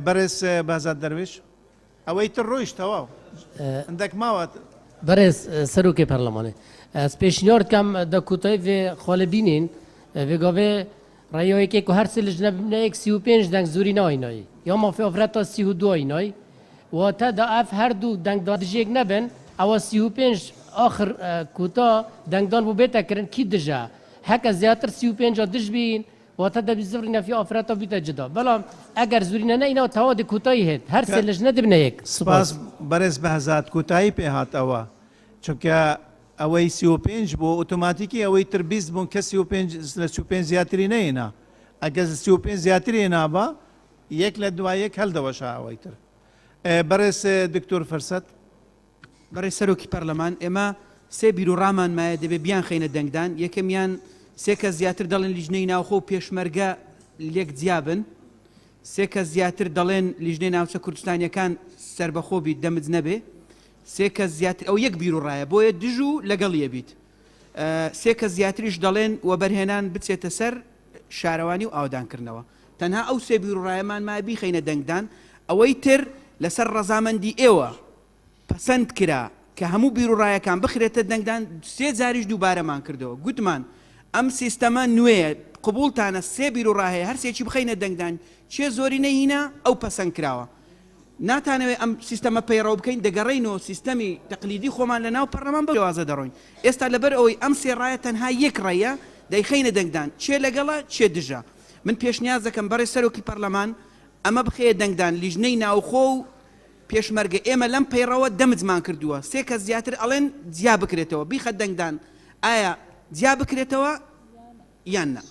بەڕێز بازات دەروێش ئەوەی تر ڕۆیش تەواو ئەندەک ماوات بەڕێز سەرۆکی پەرلەمانێ پێشنیارکەم دەکوتای vê xwalebînên vê gavê ڕێیەکێک و هەرسێ li jinebneyek 35 deng zûrî nayînayî ya mafê ofreta 32 ayînayî wate da ev her du dengdadijêk nebin ewa 35 آخر کوتا دنگدان بو بیتا کرن کی دجا هکا زیاتر 35 دج بین و تا دبی زورina فی آفراتا بیتا جدا بلام اگر زورina نه اینا توا دی کوتایی هست هر سلج ندبنه یک سپاس بەڕێز بەهزات کوتایی پێ هاتەوە چونکە ئەوەی 35 بۆ ئۆتۆماتیکی ئەوەی تر 20 بوون کە 35 زیاتری نەینا ئەگە 35 زیاتری نابە یەک لە دوایەک هەلدەوەش ئەوەی تر بەڕێز دکتۆر فەرسەت بەڕێ سەرۆکی پەرلەمان ئێمە سێ بیرروڕامان مایە دەبێ بیان خینە دەنگدان یەکەمیان سێ کە زیاتر دەڵێن لیژنەی ناوخۆ و پێشمەرگە لێک جیابن سێ کە زیاتر دەڵێن لیژنەی ناوچە کوردستانیەکان سربەخۆبی دەمج نەبێ سێ کە زیاتر ئەو یەک بیرروڕایە بۆیە دژ و لەگەڵیە بیت سێ کە زیاتریش دەڵێن و بەرهێنان بچێتە سەر شارەوانی و ئاودانکردنەوە تەنها ئەو سێ بیرروڕایەمان مای بیخینە دەنگدان ئەوەی تر لەسەر ڕەزامەندی ئێوە پەسەند کرا کە هەموو بیرروڕایەکان بخرێتە دەنگدان سێ جاریش دووبارەمان کردەوە گوتمان ئەم سیستەمە نوێ قبولتانە سێ بیرروڕاهەیە هەرسێکی بخەینە دەنگدان چێ زۆری نەهینە ئەو پەسەند کراوە ناتانەوێت ئەم سیستەمە پەیڕەو بکەین دەگەڕێینەوە سیستەمی تەقلیدی خۆمان لە ناو پەرلەمان بەوازە دەڕۆین ئێستا لەبەر ئەوەی ئەم سێ ڕایە تەنها یەک ڕێیە دەیخەینە دەنگدان چێ لەگەڵە چێ دژە من پێشنیاز دەکەم بەڕێ سەرۆکی پەرلەمان ئەمە بخەیە دەنگدان لیژنەی ناوخۆ و پێشمەرگە ئێمە لەم پەیڕەوە دەمجمان کردووە سێ کەس زیاتر ئەڵێن جیا بکرێتەوە بیخە دەنگدان ئایا جیا بکرێتەوە یان نە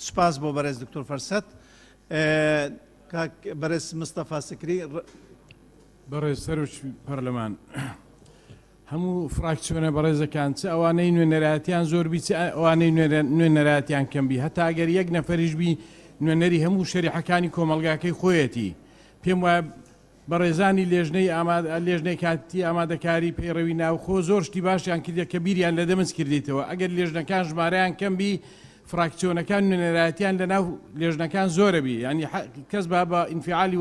سپاس بۆ بەڕێز دکتۆر فەرسەت بەڕێز مستەفا سکری بەڕێز سەرۆکی پەرلەمان هەموو فراکسیۆنە بەڕێزەکان چ ئەوانەی نوێنەرایەتیان زۆر بی ئەوانەی نوێنەرایەتیان کەم بی هەتا ئەگەر یەک نەفەریش بی نوێنەری هەموو شەریحەکانی کۆمەلگاکەی خۆیەتی پێم وایە بەڕێزانی لێژنەی کاتی ئامادەکاری پەیڕەوی ناوخۆ زۆر شتی باشیان کردە کە بیریان لە دەمەز کردیتەوە ئەگەر لێژنەکان ژمارەیان کەم بی فراکسیۆنەکان نوێنەرایەتیان لە ناو لێژنەکان زۆرە بی ینی کەس بە ئینفعالی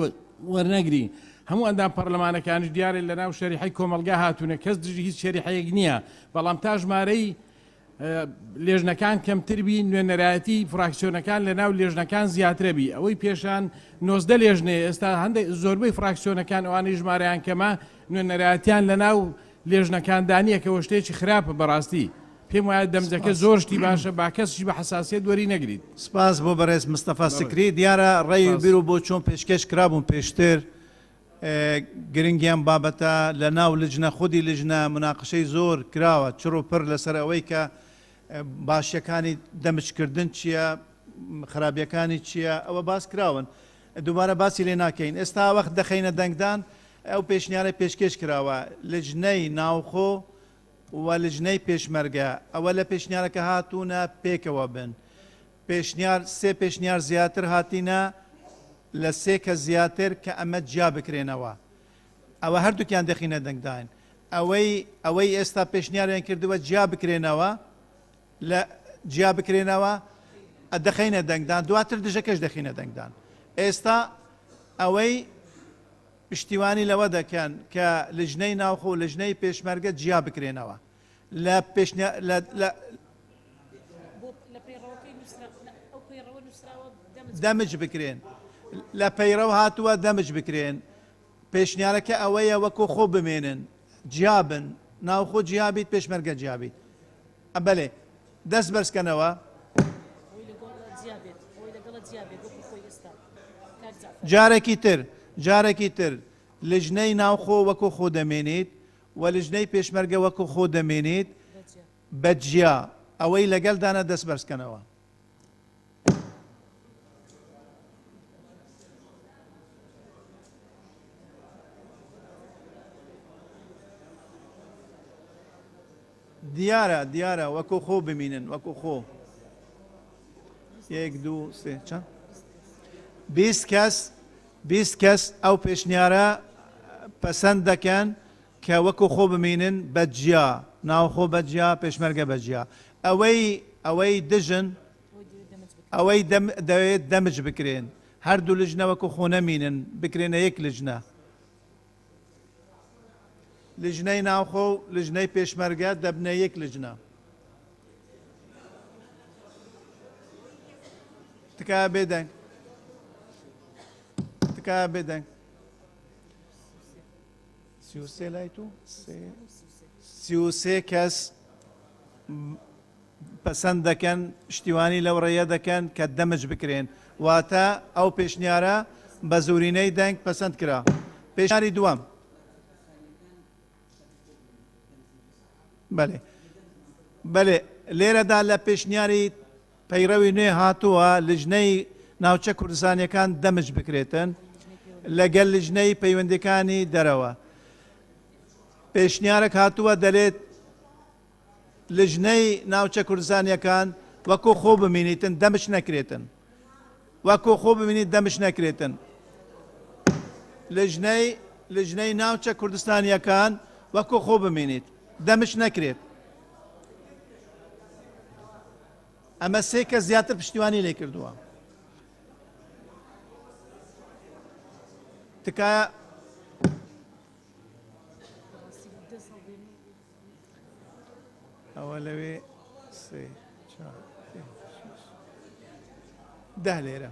وەرنەگری هەموو ئەندام پەرلەمانەکانش دیارە لە ناو شەریحەی کۆمەلگا هاتوونە کەس دژی هیچ شەریحەیەک نییە بەڵام تا ژمارەی لێژنەکان کەمتربی نوێنەرایەتی فراکسیۆنەکان لە ناو لێژنەکان زیاترەبی ئەوەی پێشان 90 لێژنێ ئێستا هەندێک زۆربەی فراکسیۆنەکان ئەوانەی ژمارەیان کەمە نوێنەرایەتیان لە ناو لێژنەکاندانیەکەەوە شتێکی خراپە بەڕاستی پێم وایە دەمجەکە زۆر شتی باشە با کەسیش بە حساسیت وەری نەگریت. سپاس بۆ بەڕێز مستەفا سکری دیارە ڕێی بیر و بۆ چۆن پێشکەش کرابوون پێشتر گرنگیان بابەتە لە ناو لجنە خودی لجنە مناقشەی زۆر کراوە چڕ و پڕ لەسەر ئەوەی کە باشیەکانی دەمجکردن چییە خراپیەکانی چییە ئەوە باس کراون دووبارە باسی لێ ناکەین ئێستا وەخت دەخینە دەنگدان ئەو پێشنیارە پێشکەش کراوە لجنەی ناوخۆ و لجنەی پێشمەرگە ئەوە لە پێشنیارەکە هاتوونە پێکەوە بن پێشنیار سێ پێشنیار زیاتر هاتینە لە سێ کە زیاتر کە ئەمە جیا بکرێنەوە ئەوە هەردووکیان دەخینە دەنگدان ئەوەی ئێستا پێشنیاریان کردووە جیا بکرێنەوە لە جیا بکرێنەوە دەخینە دەنگدان دواتر دژەکەش دەخینە دەنگدان ئێستا ئەوەی پشتیوانی لەوە دەکەن کە لژنەی ناوخۆ و لژنەی پێشمەرگە جیا بکرێنەوە لە دەمج بکرێن لە پەیڕەو هاتووە دەمج بکرێن پێشنیارەکە ئەوەیە وەکو خۆ بمێنن جیابن ناوخۆ جیابیت پێشمەرگە جیابیت بەڵێ دەست بەرزکەنەوە جارێکی تر لژنەی ناوخۆ وەکو خۆ دەمێنیت و لژنەی پێشمەرگە وەکو خۆ دەمێنیت بەجیا ئەوەی لەگەڵدانە دەست بەرزکەنەوە دیارە وەکو خۆ بمینن وەکو خۆ 1 2 3 چەند 20 کەس ئەو پێشنیارە پەسەند دەکەن کە وەکو خۆ بمینن بەجیا ناوخۆ بەجیا پێشمەرگە بەجیا ئەوەی دژن ئەوەی دەوێت دەمج بکرێن هەردوو لژنە وەکو خۆ نەمینن بکرێنە یەک لژنە لژنەی ناوخۆ و لژنەی پێشمەرگە دەبنە یەک لژنە تکایە بێدەنگ تکایە بێدەنگ 33 لای تو 33 کەس پەسەند دەکەن پشتیوانی لەو ڕێیە دەکەن کە دەمج بکرێن واتە ئەو پێشنیارە بە زۆرینەی دەنگ پەسەند کرا پێشنیاری دووەم بەڵێ لێرەدا لە پێشنیاری پەیڕەوی نوێ هاتووە لژنەی ناوچە کوردستانیەکان دەمج بکرێتن لەگەل لژنەی پەیوەندەکانی دەرەوە پێشنیارێک هاتووە دەلێت لژنەی ناوچە کوردستانیەکان وەکو خۆ بمینیتن دەمش نەکرێتن وەکو خۆ ببینیت دەمش نەکرێتن لژنەی ناوچە کوردستانیەکان وەکو خۆ بمینیت دەمش نەکرێت ئەمە سێ کە زیاتر پشتیوانی لێ کردووە تکایە ئەوە لەوێ سێ ده لێرە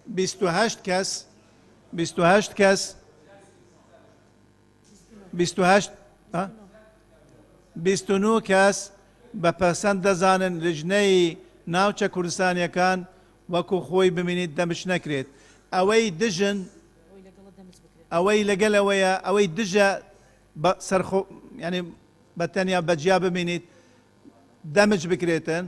28 کەس 29 کەس بە پەسەند دەزانن لژنەی ناوچە کوردستانیەکان وەکو خۆی ببینیت دەمش نەکرێت ئەوەی دژن ئەوەی لەگەلەوەیە ئەوەی دژە سەرخۆ ینی بەتەنیا بەجیا ببینیت دەمج بکرێتن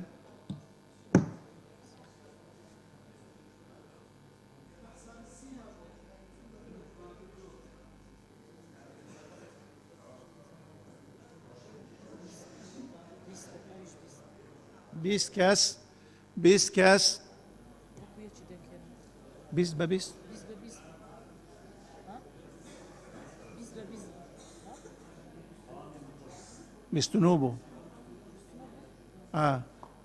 بیست کەس 20 بە 20 29 بوو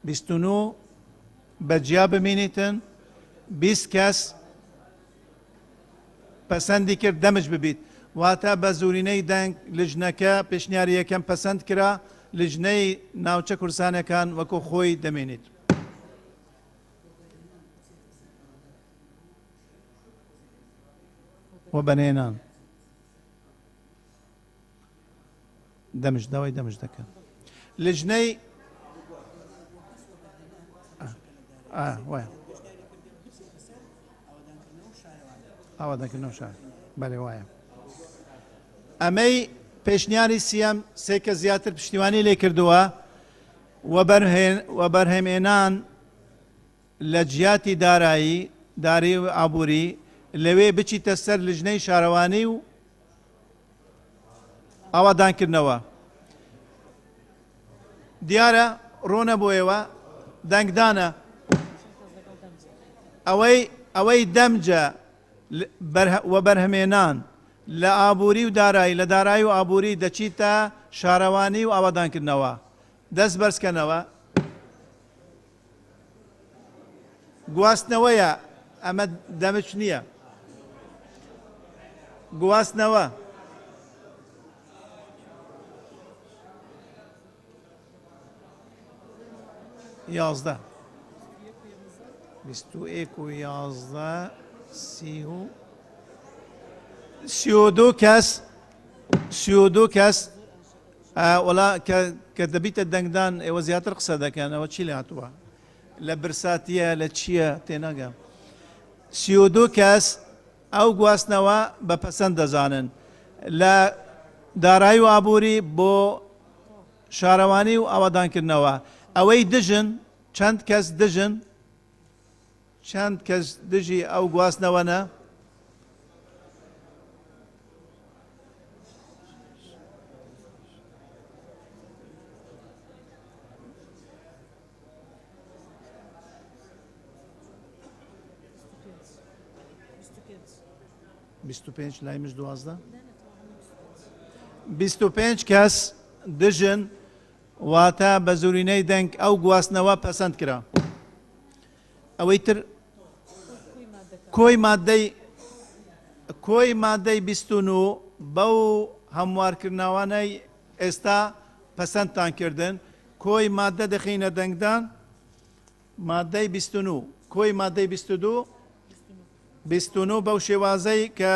29 بەجیا بمینیتن 20 کەس پەسەندی کرد دەمج ببیت واتە بە زورینەی دەنگ لژنەکە پێشنیاری یەکەم پەسەند کرا لژنەی ناوچە کوردستانەکان وەکو خۆی دەمێنێت. و بەنێنان دەمژداوای دەمژ دەکەن لژنەی وایە ئاوادەکردنەوە شار بەڵێ وایە ئەمەی پێشنیاری سیەم سێکە زیاتر پشتیوانی لێ کردووە و بەرهەمێنان لە جیاتی داری و ئابووری لەوێ بچیتە سەر لژنەی شارەوانی و ئاوادانکردنەوە. دیارە ڕۆنە بۆیەوە دەنگدانە ئەوەی دەمجە و بەرهەمێنان لە ئابووری و دارایی لە دارایی و ئابووری دەچیتە شارەوانی و ئاوادانکردنەوە دەست بەرزکەنەوە گواستنەوەیە ئەمە دەمج نییە گواستنەوە یازدە 21 و 11 32 کەس وڵا کە دەبیتە دەنگدان ئێوە زیاتر قسە دەکەن ئەوە چی لە هاتووە لە برساتیە لە چییە تێناگەم 32 کەس ئەو گواستنەوە بە پەسەند دەزانن لە دارایی و ئابووری بۆ شارەوانی و ئاوادانکردنەوە ئەوەی دژن چەند کەس دژی ئەو گواستنەوەنە لایمش 25 کەس دژن واتە بە زورینەی دەنگ ئەو گواستنەوە پەسەند کرا ئەوەی تر کۆی مادەی 29 بەو هەموارکردنەوانەی ئێستا پەسەندتان کردن کۆی مادە دەخینە دەنگدان مادەی 29 کۆی مادەی 22 بەو شێوازەی کە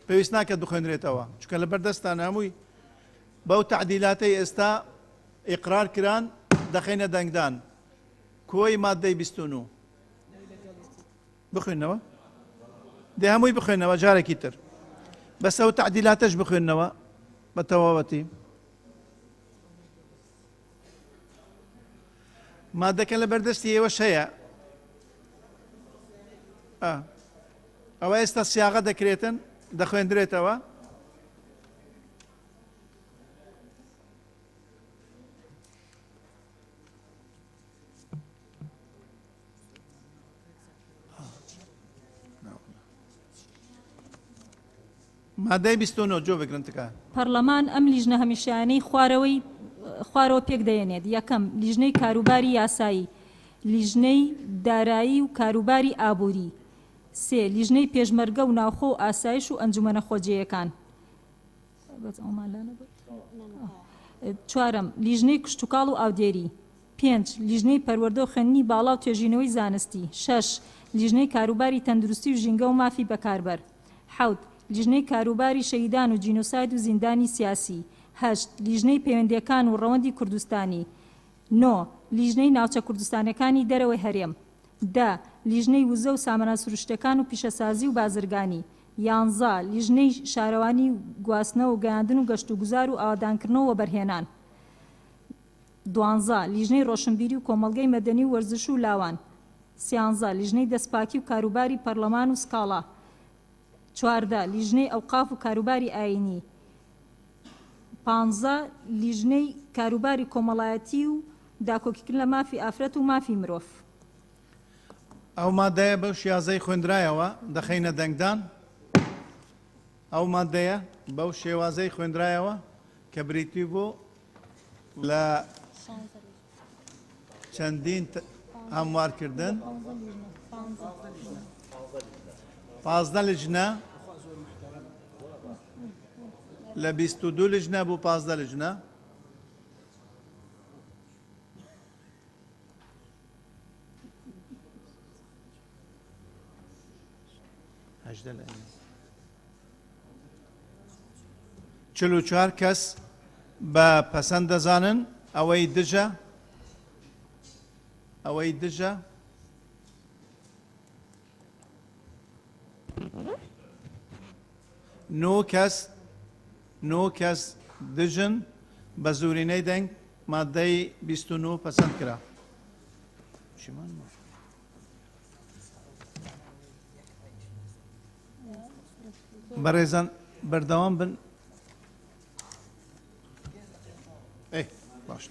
پێویست ناکە بخوێنرێتەوە چونکە لە بەردەستان هەمووی بەو تعدیلاتەی ئێستا ئیقرار کران دەخینە دەنگدان کۆی مادەی 29 بخوێنەوە دێ هەمووی بخوێنەوە جارێکی تر بەس ئەو تعدیلاتەش بخوێنەوە بە تەواوەتی مادەکە لە بەردەستی ئێوەش هەیە ئەوە ئێستا سیاغە دەکرێتن دەخوێندرێتەوە مادەی 29 جۆ بگرنتەکە پەرلەمان ئەم لیژنە هەمیشیانەی خوارەوە پێک دەێنێت یەکەم لیژنەی کاروباری یاسایی لیژنەی دارایی و کاروباری ئابووری سێ لیژنەی پێشمەرگە و ناوخۆ و ئاسایش و ئەنجومەنە خۆجیەکان چوارەم لیژنەی کشتتوکاڵ و ئاودێری 5 لیژنەی پەروەردە و خوێندنی باڵا و توێژینەوەی زانستی 6 لیژنەی کاروباری تەندروستی و ژینگە و مافی بەکاربەر 7 لیژنەی کاروباری شەیدان و جینۆساید و زیندانی سیاسی 8 لیژنەی پەیوەندیەکان و ڕەوەندی کوردستانی 9 لیژنەی ناوچە کوردستانەکانی دەرەوەی هەرێم 10 لیژنەی وزە و سامانە سروشتەکان و پیشەسازی و بازرگانی 11 لیژنەی شارەوانی و گواستنەوە و گەیاندن و گەشت و گوزار و ئاوادانکردنەوە بەرهێنان 12 لیژنەی ڕۆشنبیری و کۆمەڵگەی مەدەنی و وەرزش و لاوان 13 لیژنەی دەستپاکی و کاروباری پەرلەمان و سکاڵا 14 لیژنەی ئەوقاف و کاروباری ئاینی 15 لیژنەی کاروباری کۆمەڵایەتی و داکۆکیکردن لە مافی ئافرەت و مافی مرۆڤ ئەو مادەیە بەو شیازەی خوێندرایەوە دەخینە دەنگدان ئەو مادەیە بەو شێوازەی خوێندرایەوە کە بریتی بوو لە چەندین هەموارکردن 15 لیژنە لە 22 لیژنە بوو 15 لیژنە 44 کەس بە پەسەند دەزانن ئەوەی دژە نۆ کەس دژن بە زورینەی دەنگ مادەی 29 پەسەند کرا. بەڕێزان بەردەوام بن. باش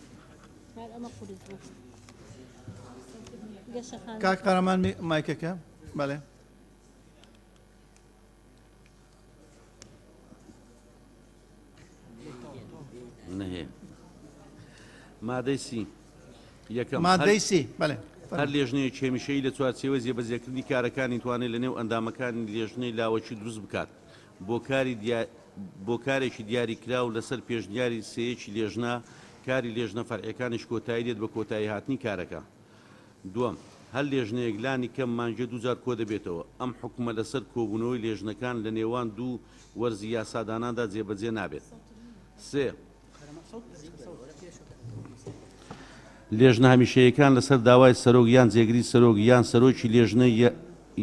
کاک قەرەمان مایکەکە بەڵێ. مادەی سی بەڵێ هەر لێژنەیە هێمیشەی لە چوارچێوە جێبەجێکردنی کارەکانی توانێت لە نێو ئەندامەکانی لێژنەی لاوەکی دروست بکات بۆ کارێکی دیاری کرا و لەسەر پێشنیاری سەیەکی لێژنا کاری لێژنە فەرعیەکانیش کۆتایی دێت بە کۆتایی هاتنی کارەکە. دووەم، هەر لێژنەیەک لانی کەم مانجە دووجار کۆ دەبێتەوە. ئەم حکومە لەسەر کۆبوونەوەی لێژنەکان لە نێوان دوو وەرزی یاساداناندا جێبەجێ نابێت. سێ، لێژنە هەمیشەیەکان لەسەر داوای سەرۆک یان جێگری سەرۆک یان سەرۆکی لێژنە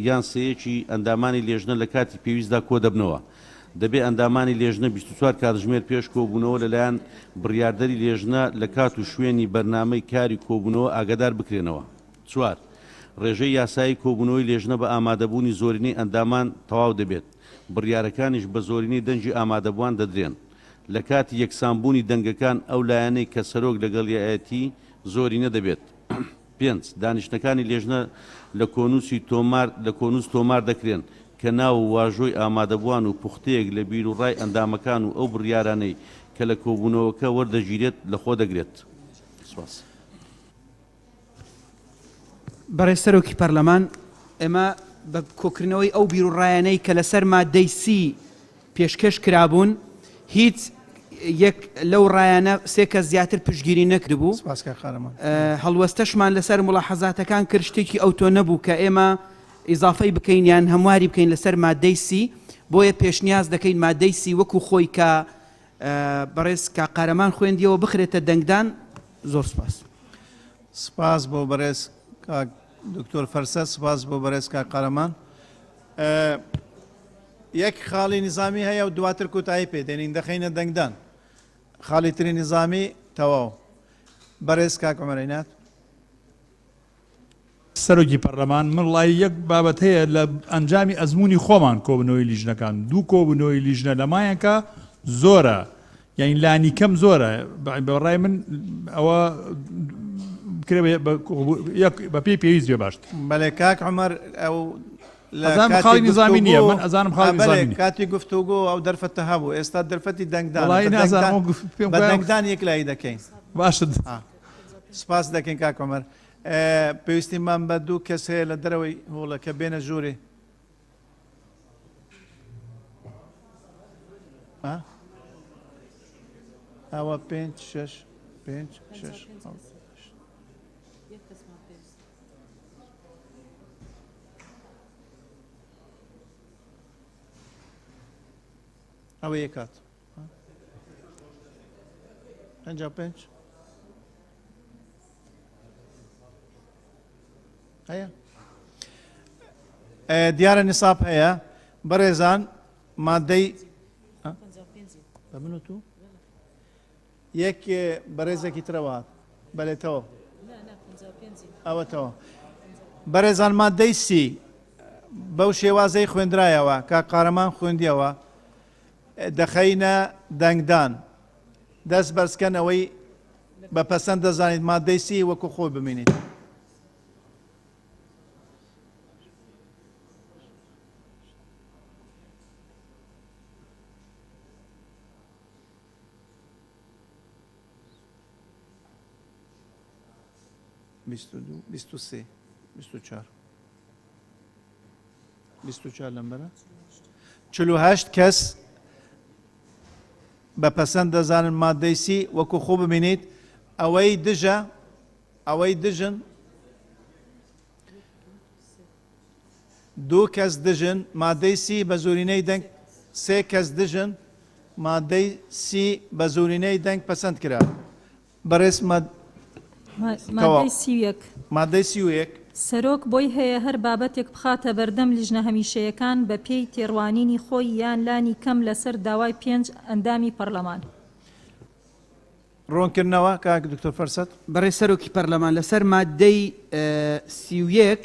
یان سەیەکی ئەندامانی لێژنە لە کاتی پێویستدا کۆ دەبنەوە. دەبێت ئەندامانی لێژنە 24 کاتژمێر پێش کۆبوونەوە لەلایەن بڕیاردەری لێژنە لە کات و شوێنی بەرنامەی کاری کۆبوونەوە ئاگادار بکرێنەوە. 4. ڕێژەی یاسایی کۆبوونەوەی لێژنە بە ئامادەبوونی زۆرینەی ئەندامان تەواو دەبێت. بڕیارەکانیش بە زۆرینەی دەنجی ئامادەبووان دەدرێن. لە کاتی یەکسانبوونی دەنگەکان ئەو لایەنەی کە سەرۆک لەگەڵ یایەتی زۆرینە دەبێت. 5. دانیشتەکانی لێژنە لە کۆنووس تۆمار دەکرێن کە ناو و واژۆی ئامادەبووان و پوختەیەک لە بیر و ڕای ئەندامەکان و ئەو بڕیارانەی کە لە کۆبوونەوەکە وەردەگیرێت لەخۆ دەگرێت. بەڕێز سەرۆکی پەرلەمان، ئێمە بە کۆکردنەوەی ئەو بیر و ڕایانەی کە لەسەر مادەی سی پێشکەش کرابوون هیچ یەک لەو ڕایانە سێ کەس زیاتر پشتگیری نەکردبوو. هەڵوەستەشمان لەسەر مڵاحەزاتەکان کرد شتێکی ئەوتۆ نەبوو کە ئێمە ئیزافەی بکەین یان هەمواری بکەین لەسەر مادەی سی. بۆیە پێشنیاز دەکەین مادەی سی وەکو خۆی کە بەڕێز کاقارەمان خوێندیەوە بخرێتە دەنگدان. زۆر سپاس. سپاس بۆ بەڕێز دکتۆر فەرسە، سپاس بۆ بەڕێز کاقارەمان. یەک خاڵی نظامی هەیە و دواتر کۆتایی پێدێنین دەخینە دەنگدان. خاڵی تری نظامی تەواو. بەڕێز کاک عومەر عینات. سەرۆکی پەرلەمان، من وڵی یەک بابەت هەیە لە ئەنجامی ئەزمموی خۆمان کۆبنەوەی لیژنەکان. دوو کۆبنەوەی لیژنە لەمایەکە زۆرە، یعنی لانی کەم زۆرە. بەڕای من ئەوە بە پێی پێویست بێ باشتر. بەڵێ کاک عومەر، ئەو خاڵی نظامی نییە، من ئەزانم خاڵی نظامی کاتی گفتوگۆ ئەو دەرفەتە هەبوو، ئێستا دەرفەتی دەنگدان بە دەنگدان یەکلایی دەکەین. باشە، سپاس دەکەین کاک عومەر. پێویستیمان بە دوو کەس هەیە لە دەرەوەی هۆڵەکە بێنە ژوورێ. ئەوە 5 6 5 6 ئەوە یەکات 55 هەیە. دیارە نیساب هەیە. بەڕێزان مادەی من تو یەک بەڕێزێکی ترەوە بەلێتەوە ئەوەتەوە. بەڕێزان مادەی سی بەو شێوازەی خوێندرایەوە کا قارەمان خوێندیەوە دەخەینە دەنگدان. دەست بەرزکەنەوەی بە پەسەند دەزانیت مادەی سی وەکو خۆی ببینیت. بیست و سێ 24 لەمبەرە 48 کەس بە پەسەند دەزانن مادەی سی وەکو خۆ ببینیت. ئەوەی دژە، ئەوەی دژن دوو کەس دژن مادەی سی بە زۆرینەی دەنگ سێ کەس دژن مادەی سی بە زۆرینەی دەنگ پەسەند کرا بەڕێز مادەی سیویەک مادەی سیوەک سەرۆک بۆی هەیە هەر بابەتێک بخاتە بەردەم لیژنە هەمیشەیەکان بە پێی تێڕوانینی خۆی یان لانی کەم لەسەر داوای 5 ئەندامی پەرلەمان ڕوونکردنەوە کاک دکتۆر فەرسەد بەڕێ سەرۆکی پەرلەمان لەسەر مادەی سیویەک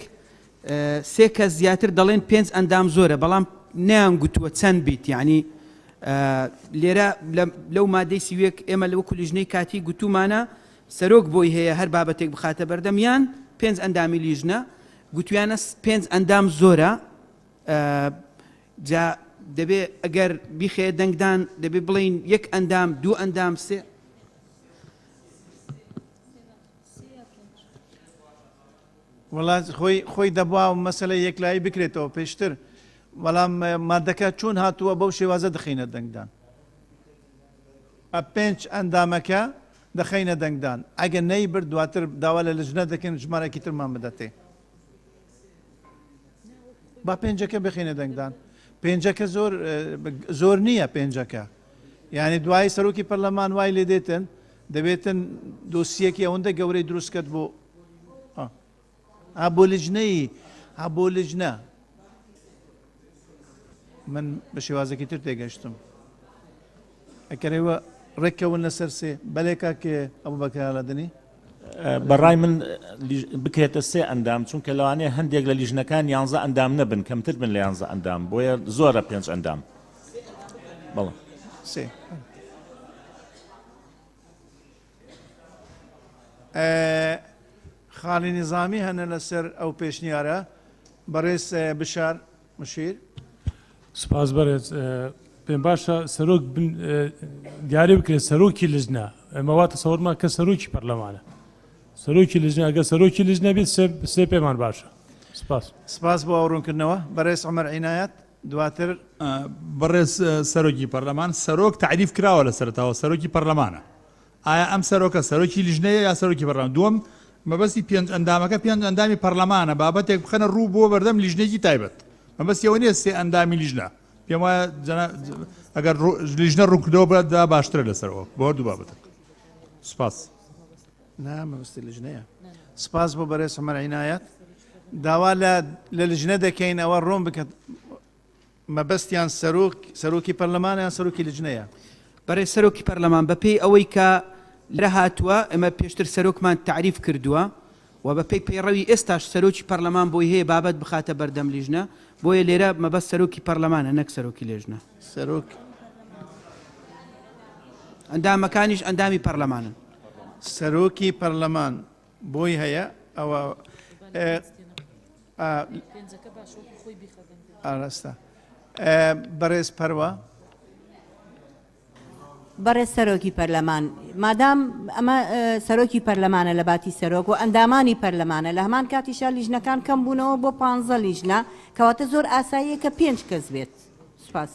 سێ کەس زیاتر دەڵێن 5 ئەندام زۆرە بەڵام نیان گوتووە چەند بیت یعنی لێرە لەو مادەی سیوێک ئێمە لە وەکو لیژنەی کاتی گوتومانە سەرۆک بۆی هەیە هەر بابەتێک بخاتە بەردەمیان 5 ئەندامی لیژنە گوتویانە 5 ئەندام زۆرە جا دەبێ ئەگەر بیخێ دەنگدان دەبێ بڵین 1 ئەندام 2 ئەندام سێ وڵات خۆی دەبوا و مەسەلە یەکلایی بکرێتەوە پێشتر بەڵام مادەکە چۆن هاتووە بەو شێوازە دەخینە دەنگدان 5 ئەندامەکە دەخینە دەنگدان ئەگەر نەیبرد دواتر داوا لە لژنە دەکەن ژمارەکی ترمان بدەتێ با پێنجەکە بخینە دەنگدان پێنجەکە زۆر نییە پێنجەکە یعنی دوای سەرۆکی پەرلەمان وای لێ دێتن دەبێتن دۆسیەکی ئەوەندە گەورەی دروستکرد بۆ بۆ لیژنەی بۆ لیژنە من بە شێوازێکی تر تێگەشتم ئەکەرەوە ڕێککەون لەسەر سێ بەلێکا کێ ئەوە بەکارلەدنی بەڕای من بکرێتە سێ ئەندام چونکە لەوانەیە هەندێک لە لیژنەکان 11 ئەندام نەبن کەمتر بن لە 11 ئەندام بۆیە زۆرە 5 ئەندام بەڵێ سێ خاڵی نظامی هەنە لەسەر ئەو پێشنیارە بەڕێز بشار مشیر سپاس بەڕێز پێم باشە سەرۆک دیاری بکرێت سەرۆکی لژنە ئەمەوا تەسەوەرمان کە سەرۆکی پەرلەمانە سەرۆکی لژنە ئەگە سەرۆکی لژنە بێت سێ پێمان باشە سپاس سپاس بۆ ئەوڕوونکردنەوە بەڕێز عومەر عینایەت دواتر بەڕێز سەرۆکی پەرلەمان سەرۆک تعریف کراوە لە سەرتاوە سەرۆکی پەرلەمانە ئایا ئەم سەرۆکە سەرۆکی لیژنەیە یا سەرۆکی پەرلەمان دووەم مەبەستی 5 ئەندامەکە 5 ئەندامی پەرلەمانە بابەتێک بخەنە ڕوو بۆ بەردەم لیژنێکی تایبەت مەبەستیەوە نیە سێ ئەندامی لیژنە پێم وایە ئەگەر لیژنە ڕوونکردەوە بدا باشترە لەسەرەوە بۆ هەردوو بابەتە سپاس مەبەستی لیژنەیە سپاس بۆ بەڕێز عومەر عینایەت داوا لە لیژنە دەکەین ئەوە ڕۆم بکەن مەبەستیان سەرۆکی پەرلەمانە یان سەرۆکی لیژنەیە بەڕێ سەرۆکی پەرلەمان بەپێی ئەوەی کە لە هاتووە ئەمە پێشتر سەرۆکمان تعریف کردووە و بەپێی پەیڕەوی ئێستاش سەرۆکی پەرلەمان بۆی هەیە بابەت بخاتە بەردەم لیژنە بۆیە لێرە مەبەست سەرۆکی پەرلەمانە نەک سەرۆکی لێژنە سەرۆک ئەندامەکانیش ئەندامی پەرلەمانن سەرۆکی پەرلەمان بۆی هەیە ئەوە ئاراستە بەڕێز پەروە بەڕێز سەرۆکی پەرلەمان مادام ئەمە سەرۆکی پەرلەمانە لە باتی سەرۆک و ئەندامانی پەرلەمانە لە هەمان کاتیشا لیژنەکان کەم بوونەوە بۆ 15 لیژنە کەواتە زۆر ئاساییە کە 5 کەس بێت سپاس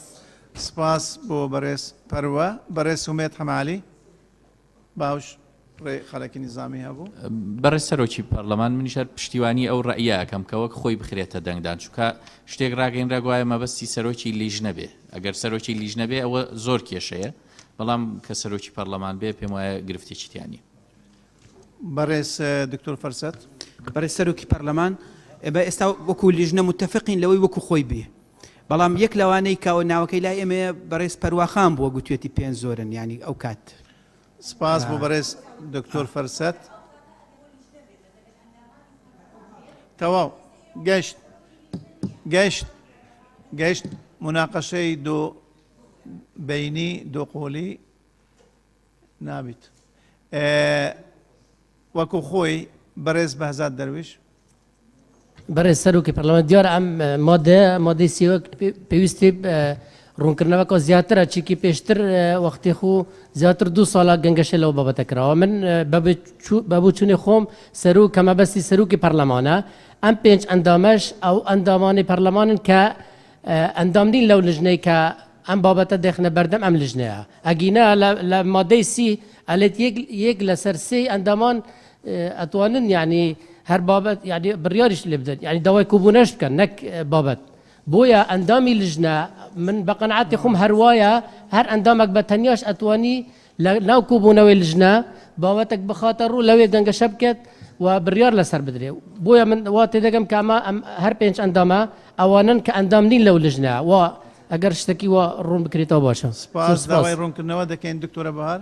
سپاس بۆ بەڕێز پەروە بەڕێز سومێت هەمالی باوش خەڵکی نظامی هەبوو بەڕێز سەرۆکی پەرلەمان منیشار پشتیوانی ئەو ڕەئیەکەم کە وەک خۆی بخرێتە دەنگدان چونکە شتێک ڕاگەیەنرا گوایە مەبەستی سەرۆکی لیژنە بێ ئەگەر سەرۆکی لیژنە بێ ئەوە زۆر کێشەیە بەڵام کە سەرۆکی پەرلەمان بێ پێم وایە گرفتێکی تیانی بەڕێز دکتۆر فەرسەد بەڕێز سەرۆکی پەرلەمان ئێمە ئێستا وەکو لیژنە متتەفقین لەوەی وەکو خۆی بێ بەڵام یەک لەوانەی کاوە ناوەکەی لای ئێمە بەڕێز پەرواخان بووە گوتوێتی 5 زۆرن ینی ئەو کات سپاس بۆ بەڕێز دکتۆر فەرسەد تەواو گەشت مناقەشەی دۆ بینی دۆ قۆلی نابیت وەکو خۆی بەڕێز بەهزاد دەرویش بەڕێز سەرۆکی پەرلەمان دیارە ئەم مادەی سیوەک پێویستی ڕوونکردنەوەکە زیاترە چیکی پێشتر وەختی خو زیاتر 2 ساڵە گەنگەشە لەوە بابەتە کراوە من بەبوو چوونی خۆم سەرۆک کە مەبەستی سەرۆکی پەرلەمانە ئەم 5 ئەندامەش ئەو ئەندامانی پەرلەمانن کە ئەندام نین لەو لیژنەی کە ئەم بابەتە دەخنە بەردەم ئەم لیژنەیە ئەگینە لە مادەی سی ئەلێت یەک لەسەر سێ ئەندامان ئەتوانن یعنی هەر بابەت یعنی بڕیاریش لێ بدەن یعنی داوای کوبوونەش بکەن نەک بابەت بۆیە ئەندامی لیژنە من بە قەنعاتی خۆم هەروایە هەر ئەندامێک بە تەنیاش ئەتوانی ناو کوبوونەوەی لیژنە بابەتێک بخاتە ڕوو لەوێ گەنگەشە بکێت و بڕیار لەسەر بدرێ بۆیە من وا تێدەگەم کە ئەمە هەر 5 ئەندامە ئەوانن کە ئەندام نین لەو لیژنە و ئەگەر شتێکی وا ڕوون بکرێتەوە باشە سپاس داوای ڕوونکردنەوە دەکەین دکتۆرە بەهار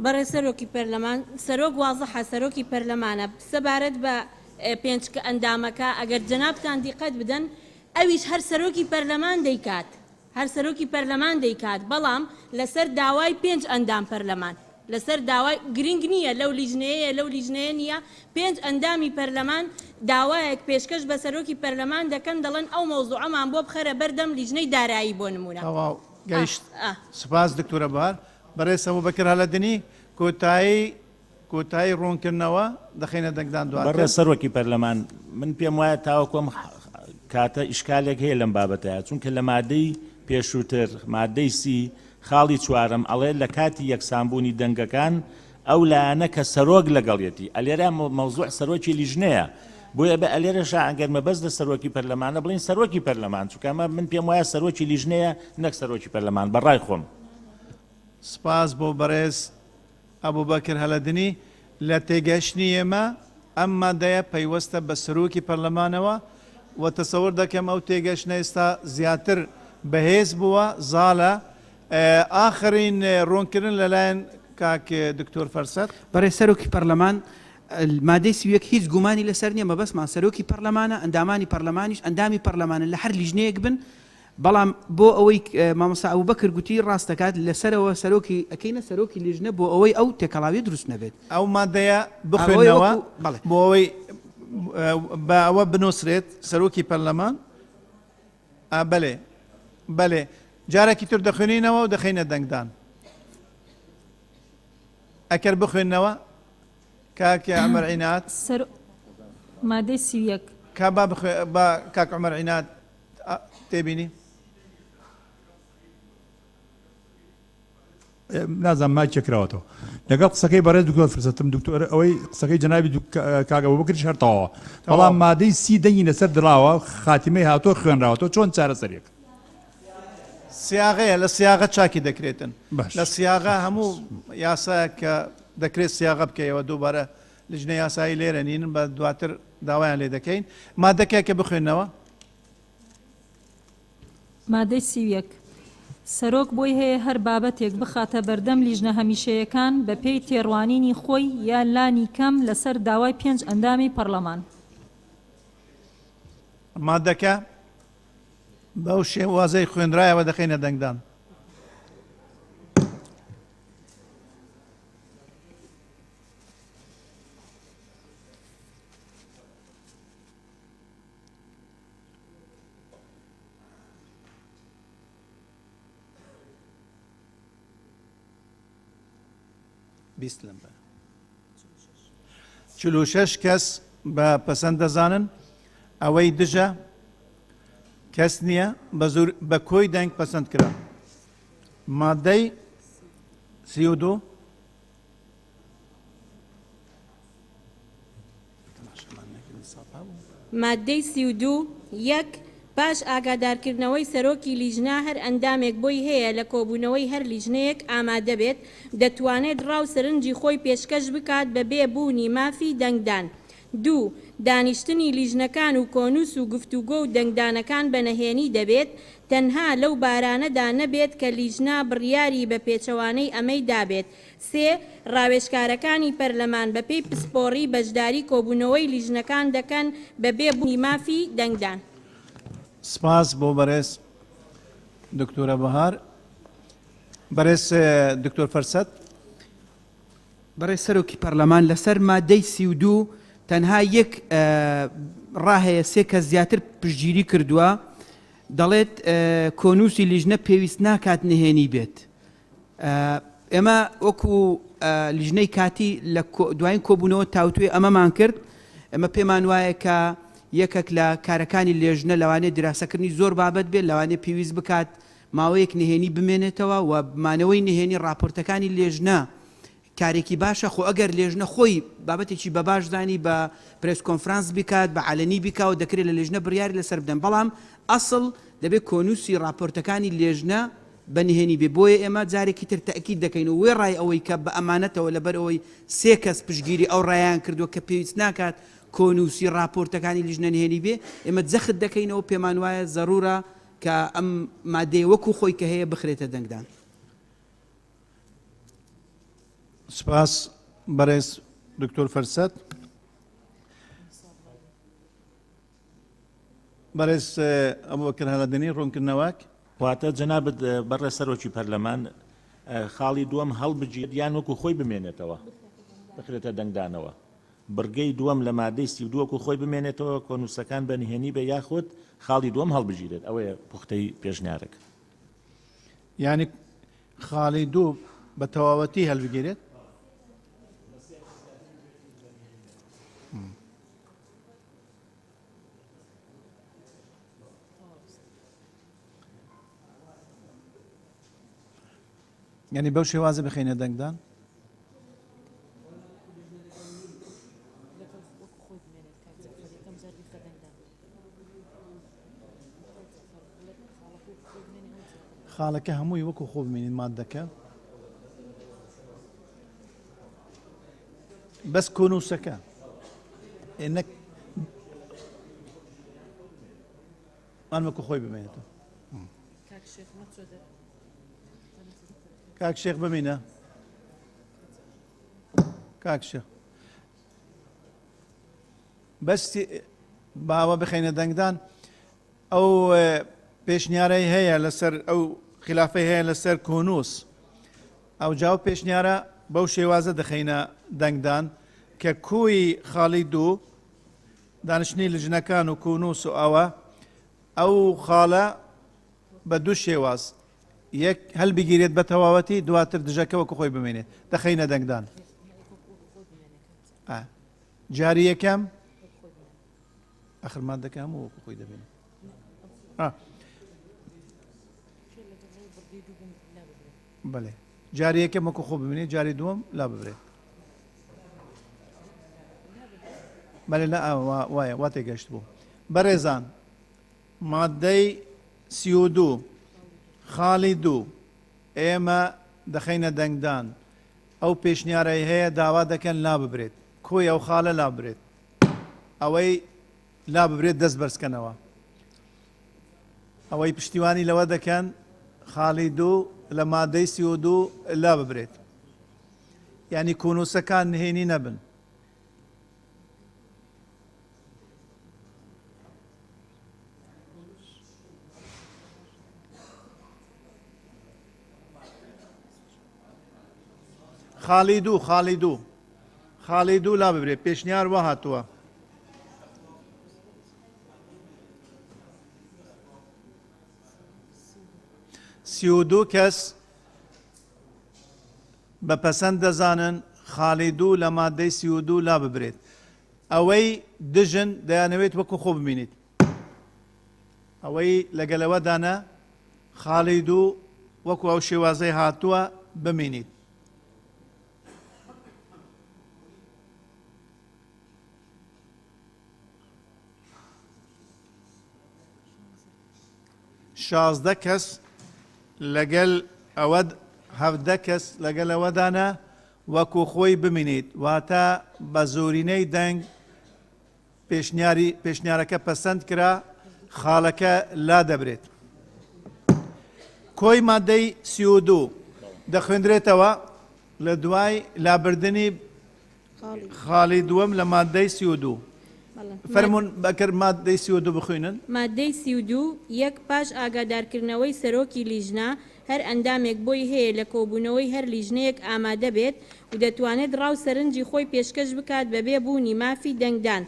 بەڕێ سەرۆکی پەرلەمان سەرۆک وازەحە سەرۆکی پەرلەمانە سەبارەت بە پێنج ئەندامەکە ئەگەر جەنابتان دیقەت بدەن ئەویش هەر سەرۆکی پەرلەمان دەیکات هەر سەرۆکی پەرلەمان دەیکات بەڵام لەسەر داوای 5 ئەندام پەرلەمان لەسەر داوای گرنگ نییە لەو لیژنەیە نییە 5 ئەندامی پەرلەمان داوایەک پێشکەش بە سەرۆکی پەرلەمان دەکەن دەڵێن ئەو مەوزوعەمان بۆ بخەرە بەردەم لیژنەی دارایی بۆ نمونە گەیشت سپاس دکتۆرە بەهار بەڕێز ئەبوبەکر هەلەدنی کۆتایی ڕوونکردنەوە دەخینە دەنگدان دواتر بەڕێز سەرۆکی پەرلەمان من پێم وایە تاوەکۆم کاتە ئیشکالێک هەیە لەم بابەتەیە چونکە لە مادەی پێشووتر مادەی سی خاڵی چوارم ئەڵێ لە کاتی یەکسانبوونی دەنگەکان ئەو لایەنە کە سەرۆک لەگەڵیەتی ئەلێرە مەوزوع سەرۆکی لیژنەیە بۆیە بە ئەلێرەشە ئەگەر مەبەست لە سەرۆکی پەرلەمانە بڵین سەرۆکی پەرلەمان چونکە ئەمە من پێم وایە سەرۆکی لیژنەیە نەک سەرۆکی پەرلەمان بەڕای خۆم سپاس بۆ بەڕێز ئەبوبەکر هەلەدنی لە تێگەشتنی ئێمە ئەم مادەیە پەیوەستە بە سەرۆکی پەرلەمانەوە و تەسەور دەکەم ئەو تێگەشتنە ئێستا زیاتر بەهێز بووە زاڵە ئاخرین ڕوونکردن لەلایەن کاک دکتۆر فەرسەد بەڕێ سەرۆکی پەرلەمان مادەی سویەک هیچ گومانی لەسەر نییە مەبەستمان سەرۆکی پەرلەمانە ئەندامانی پەرلەمانیش ئەندامی پەرلەمانە لە هەر لیژنەیەک بن بەڵام بۆ ئەوەی مامۆستا ئەبوبەکر گوتی ڕاست دەکات لەسەرەوە سەرۆکی ئەکەینە سەرۆکی لیژنە بۆ ئەوەی ئەو تێکەڵاوی دروست نەبێت ئەو مادەیە بخوێنەوە بۆ ئەوەی بە ئەوە بنووسرێت سەرۆکی پەرلەمان بەڵێ جارێکی تر دەخوێنینەوە و دەخینە دەنگدان ئەکەر بخوێنەوە کاک عومەر عینات مادەی سیویەک با کاک عومەر عینات تێبینی نازانم مای چێکراوەتەوە لەگەڵ قسەکەی بەڕێز دکتۆر فرسەتم دکتۆر ئەوەی قسەکەی جەنابی کاک ئەبوبەکر هەرتەواوە بەڵام مادەی سی دەنگی لەسەر دراوە خاتیمەی هاتۆ خوێنراوەتەوە چۆن چارەسەرێک سیاغەیە لە سیاغە چاکی دەکرێتن لە سیاغە هەموو یاسایە کە دەکرێت سیاغە بکەیەوە دووبارە لیژنە یاسایی لێرە نین بە دواتر داوایان لێ دەکەین مادەکەیە کە بخوێنەوە مادەی سیویەک سەرۆک بۆی هەیە هەر بابەتێک بخاتە بەردەم لیژنە هەمیشەیەکان بە پێی تێڕوانینی خۆی یان لانی کەم لەسەر داوای 5 ئەندامی پەرلەمان مادەکە بەو شێوازەی خوێنرایەوە دەخینە دەنگدان چلو شش کەس بە پەسەند دەزانن ئەوەی دژە کەس نییە بە کۆی دەنگ پەسەند کرا مادەی 32 مادەی 32 یەک باش ئاگادارکردنەوەی سەرۆکی لیژنا هەر ئەندامێک بۆی هەیە لە کۆبوونەوەی هەر لیژنەیەک ئامادە بێت دەتوانێت ڕاو سەرنجی خۆی پێشکەش بکات بە بێبوونی مافی دەنگدان. 2. دانیشتنی لیژنەکان و کۆنووس و گفتوگۆ و دەنگدانەکان بەنەهێنی دەبێت تەنها لەو بارانەدا نەبێت کە لیژنا بڕیاری بە پێچەوانەی ئەمەی دابێت. 3. ڕاوێژکارەکانی پەرلەمان بەپێی پسپۆڕی بەشداری کۆبوونەوەی لیژنەکان دەکەن بە بێبوونی مافی دەنگدان. سپاس بۆ بەڕێز دکتۆرە بەهار بەڕێز دکتۆر فەرسەد بەڕێز سەرۆکی پەرلەمان لەسەر مادەی 32 تەنها یەک ڕاهەیە سێ کە زیاتر پشتگیری کردووە دەڵێت کۆنووسی لیژنە پێویست ناکات نهێنی بێت. ئێمە وەکو لیژنەی کاتی لە دوایین کۆبوونەوە تاوتوێ ئەمەمان کرد ئەمە پێمان وایە کە یەکێک لە کارەکانی لێژنە لەوانەیە دراسەکردنی زۆر بابەت بێت لەوانەیە پێویست بکات ماوەیەک نهێنی بمێنێتەوە و مانەوەی نهێنی راپۆرتەکانی لێژنە کارێکی باشە خۆ ئەگەر لێژنە خۆی بابەتێکی بە باش زانی بە پرس کۆنفرانس بکات بە علەنی بکاو دەکرێت لە لێژنە بڕیاری لەسەر بدەن بەڵام ئەسڵ دەبێت کۆنووسی راپۆرتەکانی لێژنە بەنهێنی بێ بۆیە ئێمە جارێکی تر تەکید دەکەین و وێ ڕای ئەوەی کە بە ئەمانەتەوە لەبەر ئەوەی سێ کەس پشگیری ئەو ڕایان کردووە کە پێویست ناکات کۆنووسی راپۆرتەکانی لیژنە نهێنی بێ ئێمە جەخت دەکەینەوە پێمان وایە ضرورە کە ئەم مادەی وەکو خۆی کە هەیە بخرێتە دەنگدان. سپاس بەڕێز دکتۆر فەرسەد. بەڕێز ئەبوبەکر هەڵەدەنی ڕوونکردنەوەک. واتە جەنابەت بەڕێ سەرۆکی پەرلەمان خاڵی دووەم هەڵبژێت یان وەکو خۆی بمێنێتەوە بخرێتە دەنگدانەوە. بڕگەی دووەم لە مادەی 32 وەکو خۆی بمێنێتەوە کۆنووسەکان بەنهێنی بە یاخود خاڵی دووەم هەڵبژیرێت ئەوەیە پوختەی پێشنیارێک. یعنی خاڵی دوو بە تەواوەتی هەڵبگیرێت. یعنی بەو شێوازە بخینە دەنگدان. خاڵەکە هەمووی وەکو خۆ بمێنین مادەکە بەس کۆنووسەکە ئەن وەکو خۆی بمێنێتەوە. کاک شێخ بمینە کاک شێخ بەستی باوە بخینە دەنگدان. ئەو پێشنیارەی هەیە لەسەر ئەو خلافەی هەیە لەسەر کۆنووس ئەو جااو پێشنیارە بەو شێوازە دەخینە دەنگدان کە کوی خاڵی دوو دانیشتنی لژنەکان و کۆنووس و ئەو خاڵە بە دوو شێواز یەک هەلبگیرێت بە تەواوەتی دواتر دژەکە وەکو خۆی بمێنێت دەخینە دەنگدان. جاری یەکەم ئەخر مادەکە هەموو وەکو خۆی دەبێنێت. بەڵێ جاری یەکەم وەکو خۆ ببینێت جاری دووەم لا ببرێت. بەڵێ لە وایە وا تێگەشت بوو. بەڕێزان مادەی 32 خاڵی دوو ئێمە دەخینە دەنگدان. ئەو پێشنیارەی هەیە داوا دەکەن لا ببرێت کۆی ئەو خاڵە لا ببرێت ئەوەی لا ببرێت دەست بەرزکەنەوە. ئەوەی پشتیوانی لەوە دەکەن خاڵی دوو لە مادەی 32 لا ببرێت یعنی کۆنووسەکان نهێنی نەبن. خاڵی دوو لا ببرێت پێشنیار وا هاتووە. سی و دوو کەس بە پەسەند دەزانن خاڵی دوو لە مادەی 32 لا ببرێت. ئەوەی دژن دەیانەوێت وەکو خۆ ببینیت. ئەوەی لەگەلەوەدانە خاڵی دوو وەکو ئەو شێوازەی هاتووە بمینیت. شازدە کەس لەگەل ئەوە 17 کەس لەگەل ئەوەدانە وەکو خۆی بمینیت واتە بە زۆرینەی دەنگ پێشنیارەکە پەسەند کرا خاڵەکە لا دەبرێت. کۆی مادەی 32 دەخوێندرێتەوە لە دوای لابردنی خاڵی دووەم لە مادەی 32. فەرمونون بەکرد مادەی 32 بخوێنن. مادەی 32 یەک پاش ئاگادارکردنەوەی سەرۆکی لیژنا هەر ئەندامێک بۆی هەیە لە کۆبوونەوەی هەر لیژنەیەک ئامادە بێت و دەتوانێت ڕاو سەرنجی خۆی پێشکەش بکات بەبێ بوونی مافی دەنگدان.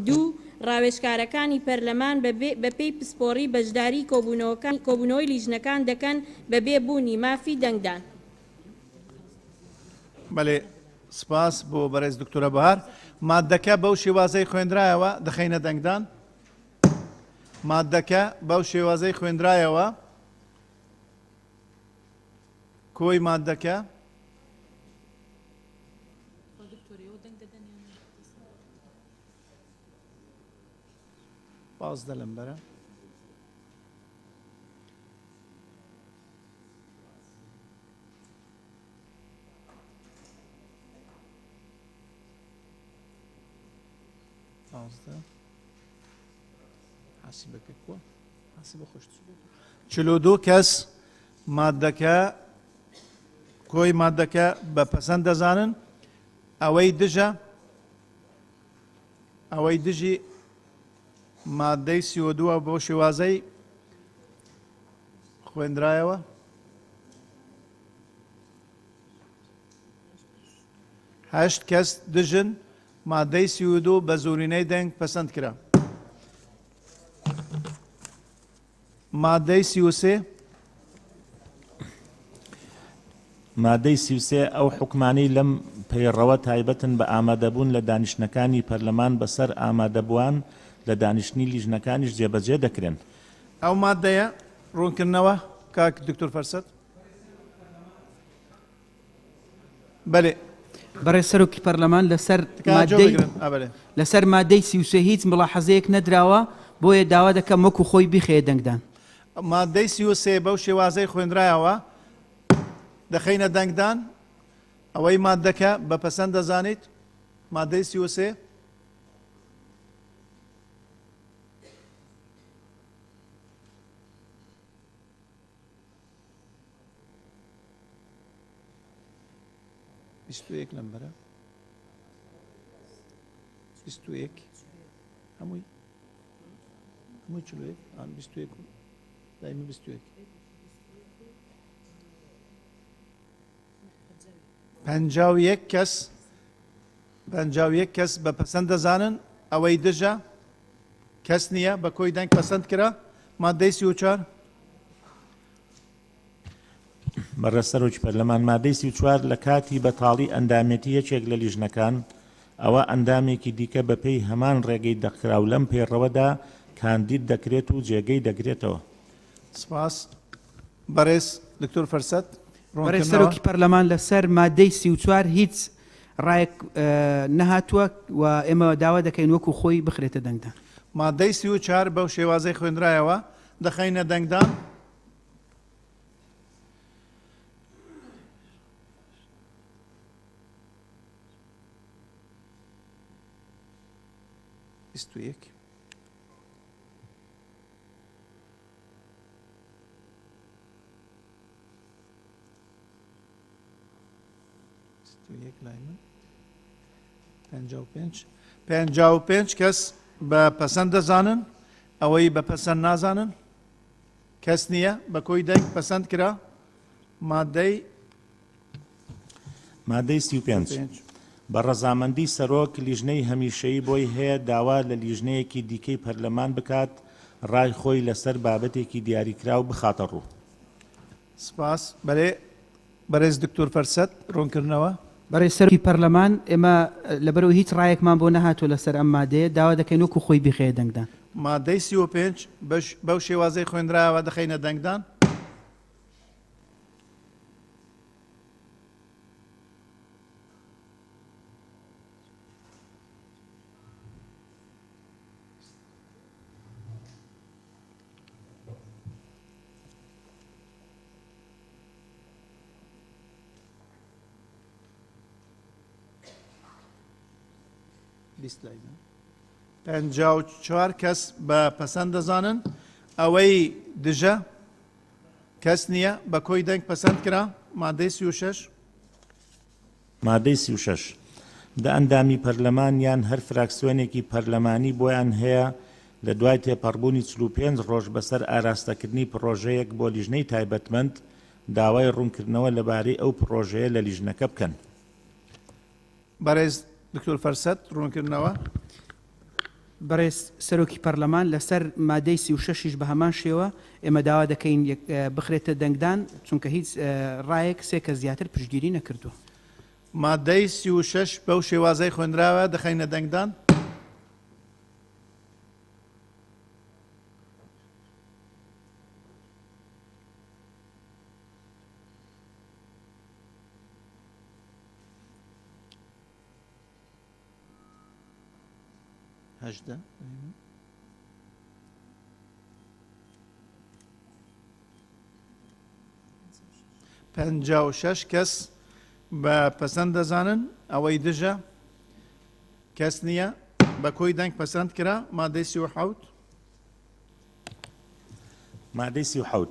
دوو ڕاوێژکارەکانی پەرلەمان بەپێی پسپۆڕی بەشداری کۆبوونەوەی لیژنەکان دەکەن بەبێ بوونی مافی دەنگدان. بەڵێ سپاس بۆ بەڕێز دکتۆرە بەهار. مادەکە بەو شێوازەی خوێندرایەوە دەخینە دەنگدان. مادەکە بەو شێوازەی خوێندرایەوە کۆی مادەکە پازدە لەم بەرە پازدە حاسیبەکە کووە حاسیبە خۆش 42 کەس مادەکە کۆی مادەکە بە پەسەند دەزانن ئەوەی دژە ئەوەی دژی مادەی 32 بۆ شێوازەی خوێندرایەوە هەشت کەس دژن مادەی 32 بە زۆرینەی دەنگ پەسەند کرا مادەی 33 مادەی 33 ئەو حکمانەی لەم پەیڕەوە تایبەتن بە ئامادەبوون لە دانیشتەکانی پەرلەمان بەسەر ئامادەبووان لە دانیشتنی لیژنەکانیش جێبەجێ دەکرێن ئەو مادەیە ڕوونکردنەوە کاک دکتۆر فەرسەد بەێ بەڕێ سەرۆکی پەرلەمان لەسەر مادەی 33 هیچ ملاحەزەیەک نەدراوە بۆیە داوا دەکەم وەکو خۆی بخێ دەنگدان مادەی 33 بەو شێوازەی خوێنرایەوە دەخینە دەنگدان ئەوەی مادەکە بە پەسەند دەزانیت مادەی 33 21 لەم بەرە 21 هەمووی 21 دایمە 21 51 کەس بە پەسەند دەزانن ئەوەی دژە کەس نییە بە کۆی دەنگ پەسەند کرا مادەی 34 بەڕێ سەرۆکی پەرلەمان مادەی 34 لە کاتی بەتاڵی ئەندامەتی یەکێک لە لیژنەکان ئەوە ئەندامێکی دیکە بەپێی هەمان ڕێگەی دەکرا و لەم پێڕەوەدا کاندید دەکرێت و جێگەی دەگرێتەوە سپاس بەڕێز دکتۆر فەرسەد بەڕێ سەرۆکی پەرلەمان لەسەر مادەی 34 هیچ ڕایەک نەهاتووە و ئێمە داوا دەکەین وەکو خۆی بخرێتە دەنگدان مادەی 34 بەو شێوازەی خوێنرایەوە دەخینە دەنگدان پێنجا و پێنج کەس بە پەسەند دەزانن ئەوەی بە پەسەند نازانن کەس نییە بە کۆی دەنگ پەسەند کرا مادەی 35 بە ڕەزامەندی سەرۆک لیژنەی هەمیشەیی بۆی هەیە داوا لە لیژنەیەکی دیکەی پەرلەمان بکات ڕای خۆی لەسەر بابەتێکی دیاریکراو بخاتە ڕوو سپاس بەڕێز دکتۆر فەرسەد ڕوونکردنەوە بەڕێ سەرۆکی پەرلەمان ئێمە لەبەرەوە هیچ ڕایەکمان بۆ نەهاتوە لەسەر ئەم مادەیە داوا دەکەین وەکو خۆی بخێ دەنگدان مادەی 35 بەو شێوازەی خوێنرایەوە دەخینە دەنگدان پەنجا و چوار کەس بە پەسەند دەزانن ئەوەی دژە کەس نییە بە کۆی دەنگ پەسەند کرا مادەی 36 مادەی 36 دە ئەندامی پەرلەمان یان هەر فراکسیۆنێکی پەرلەمانی بۆیان هەیە لە دوای تێپەڕبوونی 45 ڕۆژ بەسەر ئاراستەکردنی پرۆژەیەک بۆ لیژنەی تایبەتمەند داوای ڕوونکردنەوە لەبارەی ئەو پرۆژەیە لە لیژنەکە بکەن بەڕێز دکتۆر فەرسەد ڕوونکردنەوە بەڕێز سەرۆکی پەرلەمان لەسەر مادەی 36 بە هەمان شێوە ئێمە داوا دەکەین بخرێتە دەنگدان چونکە هیچ ڕایەک سێ کە زیاتر پشتگیری نەکردووە مادەی 36 بەو شێوازەی خوێنراوە دەخینە دەنگدان هەشدە پەنجا و شەش کەس بە پەسەند دەزانن ئەوەی دژە کەس نییە بە کۆی دەنگ پەسەند کرا مادەی 37 مادەی 37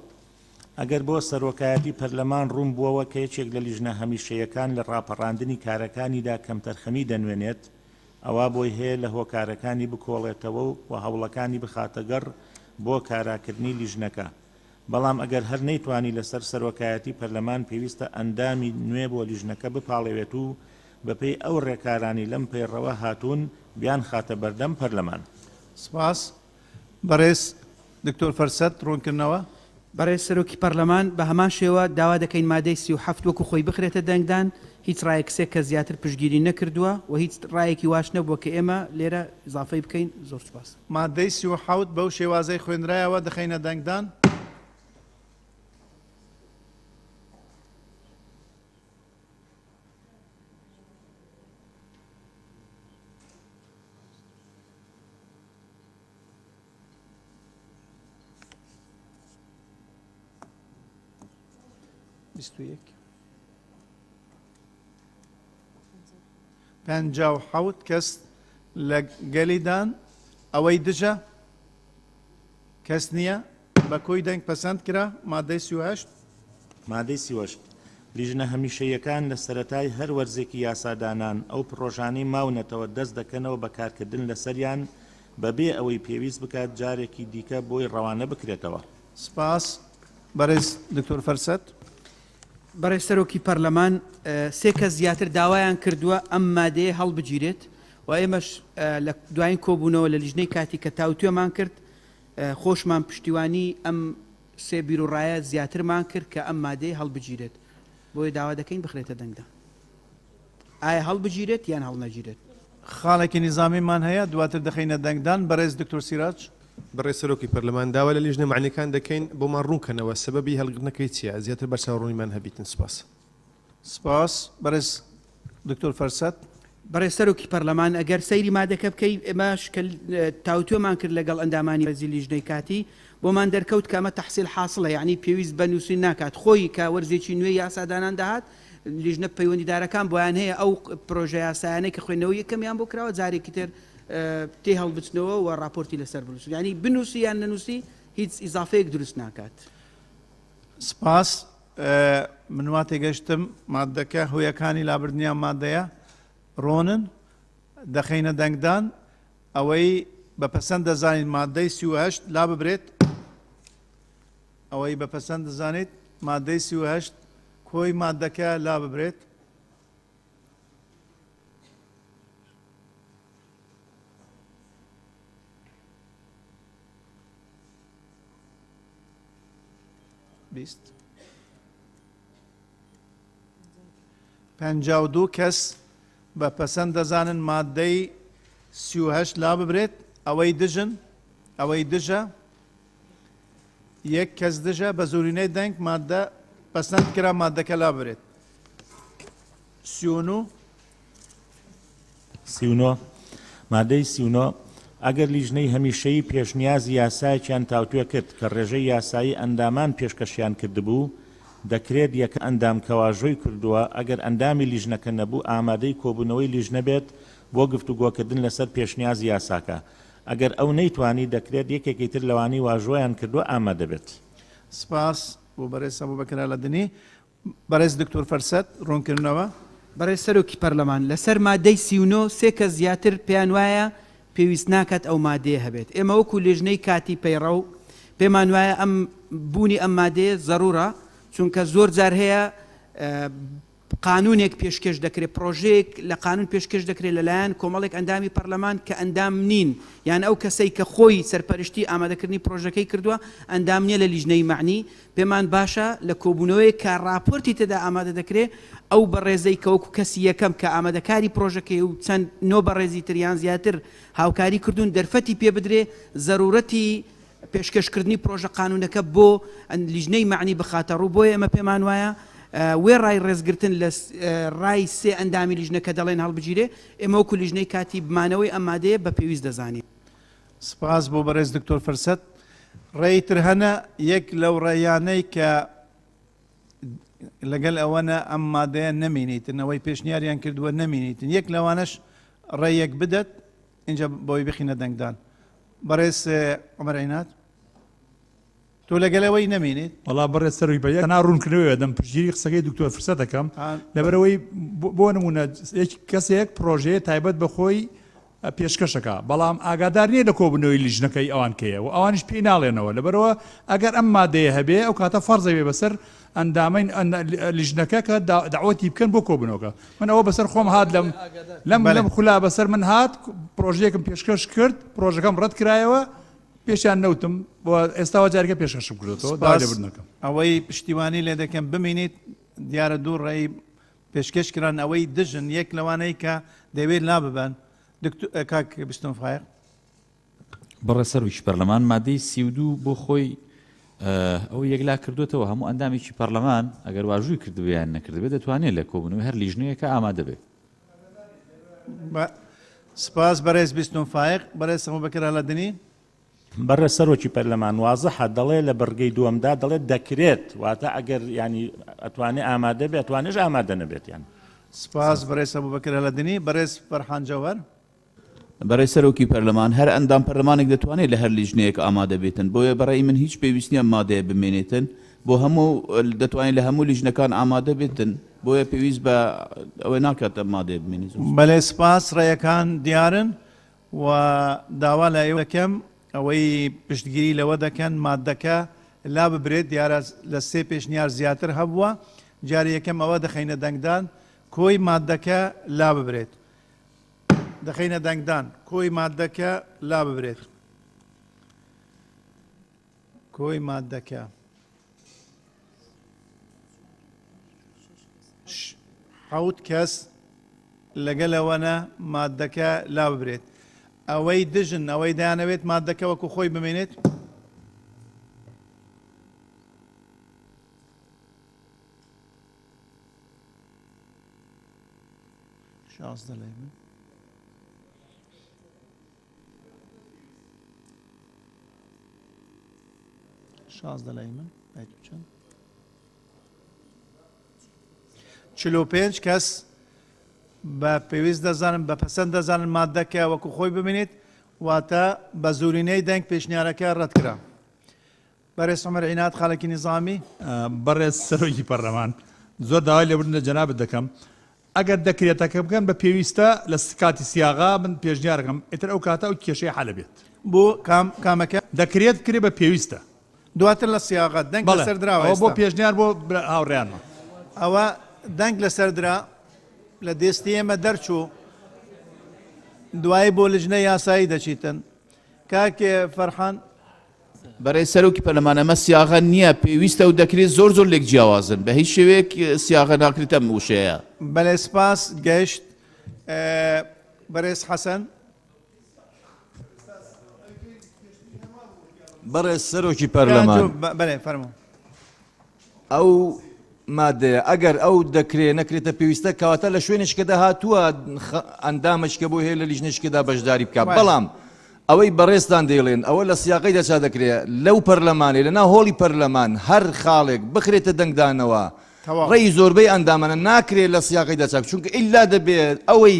ئەگەر بۆ سەرۆکایەتی پەرلەمان ڕوون بووەوە کە یەکێک لە لیژنە هەمیشەیەکان لە ڕاپەڕاندنی کارەکانیدا کەمتەرخەمی دەنوێنێت ئەوە بۆی هەیە لە هۆکارەکانی بکۆڵێتەوە و هەوڵەکانی بخاتەگەڕ بۆ کاراکردنی لیژنەکە بەڵام ئەگەر هەر نەیتوانی لەسەر سەرۆکایەتی پەرلەمان پێویستە ئەندامی نوێ بۆ لیژنەکە بپاڵێوێت و بەپێی ئەو ڕێکارانی لەم پەیڕەوە هاتوون بیان خاتە بەردەم پەرلەمان. سپاس بەڕێز دکتۆر فەرسەد ڕوونکردنەوە. بەڕێز سەرۆکی پەرلەمان بە هەمان شێوە داوا دەکەین مادەی 37 وەکو خۆی بخرێتە دەنگدان هیچ ڕایەکسێک کە زیاتر پشتگیری نەکردووە و هیچ ڕایەکی واش نەبووە کە ئێمە لێرە ئیزافەی بکەین. زۆر سپاس. مادەی 37 بەو شێوازەی خوێنرایەوە دەخەینە دەنگدان. پەنجا و حەوت کەس لە گەلیدان ئەوەی دژە کەس نییە بە کۆی دەنگ پەسەند کرا مادەی 38 مادەی 38 لیژنە هەمیشەیەکان لە سەرەتای هەر وەرزێکی یاسادانان ئەو پرۆژانەی ماونەتەوە دەست دەکەنەوە بەکارکردن لەسەریان بەبێ ئەوەی پێویست بکات جارێکی دیکە بۆی ڕەوانە بکرێتەوە. سپاس بەڕێز دکتۆر فەرسەد. بەڕێز سەرۆکی پەرلەمان سێ کەس زیاتر داوایان کردووە ئەم مادەیە هەڵبگیرێت و ئێمەش لە دوایین کۆبوونەوە لە لیژنەی کاتی کە تاوتوێمان کرد خۆشمان پشتیوانی ئەم سێ بیرروڕایە زیاترمان کرد کە ئەم مادەیە هەڵبگیرێت بۆیە داوا دەکەین بخرێتە دەنگدا. ئایا هەڵبگیرێت یان هەڵنەگیرێت؟ خاڵێکی نیزامیمان هەیە دواتر دەخینە دەنگدان. بەڕێز دکتۆر سیراج. بەڕێز سەرۆکی پەرلەمان داوا لە لیژنە معنیەکان دەکەین بۆمان ڕوونکەنەوە سەبەبی هەڵگرتنەکەی چییە زیاتر بەرچاوڕوونیمان هەبیتن. سپاس. سپاس بەڕێز دکتۆر فەرسەد. بەڕێز سەرۆکی پەرلەمان ئەگەر سەیری مادەکە بکەی ئێمەش تاوتوێمان کرد لەگەڵ ئەندامانی ڕێزی لیژنەی کاتی بۆمان دەرکەوت کە ئەمە تەحسیل حاصڵە یعنی پێویست بە نووسین ناکات خۆی کە وەرزێکی نوێی یاسادانان داهات لیژنە پەیوەندیدارەکان بۆیان هەیە ئەو پرۆژە یاسایانەی کە خوێندنەوەی یەکەمیان بۆ کراوە جارێکی تر تێ هەڵبچنەوە و راپۆرتی لەسەر بنووسن ینی بنووسی یان نەنووسی هیچ ئیزافەیەک دروست ناکات. سپاس. من وا تێگەشتم مادەکە هۆیەکانی لابردنیان مادەیە ڕۆنن دەخینە دەنگدان ئەوەی بەپەسەند دەزانین مادەی 38 لا ببرێت ئەوەی بەپەسەند دەزانێت مادەی 38 کۆی مادەکە لا ببرێت. پەنجا و دوو کەس بە پەسەند دەزانن مادەی 38 لا ببرێت ئەوەی دژن ئەوەی دژە یەک کەس دژە بە زۆرینەی دەنگ مادە پەسەند کرا مادەکە لا ببرێت. 39 مادەی 39 ئەگەر لیژنەی هەمیشەیی پێشنیازی یاسایەکیان تاوتوێ کرد کە ڕێژەی یاسایی ئەندامان پێشکەشیان کردبوو دەکرێت یەکە ئەندام کەواژۆی کردووە ئەگەر ئەندامی لیژنەکە نەبوو ئامادەی کۆبوونەوەی لیژنە بێت بۆ گفتوگۆکردن لەسەر پێشنیازی یاساکە ئەگەر ئەو نەیتوانی دەکرێت یەکێکی تر لەوانی واژۆیان کردووە ئامادە بێت. سپاس بۆ بەڕێز هەبوو بەکرا لە دنی. بەڕێز دکتۆر فەرسەد ڕوونکردنەوە. بەڕێز سەرۆکی پەرلەمان لەسەر مادەی 39 سێ کەس زیاتر پێیان وایە پێویست ناکات ئەو مادەیە هەبێت. ئێمە وەکو لیژنەی کاتی پەیڕە و پێمان وایە ئەم بوونی ئەم مادەیە زەڕورە چونکە زۆر جار هەیە قانونێک پێشکەش دەکرێت پرۆژەیەک لە قانون پێشکەش دەکرێت لەلایەن کۆمەڵێک ئەندامی پەرلەمان کە ئەندام نین یان ئەو کەسەی کە خۆی سەرپەرشتی ئامادەکردنی پرۆژەکەی کردووە ئەندام نییە لە لیژنەی معنی پێمان باشە لە کۆبوونەوەی کە راپۆرتی تێدا ئامادە دەکرێت ئەو بەڕێزەی کە وەکو کەسی یەکەم کە ئامادەکاری پرۆژەکەی و چەند نۆ بەڕێزی تریان زیاتر هاوکاری کردوون دەرفەتی پێ بدرێ زەرورەتی پێشکەشکردنی پرۆژە قانونەکە بۆ لیژنەی معنی بخاتە ڕوو بۆیە ئەمە پێمان وایە وێ ڕای ڕێزگرتن لە ڕای سێ ئەندامی لیژنە کە دەڵێن هەڵبگیرێ ئێمە وەکو لیژنەی کاتی بمانەوەی ئەمادەیە بە پێویست دەزانین. سپاس بۆ بەڕێز دکتۆر فرسەت. ڕێیتر هەنە یەک لەو ڕێیانەی کە لەگەڵ ئەوەنە ئەم مادەیە نەمینیتن ئەوەی پێشنیاریان کردووە نەمینیتن یەک لەوانش ڕێیەک بدەت اینجا بۆی بخینە دەنگدان. بەڕێز عومەر عینات تۆ لەگەلەوەی نەمینیت؟ وڵا بەڕێز سەروی بە یەک ڕوونکردنەوەیە دەم پشگیری قسەکەی دکتۆر فرسەت دەکەم لەبەرەوەی بۆ نمونە کەسێک پرۆژەیە تایبەت بەخۆی پێشکەشەکە بەڵام ئاگادار نییە لە کۆبنەوەی لیژنەکەی ئەوان کەیە و ئەوانش پێی ناڵێنەوە لەبەرەوە ئەگەر ئەم مادەیە هەبێ ئەو کاتە فەرزەوێ بەسەر ئەندامەی لیژنەکە کە داوەتی بکەن بۆ کۆبنەوەکە من ئەوە بەسەر خۆم هات لەم خولا بەسەر من هات پرۆژەیەکم پێشکەش کرد پرۆژەکەم ڕەت کرایەوە پێشیان نەوتم بۆ ئێستاوە جارێکە پێشکەشم کردێتەوە دابرنەکەم ئەوەی پشتیوانی لێ دەکەم بمینیت دیارە دوو ڕێی پێشکەشکران ئەوەی دژن یەک لەوانەی کە دەوێت لا ببن کاک بستون فایق بەڕێ سەرویشی پەرلەمان مادەی 32 بۆ خۆی ئەو یەکلا کردوێتەوە هەموو ئەندامێکی پەرلەمان ئەگەر واژووی کردبیان نەکردبێت دەتوانێت لە کۆبنەوەی هەر لیژنەیەکە ئامادە بێت. سپاس بەڕێز بستون فایق بەڕێز سەمو بەکر هەڵەدنی بەڕێ سەرۆکی پەرلەمان وازەحە دەڵێ لە بەرگەی دووەمدا دەڵێت دەکرێت واتە ئەگەر ینی ئەتوانێت ئامادە بێت ئەتوانێش ئامادە نەبێت یان. سپاس بەڕێز سەمو بەکر هەڵەدنی بەڕێز فەرحان جەوهەر. بەڕێ سەرۆکی پەرلەمان هەر ئەندام پەرلەمانێک دەتوانێت لە هەر لیژنەیەک ئامادە بێتن بۆیە بەڕێی من هیچ پێویستی ئەم مادەیە بمێنێتن بۆ هەموو دەتوانێت لە هەموو لیژنەکان ئامادە بێتن بۆیە پێویست بە ئەوەی ناکات ئەم مادەیە بمێنێت. بەڵێ سپاس ڕێیەکان دیارن و داوا لە ئێوە دەکەم ئەوەی پشتگیری لەوە دەکەن مادەکە لا ببرێت دیارە لە سێ پێشنیار زیاتر هەبووە جاری یەکەم ئەوە دەخینە دەنگدان کۆی مادەکە لا ببرێت. دەخینە دەنگدان کۆی مادەکە لا ببرێت. کۆی مادەکە حەوت کەس لەگەلەوەنە مادەکە لا ببرێت. ئەوەی دژن ئەوەی دەیانەوێت مادەکە وەکو خۆی بمێنێت شاز دەڵێ من شاز دەڵێ من چەند 45 کەس بە پێویست دەزانم بە پەسەند دەزانن مادەکە وەکو خۆی ببینێت واتە بە زورینەی دەنگ پێشنیارەکە ڕەتکرا. بەڕێز عومەر عینات خاڵێکی نظامی. بەڕێز سەرۆکی پەرلەمان زۆر داوای لێبوردن لە جەنابەت دەکەم ئەگەر دەکرێتەکە بکەن بە پێویستە لە کاتی سیاغا من پێشنیارەکەم ئیتر ئەو کاتە ئەو کێشەی حەلە بێت بۆ کامەکە دەکرێت کرێ بە پێویستە دواتر لە سیاغا دەنگ لەسەر دراوە بۆ پێشنیار بۆ هاوڕێیانمە ئەوە دەنگ لەسەر درا لە دەستی ئێمە دەرچوو دوای بۆ لیژنەی یاسایی دەچیتن کاکێ فەرحان. بەڕێ سەرۆکی پەرلەمان ئەمە سیاغە نییە پێویستە و دەکرێت زۆر زۆر لێک جیاوازن بە هیچ شێوەیەک سیاغە ناکرێتە وشەیە. بەڵێ سپاس گەشت بەڕێز حەسەن. بەڕێز سەرۆکی پەرلەمان بەڵێ فەرموو ئەو مادەیە ئەگەر ئەو دەکرێت نەکرێتە پێویستە کەواتە لە شوێنشکەدا هاتووە ئەندامەشکە بۆ هەیە لە لیژنەشکەدا بەشداری بکات بەڵام ئەوەی بەڕێستان دەیڵێن ئەوە لە سیاقی دەچا دەکرێت لەو پەرلەمانێ لەناو هۆڵی پەرلەمان هەر خاڵێک بخرێتە دەنگدانەوە ڕێی زۆربەی ئەندامانە ناکرێت لە سیاقی دەچاک چونکە ئیلا دەبێت ئەوەی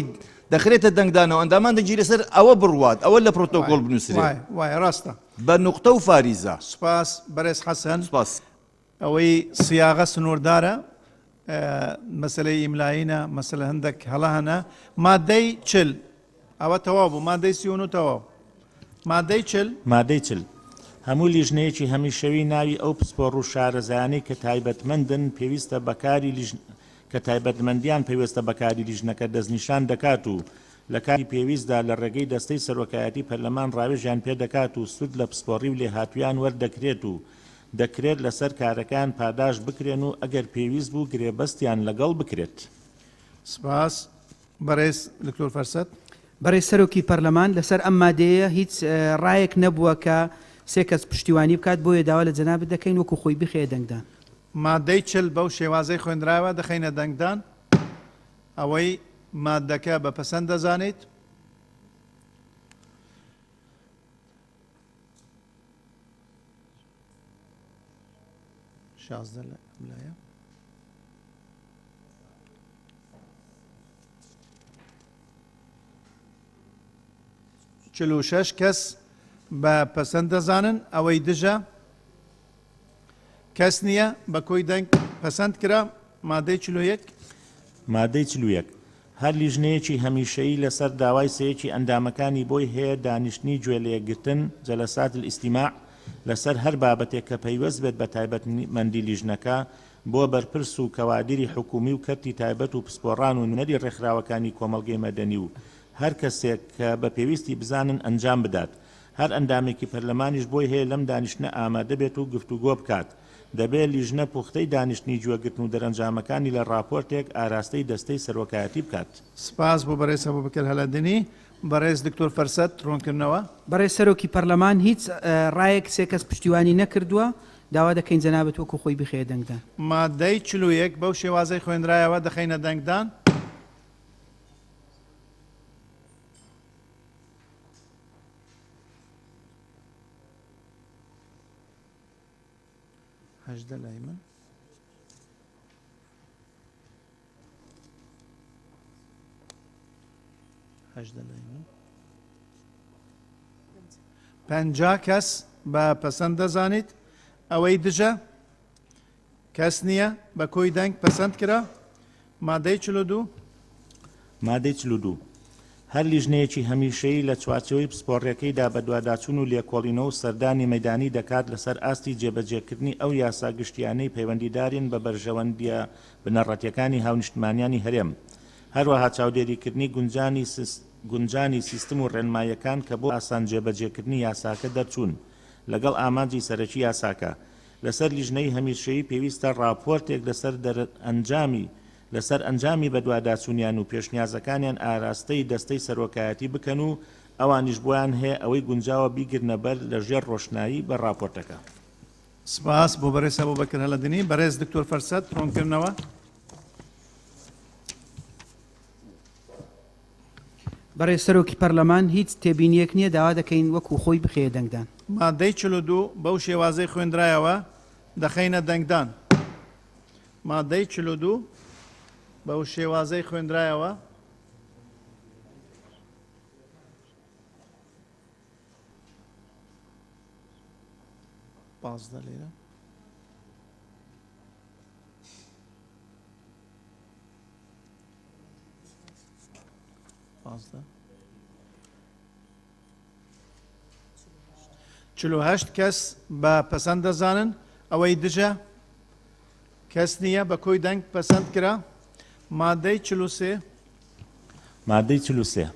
دەخرێتە دەنگدانەوە ئەندامان دەگیرە سەر ئەوە بڕوات ئەوە لە پرۆتۆکۆل بنووسێت وای ڕاستە بە نوقتە و فاریزە. سپاس بەڕێز حەسەن. سپاس. ئەوەی سیاغە سنووردارە مەسلەی ئیملایینە مەسلە هەندێک هەڵە هەنە مادەی چل ئەوە تەواو بوو مادەی 39 تەواو مادەی چل مادەی چل هەموو لیژنەیەکی هەمیشەوی ناوی ئەو پسپۆڕ و شارەزایانەی کە تایبەتمەندن پێویستە بەکاری کە تایبەتمەندیان پێویستە بەکاری لیژنەکە دەستنیشان دەکات و لە کاری پێویستدا لە ڕێگەی دەستەی سەرۆکایەتی پەرلەمان ڕاوێژیان پێ دەکات و سود لە پسپۆڕی و لێهاتوویان وەردەکرێت و دەکرێت لەسەر کارەکان پاداش بکرێن و ئەگەر پێویست بوو گرێبەستیان لەگەڵ بکرێت. سپاس بەڕێز دکتۆر فەرسەت. بەڕێز سەرۆکی پەرلەمان لەسەر ئەم مادەیە هیچ ڕایەک نەبووە کە سێ کەس پشتیوانی بکات بۆیە داوا لە جەنابەت دەکەین وەکو خۆی بخێ دەنگدان. مادەی چل بەو شێوازەی خوێندراوە دەخینە دەنگدان ئەوەی مادەکە بە پەسەند دەزانیت شازدە لایە چل و شەش کەس بە پەسەند دەزانن ئەوەی دژە کەس نییە بە کۆی دەنگ پەسەند کرا مادەی چلویەک مادەی چلوویەک هەر لیژنەیەکی هەمیشەیی لەسەر داوای سەیەکی ئەندامەکانی بۆی هەیە دانیشتنی گوێ لێگرتن جەلەسات الاستیماع لەسەر هەر بابەتێک کە پەیوەست بێت بە تایبەتمەندی لیژنەکە بۆ بەرپرس و کەوادری حکومی و کەرتی تایبەت و پسپۆڕان و نەری ڕێکخراوەکانی کۆمەڵگەی مەدەنی و هەر کەسێک کە بە پێویستی بزانن ئەنجام بدات هەر ئەندامێکی پەرلەمانیش بۆی هەیە لەم دانیشتنە ئامادە بێت و گفتوگۆ بکات دەبێت لیژنە پوختەی دانیشتنی گوێگرتن و دەرەنجامەکانی لە راپۆرتێک ئاراستەی دەستەی سەرۆکایەتی بکات. سپاس بۆ بەڕێز هەبوو بکرد هەلەدنی بەڕێز دکتۆر فەرسەد ڕوونکردنەوە بەڕێز سەرۆکی پەرلەمان هیچ ڕایەک سێ کەس پشتیوانی نەکردووە داوا دەکەین جەنابەت وەکو خۆی بخێ دەنگدان مادەی چلوویەک بەو شێوازەی خوێندرایەوە دەخینە دەنگدان هەژدە لای من هەژدە لای من پەنجا کەس بە پەسەند دەزانیت ئەوەی دژە کەس نییە بە کۆی دەنگ پەسەند کرا مادەی چلو دوو مادەی چلو دوو هەر لیژنەیەکی هەمیشەیی لە چوارچەوەی پسپۆڕیەکەیدا بە دوواداچوون و لێکۆڵینەوە و سەردانی مەدانی دەکات لەسەر ئاستی جێبەجێکردنی ئەو یاسا گشتیانەی پەیوەندیدارین بە بەرژەوەندیە بنەڕەتیەکانی هاونیشتمانیانی هەرێم هەروەها چاودێریکردنی گونجانی سیستم و ڕێنمایەکان کە بۆ ئاسان جێبەجێکردنی یاساکە دەرچوون لەگەڵ ئامانجی سەرەکی یاساکە لەسەر لیژنەی هەمیشەیی پێویستە راپۆرتێک لەسەر ئەنجامی بەدواداچوونیان و پێشنیازەکانیان ئاراستەی دەستەی سەرۆکایەتی بکەن و ئەوانیش بۆیان هەیە ئەوەی گونجاوە بیگرنە بەر لە ژێر ڕۆشنایی بە راپۆرتەکە. سپاس بۆ بەڕێز هەبوو بکرد هەلەدنی بەڕێز دکتۆر فەرسەد ڕوونکردنەوە بەڕێز سەرۆکی پەرلەمان هیچ تێبینیەک نییە داوا دەکەین وەکو خۆی بخێ دەنگدان مادەی چلو دوو بەو شێوازەی خوێندرایەوە دەخینە دەنگدان مادەی چلو دوو بەو شێوازەی خوێندرایەوە پازدە لێرە پازدە چلو هەشت کەس بە پەسەند دەزانن ئەوەی دژە کەس نییە بە کۆی دەنگ پەسەند کرا مادەی چلو سێ مادەی چلو سێ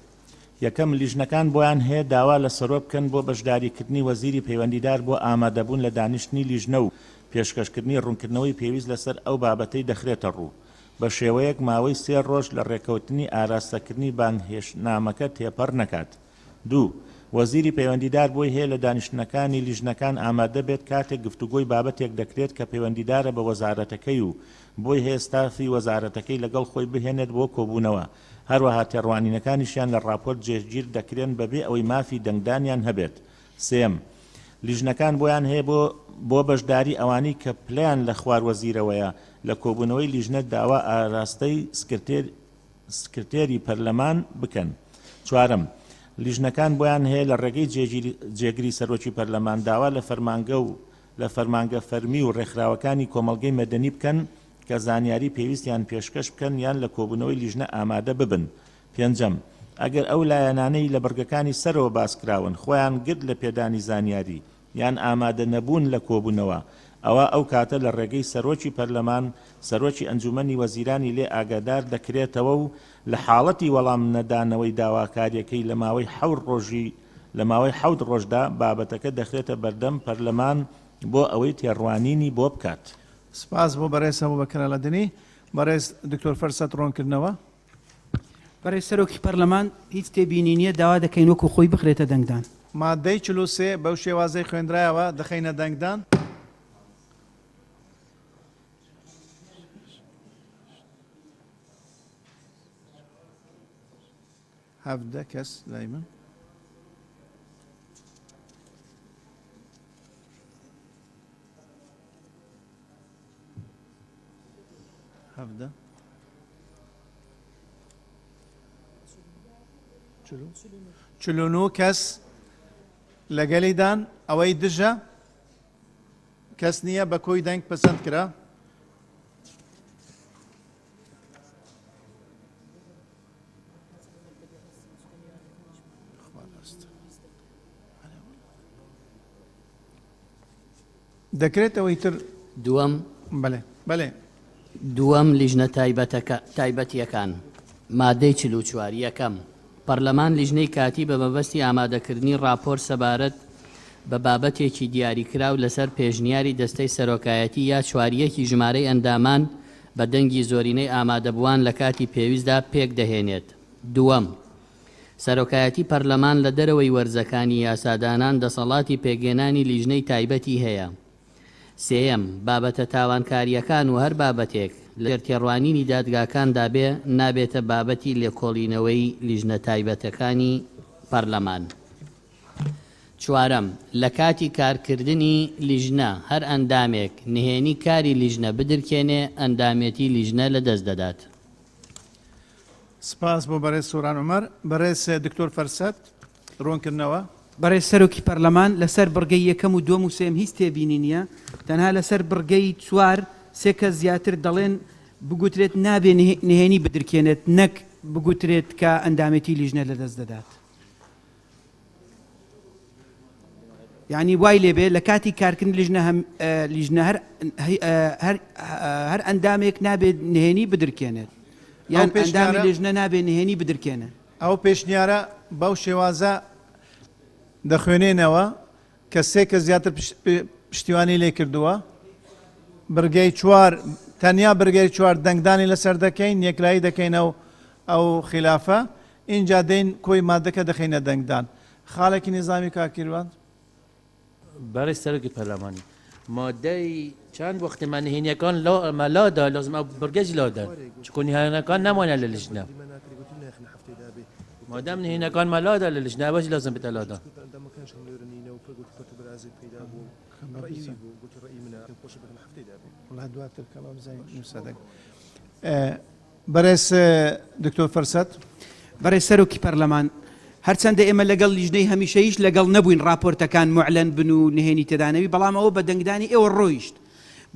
یەکەم لیژنەکان بۆیان هەیە داوا لە سەرۆ بکەن بۆ بەشداریکردنی وەزیری پەیوەندیدار بۆ ئامادەبوون لە دانیشتنی لیژنە و پێشکەشکردنی ڕوونکردنەوەی پێویست لەسەر ئەو بابەتەی دەخرێتە ڕوو بە شێوەیەک ماوەی 3 ڕۆژ لە ڕێکەوتنی ئاراستەکردنی بانگهێشتنامەکە تێپەڕ نەکات. دوو وەزیری پەیوەندیدار بۆی هەیە لە دانیشتنەکانی لیژنەکان ئامادە بێت کاتێک گفتوگۆی بابەتێک دەکرێت کە پەیوەندیدارە بە وەزارەتەکەی و بۆی هەیە ستافی وەزارەتەکەی لەگەڵ خۆی بهێنێت بۆ کۆبوونەوە هەروەها تێڕوانینەکانیشیان لە راپۆرت جێگیر دەکرێن بەبێ ئەوەی مافی دەنگدانیان هەبێت. سێم لیژنەکان بۆیان هەیە بۆ بەشداری ئەوانی کە پلیان لە خواروەزیرەوەیە لە کۆبوونەوەی لیژنە داوا ئاراستەی سکرتێری پەرلەمان بکەن. چوارم لیژنەکان بۆیان هەیە لە ڕێگەی جێگیری سەرۆکی پەرلەمان داوا لە فەرمانگە فەرمی و ڕێکخراوەکانی کۆمەڵگەی مەدەنی بکەن کە زانیاری پێویستیان پێشکەش بکەن یان لە کۆبوونەوەی لیژنە ئامادە ببن. پێنجەم ئەگەر ئەو لایەنانەی لە بەرگەکانی سەرەوە باسکراون خۆیان گرت لە پێدانی زانیاری یان ئامادە نەبوون لە کۆبوونەوە ئەوە ئەو کاتە لە ڕێگەی سەرۆکی پەرلەمان سەرۆکی ئەنجومەنی وەزیرانی لێ ئاگادار دەکرێتەوە و لە حاڵەتی وەڵام نەدانەوەی داواکاریەکەی لە ماوەی 7 ڕۆژدا بابەتەکە دەخرێتە بەردەم پەرلەمان بۆ ئەوەی تێڕوانینی بۆ بکات. سپاس بۆ بەڕێز هەبوو بکرد هەلەدنی بەڕێز دکتۆر فەرسەد ڕوونکردنەوە بەڕێز سەرۆکی پەرلەمان هیچ تێبینی نییە داوا دەکەین وەکو خۆی بخرێتە دەنگدان مادەی چلو 3 بەو شێوازەی خوێندرایەوە دەخینە دەنگدان مادەی چلو 3 بەو شێوازەی خوێندرایەوە دەخینە دەنگدان. مادەی چلو 4 بەو شێوازەی خوێندرایەوە دەخینە دەنگدان. مادەی چلو 5 بەو شێوازەی خوێندرایەوە دەخینە دەنگدان. هەفتە کەس لای من هەفتە 49 کەس لەگەلیدان ئەوەی دژە کەس نییە بە کۆی دەنگ پەسەند کرا. دەکرێتەوەی تر دووەم بەڵێ دووەم لیژنە تایبەتیەکان مادەی 44 یەکەم پەرلەمان لیژنەی کاتی بە مەبەستی ئامادەکردنی راپۆر سەبارەت بە بابەتێکی دیاریکراو لەسەر پێشنیاری دەستەی سەرۆکایەتی یا چواریەکی ژمارەی ئەندامان بە دەنگی زۆرینەی ئامادەبووان لە کاتی پێویستدا پێک دەهێنێت. دووەم سەرۆکایەتی پەرلەمان لە دەرەوەی وەرزەکانی یاسادانان دەسەڵاتی پێگێنانی لیژنەی تایبەتی هەیە. سێەم بابەتە تاوانکاریەکان و هەر بابەتێک لە تێڕوانینی دادگاکاندا بێ نابێتە بابەتی لێکۆڵینەوەی لیژنە تایبەتەکانی پەرلەمان. چوارەم لە کاتی کارکردنی لیژنە هەر ئەندامێک نهێنی کاری لیژنە بدرکێنێ ئەندامێتی لیژنە لە دەست دەدات. سپاس بۆ بەڕێز سۆران عومەر. بەڕێز دکتۆر فەرسەد ڕوونکردنەوە. بەڕێز سەرۆکی پەرلەمان لەسەر بڕگەی یەکەم و دووەم و سێم هیچ تێبینی نییە، تەنها لەسەر بڕگەی چوار سێ کەس زیاتر دەڵێن بگوترێت نابێ نهێنی بدرکێنێت نەک بگوترێت کە ئەندامەتی لیژنە لە دەست دەدات. یعنی وای لێبێ لە کاتی کارکردن لیژنە هەر ئەندامێک نابێت نهێنی بدرکێنێت یان ئەندامی لیژنە نابێت نهێنی بدرکێنێت. ئەو پێشنیارە بەو شێوازە دەخوێنێنەوە کە سێ کە زیاتر پشتیوانی لێ کردووە بڕگەی چوار تەنیا بڕگەی چوار دەنگدانی لەسەر دەکەین یەکلایی دەکەینەوە ئەو خلافە اینجا دەین کۆی مادەکە دەخینە دەنگدان. خاڵێکی نظامی کاکیروان برای سەرۆکی پەرلەمانی مادەی چەند وەختیمان نهێنیەکان مەلادا لازم بڕگەجی لادا چکۆ نهێنەکان نامانە لە لیژنە مادام نهێنەکان مەلادا لە لیژنە بەجی لازم بێتە لادا. بەڕێز دکتۆر فەرسەد. بەڕێز سەرۆکی پەرلەمان هەرچەندە ئێمە لەگەڵ لیژنەی هەمیشەیش لەگەڵ نەبووین راپۆرتەکان معلەن بن و نهێنی تێدانەوی، بەڵام ئەوە بە دەنگدانی ئێوە ڕۆیشت،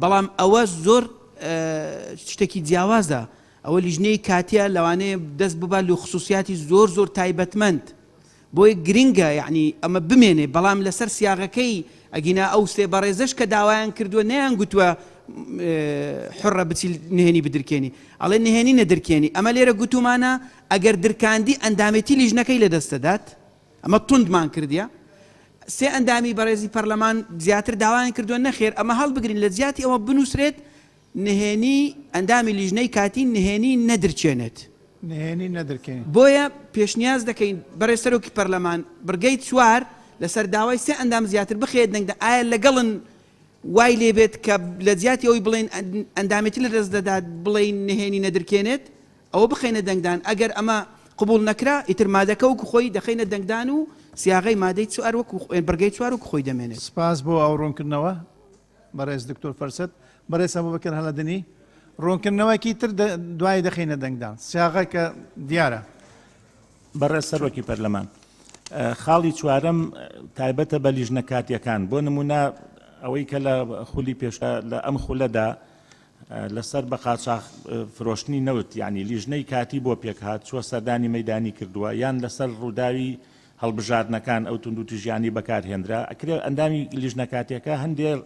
بەڵام ئەوە زۆر شتێکی جیاوازە. ئەوە لیژنەی کاتیە لەوانەیە دەست ببات لە خصوصیاتی زۆر زۆر تایبەتمەند بۆی گرنگە یعنی ئەمە بمێنێ، بەڵام لەسەر سیاغەکەی ئەگینا ئەو سێ بەڕێزەش کە داوایان کردووە نەیان گوتووە حڕە بچی نهێنی بدرکێنی، ئەڵێ نهێنی نەدرکێنی. ئەمە لێرە گوتومانە ئەگەر درکاندی ئەندامێتی لیژنەکەی لە دەستەدات، ئەمە توندمان کردیە. سێ ئەندامی بەڕێزی پەرلەمان زیاتر داوایان کردووە نەخێر ئەمە هەڵبگرین لە زیاتی ئەوە بنووسرێت نهێنی ئەندامی لیژنەی کاتی نهێنی نەدرچێنێت. نهێنی نەدرکێن. بۆیە پێشنیاز دەکەین بەڕێز سەرۆکی پەرلەمان بڕگەی چوار لەسەر داوای سێ ئەندام زیاتر بخێت دەنگدا ئایا لەگەڵن وای لێبێت کە لە زیاتی ئەوی بڵێن ئەندامێتی لە دەست دەدات بڵێن نهێنی نەدرکێنێت ئەوە بخێنە دەنگدان. ئەگەر ئەمە قبول نەکرا ئیتر مادەکە وەکو خۆی دەخینە دەنگدان و سیاغەی مادەی چوار وەکو بڕگەی چوار وەکو خۆی دەمێنێت. سپاس بۆ ئەو ڕوونکردنەوە بەڕێز دکتۆر فەرسەد. بەڕێز ئەبوبەکر هەڵەدنی ڕوونکردنەوەکی تر دوای دەخینە دەنگدان سیاغە کە دیارە. بەڕێز سەرۆکی پەرلەمان خاڵی چوارەم تایبەتە بە لیژنە کاتیەکان بۆ نمونە ئەوەی کە لە خولی پێشە لە ئەم خولەدا لەسەر بە قاچاق فرۆشتنی نەوت یعنی لیژنەی کاتی بۆ پێکهات چوە سەردانی مەیدانی کردووە یان لەسەر ڕووداوی هەڵبژاردنەکان ئەو تونند و تژیانی بەکارهێنرا ئەکرێ ئەندامی لیژنە کاتیەکە هەندێک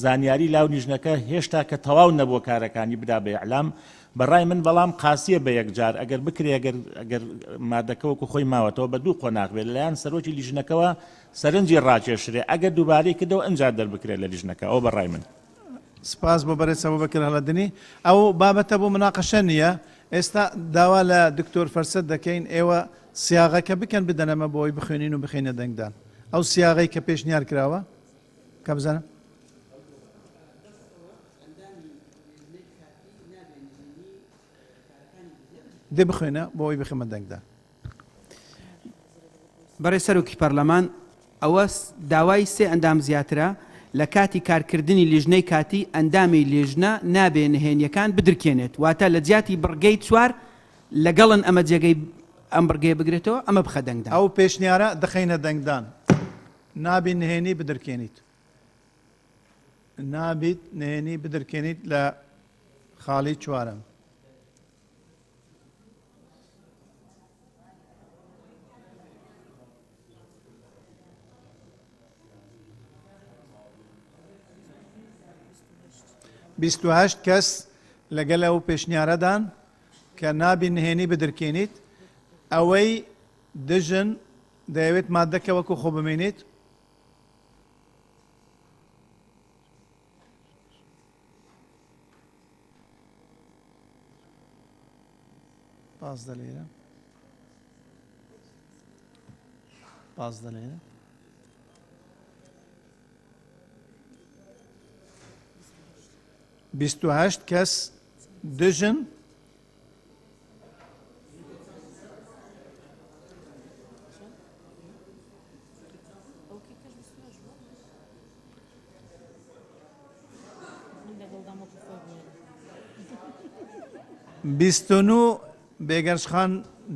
زانیاری لاو لیژنەکە هێشتا کە تەواو نەبووە کارەکانی بدا بە ئیعلام بەڕای من بەڵام قاسیە بە یەکجار ئەگەر بکرێ ئەگەر مادەکە وەکو خۆی ماوەتەوە بە دوو قۆناغ بێت لەلایەن سەرۆکی لیژنەکەەوە سەرنجی ڕاکێشرێ ئەگەر دووبارەی کردەوە ئەنجار دەربکرێت لە لیژنەکە ئەو بەڕای من. سپاس بۆ بەڕێز ئەبوبەکر هەڵەدنی. ئەو بابەتە بۆ مناقەشە نییە. ئێستا داوا لە دکتۆر فەرسەد دەکەین ئێوە سیاغەکە بکەن بدەنەمە بۆی بخوێنین و بخینە دەنگدان. ئەو سیاغەی کە پێشنیار کراوە کە بزانم دێ بخوێنە بۆ ئەوی بخەمە دەنگدان. بەڕێ سەرۆکی پەرلەمان ئەوە داوای سێ ئەندام زیاترە لە کاتی کارکردنی لیژنەی کاتی ئەندامی لێژنە نابێ نهێنیەکان بدرکێنێت واتە لە جیاتی بڕگەی چوار لەگەڵن ئەمە جێگەی ئەم بڕگەیە بگرێتەوە ئەمە بخە دەنگدان ئەو پێشنیارە دەخینە دەنگدان نابی نهێنی بدرکێنیت نابیت نهێنی بدرکێنیت لە خاڵی چوارم بیست و هەشت کەس لەگەڵ ئەو پێشنیارەدان کە نابی نهێنی بدرکێنیت ئەوەی دژن دەیەوێت مادەکە وەکو خۆ بمێنیت پازدە لێرە پازدە لێرە بیست و هەشت کەس دژن بیست و نو بێگەنجخان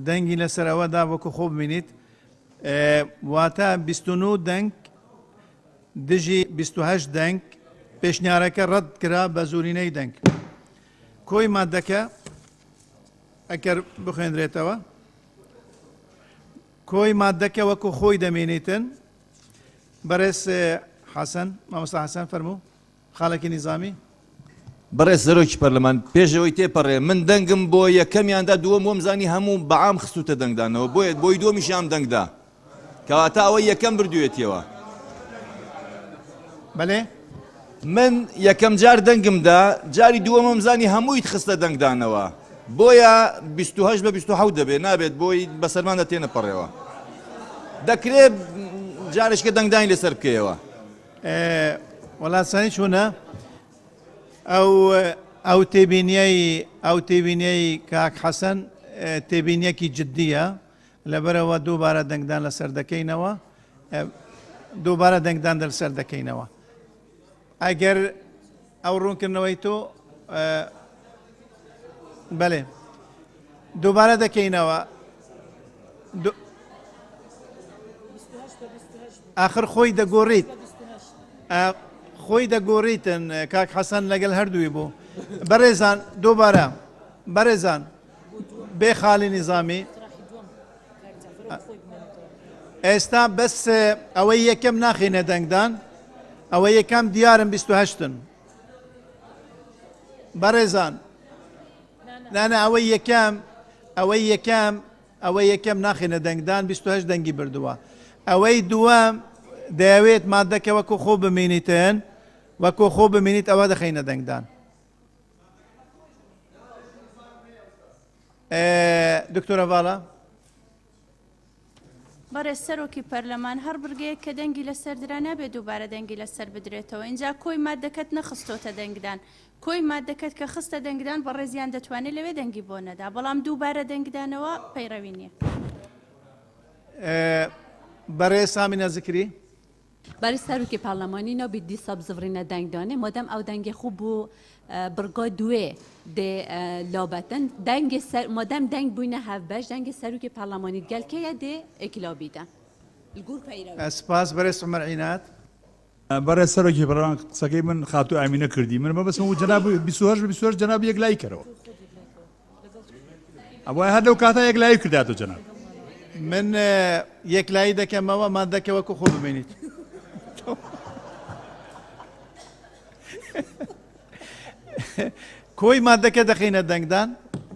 دەنگی لەسەرەوەدا وەکو خۆ ببینیت واتە بیست و نو دەنگ دژی بیست و هەشت دەنگ پێشنیارەکە ڕەت کرا بە زورینەی دەنگ کۆی مادەکە ئەگەر بخوێنرێتەوە کۆی مادەکە وەکو خۆی دەمێنیتن بەڕێز حەسەن مامۆستا حەسەن فەرموو خاڵێکی نیزامی بەڕێز سەرۆکی پەرلەمان پێشەوەی تێپەڕێ من دەنگم بۆ یەکەمیاندا دووەم وەمزانی هەموو بەعام خستوتە دەنگدانەوە بۆی دووەمیشیان دەنگدا کەواتە ئەوەی یەکەم بردوێتیەوە بەڵێ من یەکەم جار دەنگمدا جاری دووەمەمزانی هەموویت خستە دەنگدانەوە بۆیە 28 بە 27 دەبێت نابێت بۆی بەسەرمانە تێنەپەڕێەوە دەکرێت جارشکە دەنگدانی لەسەر بکەیەوە وڵاتسانی چوونە ئەو تێبینیایی کاک حەسەن تێبینیەکی جددیە لەبەرەوە دووبارە دەنگدان لەسەر دەکەینەوە دووبارە دەنگدان لەسەر دەکەینەوە ئەگەر ئەو ڕوونکردنەوەی تۆ بەڵێ دووبارە دەکەینەوە ئاخر خۆی دەگۆڕیت خۆی دەگۆڕیتن کاک حەسەن لەگەڵ هەردووی بوو بەڕێزان دووبارە بەڕێزان بێ خاڵی نیزامی ئێستا بەس ئەوەی یەکەم ناخینە دەنگدان ئەوە یەکەم دیارم 28 بەڕێزان نانە ئەوەی یەکەم ناخینە دەنگدان 28 دەنگی بردووە ئەوەی دووەم دەیەوێت مادەکە وەکو خۆ بمێنیتن وەکو خۆ بمێنیت ئەوە دەخینە دەنگدان دکتۆرە ڤاڵا بەڕێز سەرۆکی پەرلەمان هەر بڕگەیەک کە دەنگی لەسەر درا نابێت دووبارە دەنگی لەسەر بدرێتەوە اینجا کۆی مادەکەت نەخستۆتە دەنگدان کۆی مادەکەت کە خستە دەنگدان بە ڕێزیان دەتوانێت لەوێ دەنگی بۆ نەدا بەڵام دووبارە دەنگدانەوە پەیڕەوی نییە بەڕێز سامینە زکری برای سەرۆکی پەرلەمانی نابێت دیسا بزڤڕینە دەنگدانێ مادەم ئەو دەنگی خوب بوو برگا دوێ دێ لابەتن مادەم دەنگ بووینە هەڤبەش دەنگی سەرۆکی پەرلەمانی گەلکەیە دێ ئێکیلابیدە سپاس بەڕێز عومەر عینات بەڕێز سەرۆکی پەرلەمان قسەکەی من خاتو ئامینە کردی من مەبەستم و جەناب 28 جەناب یەک لای کەرەوە ئەوە هەر لەو کاتە یەک لای کرداتەوە جەناب من یەکلایی دەکەمەوە مادەکە وەکو خۆ ببینیت کۆی مادەکە دەخینە دەنگدان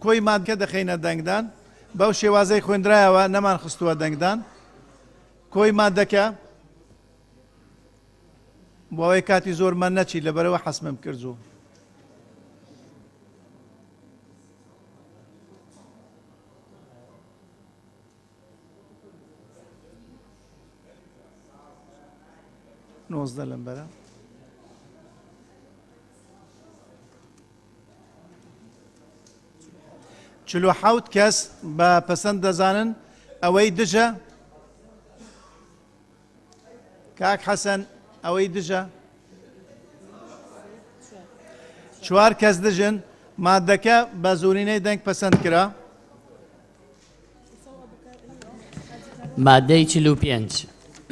کۆی مادەکە دەخینە دەنگدان بەو شێوازەی خوێندرایەوە نەمان خستووە دەنگدان کۆی مادەکە بۆ ئەوەی کاتی زۆرمان نەچی لەبەرەوە حەسمم کردو نۆزدە لەم بەرە چلو حەوت کەس بە پەسەند دەزانن ئەوەی دژە کاک حەسەن ئەوەی دژە چوار کەس دژن مادەکە بە زۆرینەی دەنگ پەسەند کرا مادەی 45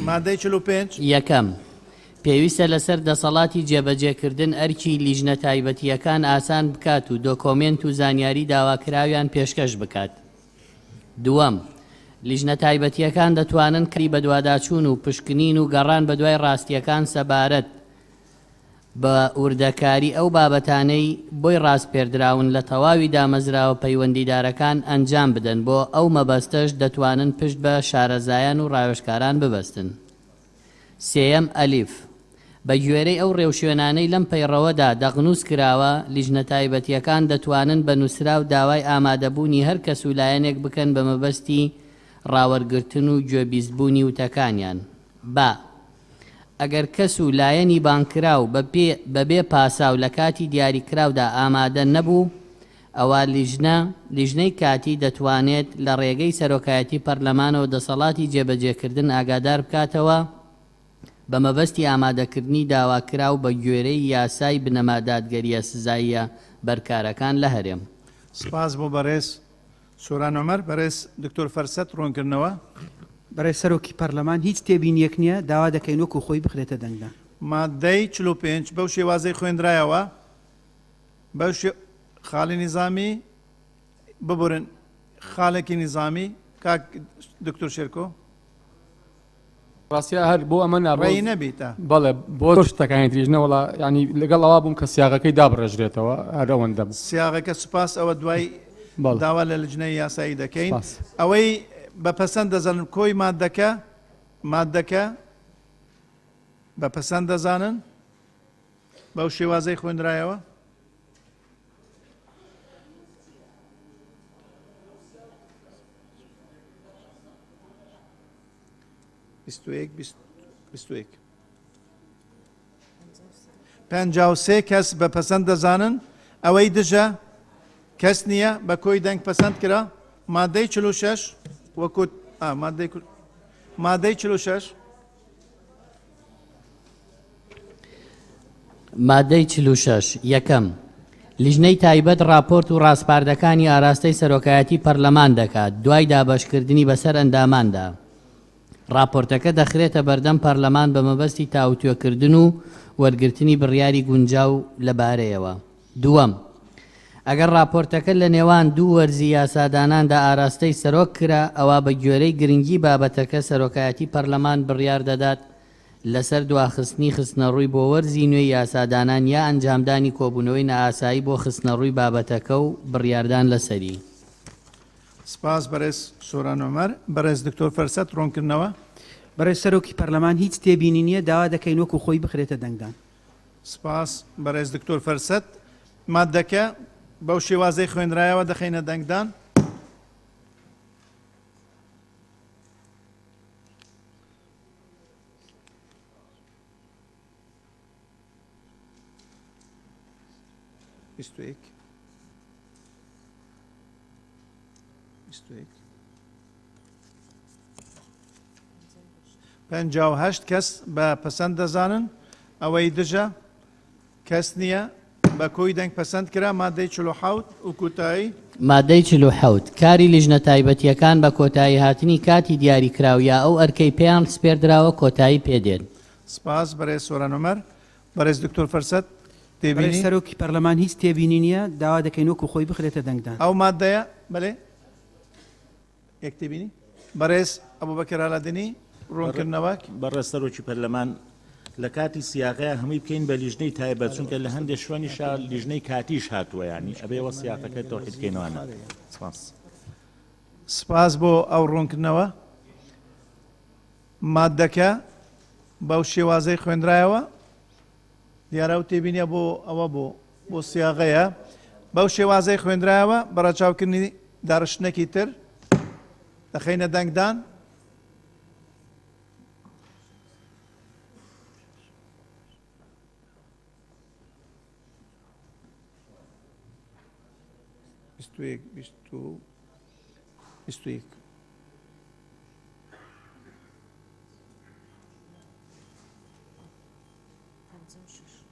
مادەی 45 یەکەم پێویستە لەسەر دەسەڵاتی جێبەجێکردن ئەرکی لیژنە تایبەتیەکان ئاسان بکات و دۆکۆمنت و زانیاری داواکراویان پێشکەش بکات. دووەم لیژنە تایبەتیەکان دەتوانن کەری بە دوواداچوون و پشکنین و گەڕان بە دوای ڕاستیەکان سەبارەت بە وردەکاری ئەو بابەتانەی بۆی ڕاستپێردراون لە تەواوی دامەزراوە پەیوەندیدارەکان ئەنجام بدەن بۆ ئەو مەبەستەش دەتوانن پشت بە شارەزایان و ڕاوێژکاران ببەستن. سێەم ئەلیف بە گوێرەی ئەو ڕێوشێنانەی لەم پەیڕەوەدا دەغنووس کراوە لیژنە تایبەتیەکان دەتوانن بە نووسرا و داوای ئامادەبوونی هەر کەس و لایەنێک بکەن بە مەبەستی ڕاوەرگرتن و گوێبیستبوونی وتەکانیان. با ئەگەر کەس و لایەنی بانکراو بەبێ پاساو لە کاتی دیاریکراودا ئامادە نەبوو ئەوە لیژنەی کاتی دەتوانێت لە ڕێگەی سەرۆکایەتی پەرلەمانەوە دەسەڵاتی جێبەجێکردن ئاگادار بکاتەوە بە مەبەستی ئامادەکردنی داواکراو بە گوێرەی یاسای بنەما دادگەریە سزاییە بەرکارەکان لە هەرێم. سپاس بۆ بەڕێز سۆران عومەر. بەڕێز دکتۆر فەرسەت ڕوونکردنەوە. بەڕێز سەرۆکی پەرلەمان هیچ تێبینیەک نییە داوا دەکەین وەکو خۆی بخرێتە دەنگدان. مادەی 45 بەو شێوازەی خوێندرایەوە بەو خاڵی نظامی ببورن خاڵێکی نظامی کاک دکتۆر شێرکۆ ڕاستە هەر بۆ ئەمە ڕێی نەبیتە بەڵێ بۆ شتەکانی تریژنەوەڵا ینی لەگەڵ ئەوە بووم کە سیاغەکەی دابڕێژرێتەوە هەرەوەندە سیاغەکە سوپاس ئەوە دوای داوا لە لجنەی یاسایی دەکەین ئەوەی بەپەسەند دەزانن کۆی مادەکە بەپەسەند دەزانن بەو شێوازەی خوێندرایەوە. پەنجاو سێ کەس بەپەسەند دەزانن ئەوەی دژە کەس نییە بە کۆی دەنگ پەسەند کرا. مادەی 46 وەکو مادەی 46 مادەی 46 یەکەم لیژنەی تایبەت راپۆرت و ڕاستپاردەکانی ئاراستەی سەرۆکایەتی پەرلەمان دەکات دوای دابەشکردنی بەسەر ئەنداماندا. راپۆرتەکە دەخرێتە بەردەم پەرلەمان بە مەبەستی تاوتوێکردن و وەرگرتنی بڕیاری گونجاو لەبارەیەوە. دووەم ئەگەر راپۆرتەکە لە نێوان دوو وەرزی یاساداناندا ئاراستەی سەرۆک کرا ئەوە بە گوێرەی گرنگی بابەتەکە سەرۆکایەتی پەرلەمان بڕیار دەدات لەسەر دواخستنی خستنەڕووی بۆ وەرزی نوێی یاسادانان یا ئەنجامدانی کۆبوونەوەی نائاسایی بۆ خستنەڕووی بابەتەکە و بڕیاردان لەسەری. سپاس بەڕێز سۆران عومەر. بەڕێز دکتۆر فەرسەت ڕوونکردنەوە. بەڕێز سەرۆکی پەرلەمان هیچ تێبینی نییە داوا دەکەین وەکو خۆی بخرێتە دەنگدان. سپاس بەڕێز دکتۆر فەرسەت. مادەکە بەو شێوازەی خوێنرایەوە دەخینە دەنگدان. پەنجاو هەشت کەس بە پەسەند دەزانن ئەوەی دژە کەس نییە بە کۆی دەنگ پەسەند کرا. مادەی 47 و کۆتایی مادەی 47 کاری لیژنە تایبەتیەکان بە کۆتایی هاتنی کاتی دیاریکراویە ئەو ئەرکەی پێیان سپێردراوە کۆتایی پێدێن. سپاس بەڕێز سۆران عومەر. بەڕێز دکتۆر فەرسەت تێبینی سەرۆکی پەرلەمان هیچ تێبینی نییە داوا دەکەین وەکو خۆی بخرێتە دەنگدان. ئەو مادەیە بەڵێ یەک تێبینی بەڕێز ئەبوبەکر ئالادینی ڕوونکردنەوە. بەڕێز سەرۆکی پەرلەمان لە کاتی سیاقەیە هەمووی بکەین بە لیژنەی تایبەت چونکە لە هەندێک شوێنیشا لیژنەی کاتیش هاتووە ینی ئەبێەوە سیاقەکە تۆحید بکەینەوەە. سپاس بۆ ئەو ڕوونکردنەوە. مادەکە بەو شێوازەی خوێندرایەوە دیارە و تێبینیە بۆ ئەوە بۆ سیاغەیە بەو شێوازەی خوێندرایەوە بەڕەچاوکردنی داڕشتنێکی تر دەخینە دەنگدان.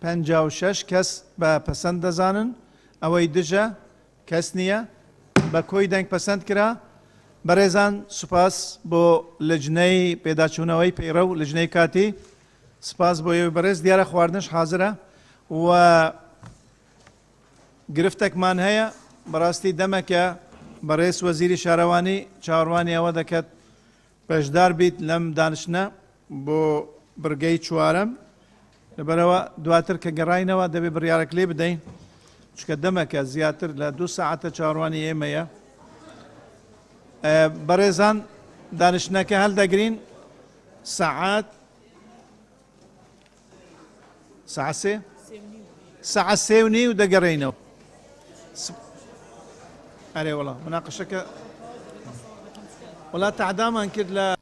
56 کەس بە پەسەند دەزانن ئەوەی دژە کەس نییە بە کۆی دەنگ پەسەند کرا بەڕێزان سوپاس بۆ لجنەی پێداچوونەوەی پەیڕە و لجنەی کاتی سپاس بۆ ئێوە بەڕێز دیارە خواردنش حازرە و گرفتێکمان هەیە بەڕاستی دەمەکە بەڕێز وەزیری شارەوانی چاوەڕوانی ئەوە دەکەت بەشدار بیت لەم دانشنە بۆ بڕگەی چوارەم لەبەرەوە دواتر کە گەڕاینەوە دەبێت بڕیارەک لێ بدەین چکە دەمەکە زیاتر لە 2 ساعتە چاوەڕوانی ئێمەیە بەڕێزان دانشنەکە هەڵدەگرین ساعات ساعت 3:30 و دەگەڕێینەوە ئەرێ وڵا مناقەشەکە وڵات تعدامان کرد لە